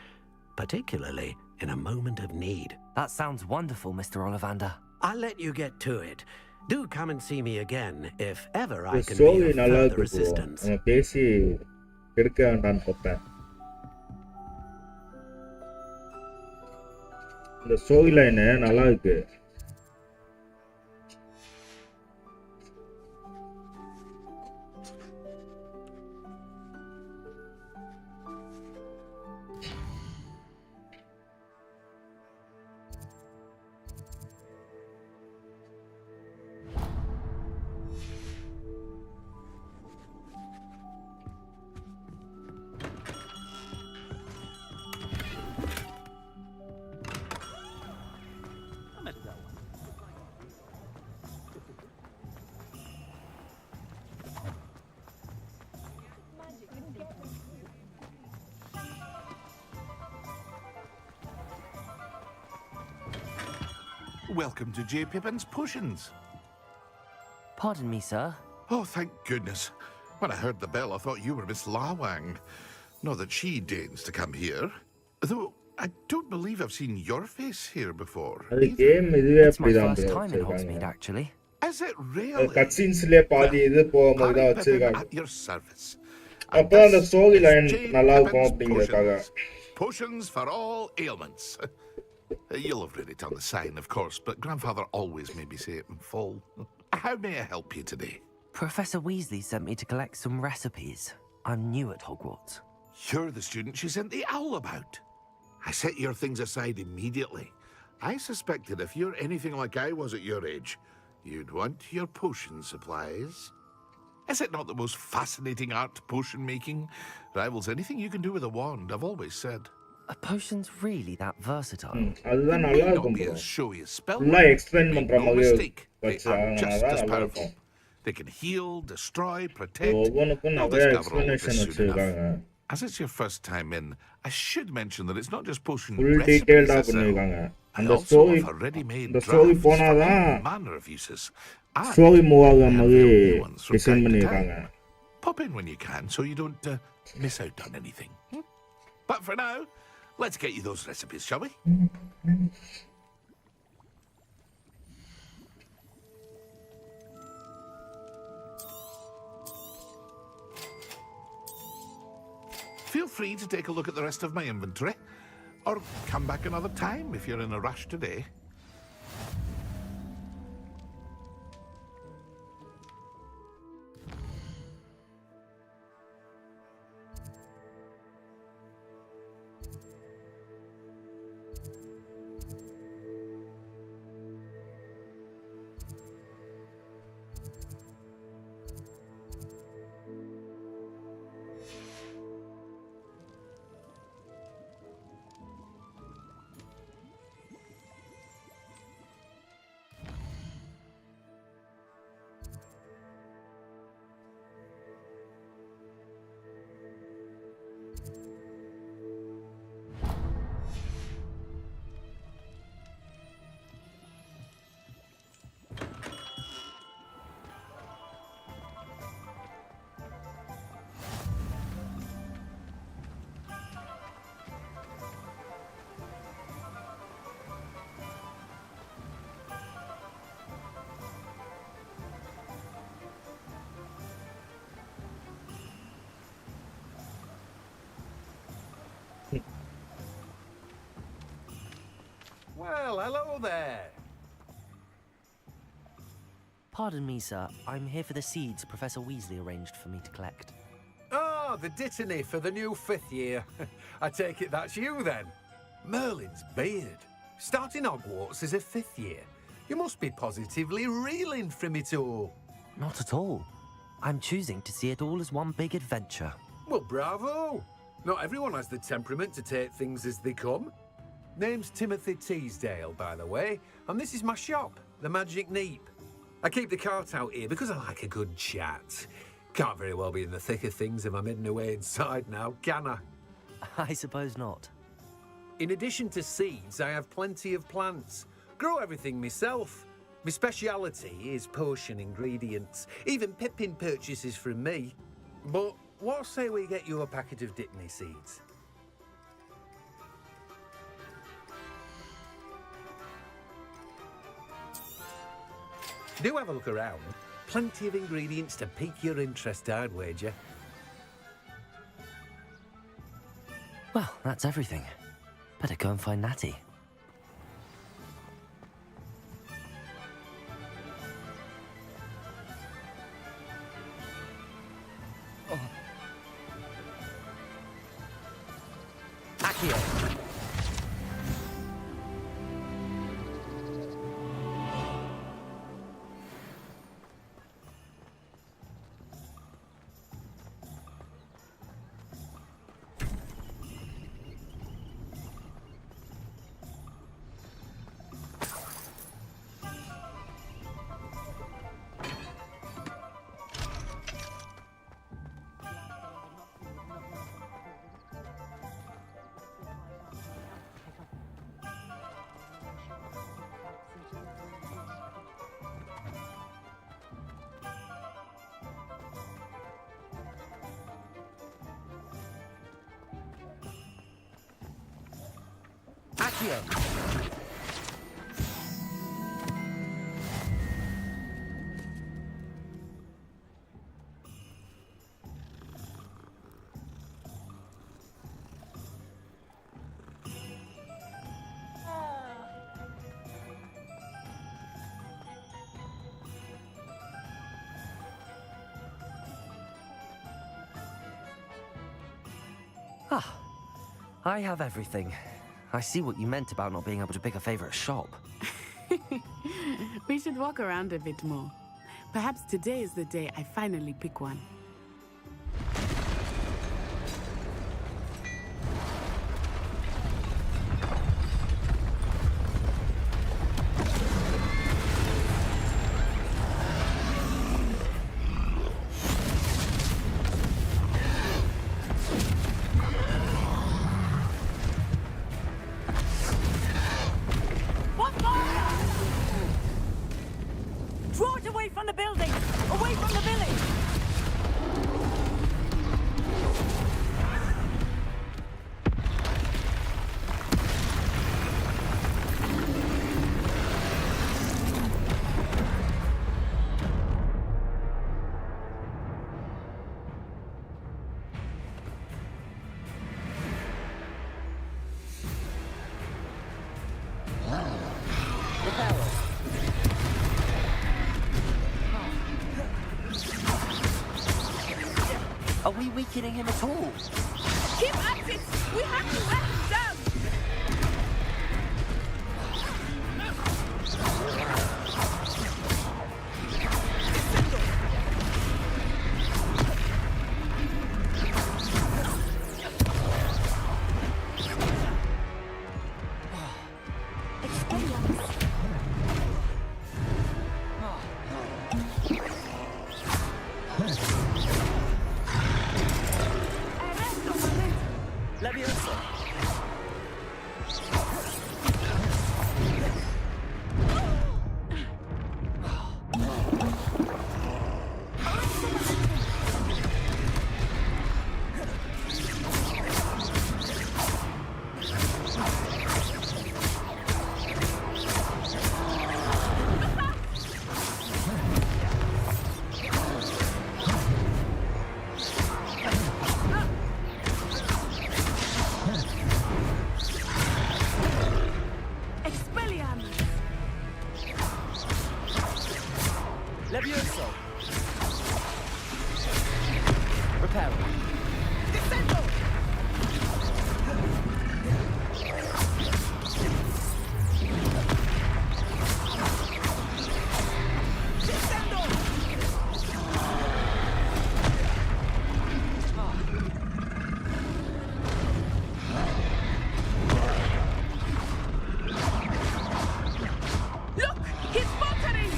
particularly in a moment of need. That sounds wonderful, Mr. Ollivander. I'll let you get to it. Do come and see me again if ever I The can story be of நல்லா further இருக்கு bro. assistance. நம்ம பேசி எடுக்க வேண்டாம்னு பார்த்தேன். இந்த story line நல்லா இருக்கு. Welcome to J. Pippin's Potions. Pardon me, sir. Oh, thank goodness. When I heard the bell, I thought you were Miss Lawang. Not that she deigns to come here. Though, I don't believe I've seen your face here before. It's my first time in Hogsmeade, actually. Is it really? கட்சின்ஸ்லயே பாதி இது போகும்போது தான் Harry Pippin வச்சிருக்காங்க. at your service. அப்பதான் அந்த story line J. நல்லா இருக்கும் Pippin's அப்படிங்கறதுக்காக. Potions for all ailments. You'll have read it on the sign, of course, but Grandfather always made me say it in full. How may I help you today? Professor Weasley sent me to collect some recipes. I'm new at Hogwarts. You're the student she sent the owl about. I set your things aside immediately. I suspected if you're anything like I was at your age, you'd want your potion supplies. Is it not the most fascinating art, potion making? Rivals anything you can do with a wand, I've always said. Are potions really that versatile? அதுதான் They நல்லா may not இருக்கும் be bro. as showy as spell. நல்லா explain Make பண்ற no மாதிரி mistake, they வச்சிருக்காங்க. are just அதான் as நல்லா powerful. இருக்கும். They can heal, destroy, protect. ஒவ்வொன்றுக்கும் You'll நிறைய discover all of explanation this soon enough. வச்சிருக்காங்க. As it's your first time in, I should mention that it's not just potion Full recipes detailed that sell. பண்ணிருக்காங்க. I அந்த also story offer ready-made அந்த story drafts for போனாதான் all manner of uses. And story move ஆகுற I மாதிரி unveil new ones from design time to பண்ணிருக்காங்க. time. Pop in when you can so you don't miss out on anything. But for now, let's get you those recipes, shall we? Feel free to take a look at the rest of my inventory, or come back another time if you're in a rush today. Well, hello there. Pardon me, sir. I'm here for the seeds Professor Weasley arranged for me to collect. Oh, the dittany for the new 5th year. I take it that's you, then. Merlin's beard. Starting Hogwarts as a 5th year. You must be positively reeling from it all. Not at all. I'm choosing to see it all as one big adventure. Well, bravo. Not everyone has the temperament to take things as they come. Name's Timothy Teasdale, by the way, and this is my shop, the Magic Neep. I keep the cart out here because I like a good chat. Can't very well be in the thick of things if I'm hidden away inside now, can I? I suppose not. In addition to seeds, I have plenty of plants. Grow everything myself. My speciality is potion ingredients. Even Pippin purchases from me. But what say we get you a packet of Dittany seeds? Do have a look around. Plenty of ingredients to pique your interest, I'd wager. Well, that's everything. Better go and find Natty. Accio. Accio. Ah, I have everything. I see what you meant about not being able to pick a favorite shop. We should walk around a bit more. Perhaps today is the day I finally pick one. Draw it away from the building! Away from the village! Are we weakening him at all? Keep at it! We have to let him down! Leviosa. Levioso. Reparo. Descendo! Look! He's faltering!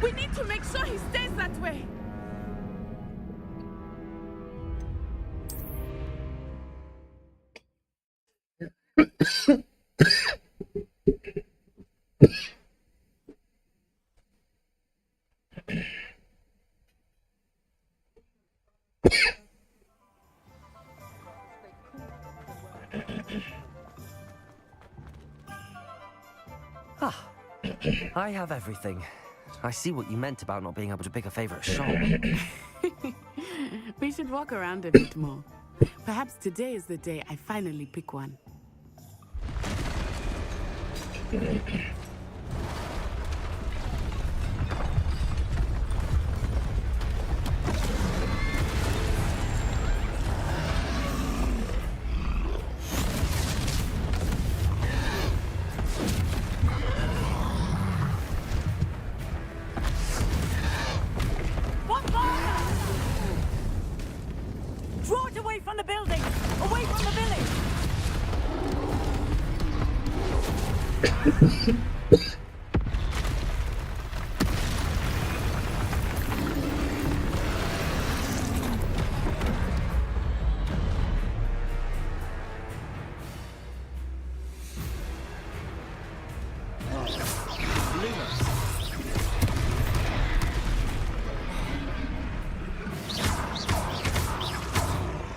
We need to make sure he stays that way. Ah, I have everything. I see what you meant about not being able to pick a favorite shop. We should walk around a bit more. Perhaps today is the day I finally pick one. Draw it away from the building! Away from the village!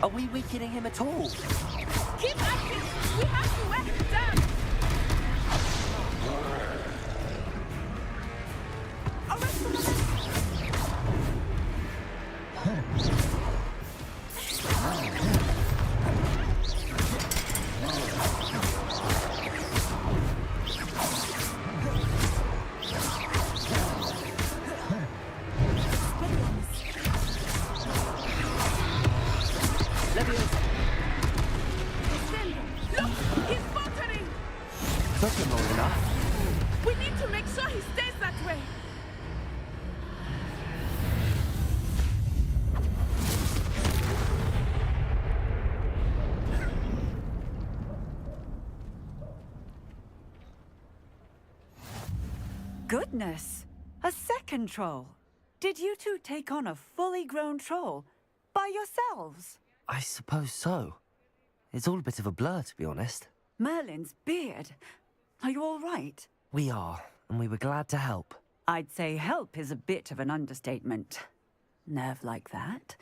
Are we weakening him at all? Keep acting! We have to wear him down! Look! He's faltering! Took him long enough. We need to make sure he stays that way. Goodness! A second troll! Did you two take on a fully grown troll? By yourselves? I suppose so. It's all a bit of a blur, to be honest. Merlin's beard. Are you all right? We are, and we were glad to help. I'd say help is a bit of an understatement. Nerve like that.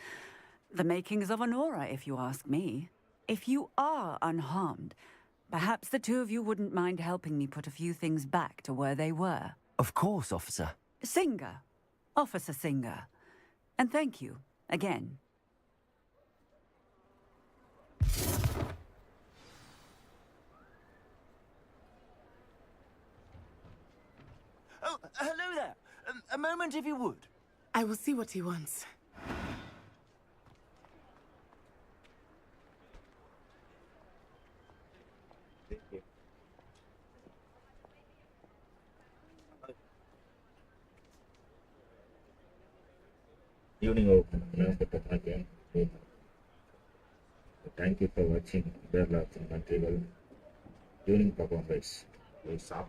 The makings of an aura, if you ask me. If you are unharmed, perhaps the two of you wouldn't mind helping me put a few things back to where they were. Of course, officer. Singer. Officer Singer. And thank you, again. Oh, hello there. A moment, if you would. I will see what he wants. Evening open. Thank you for watching. There are lots of material. Evening performance. We saw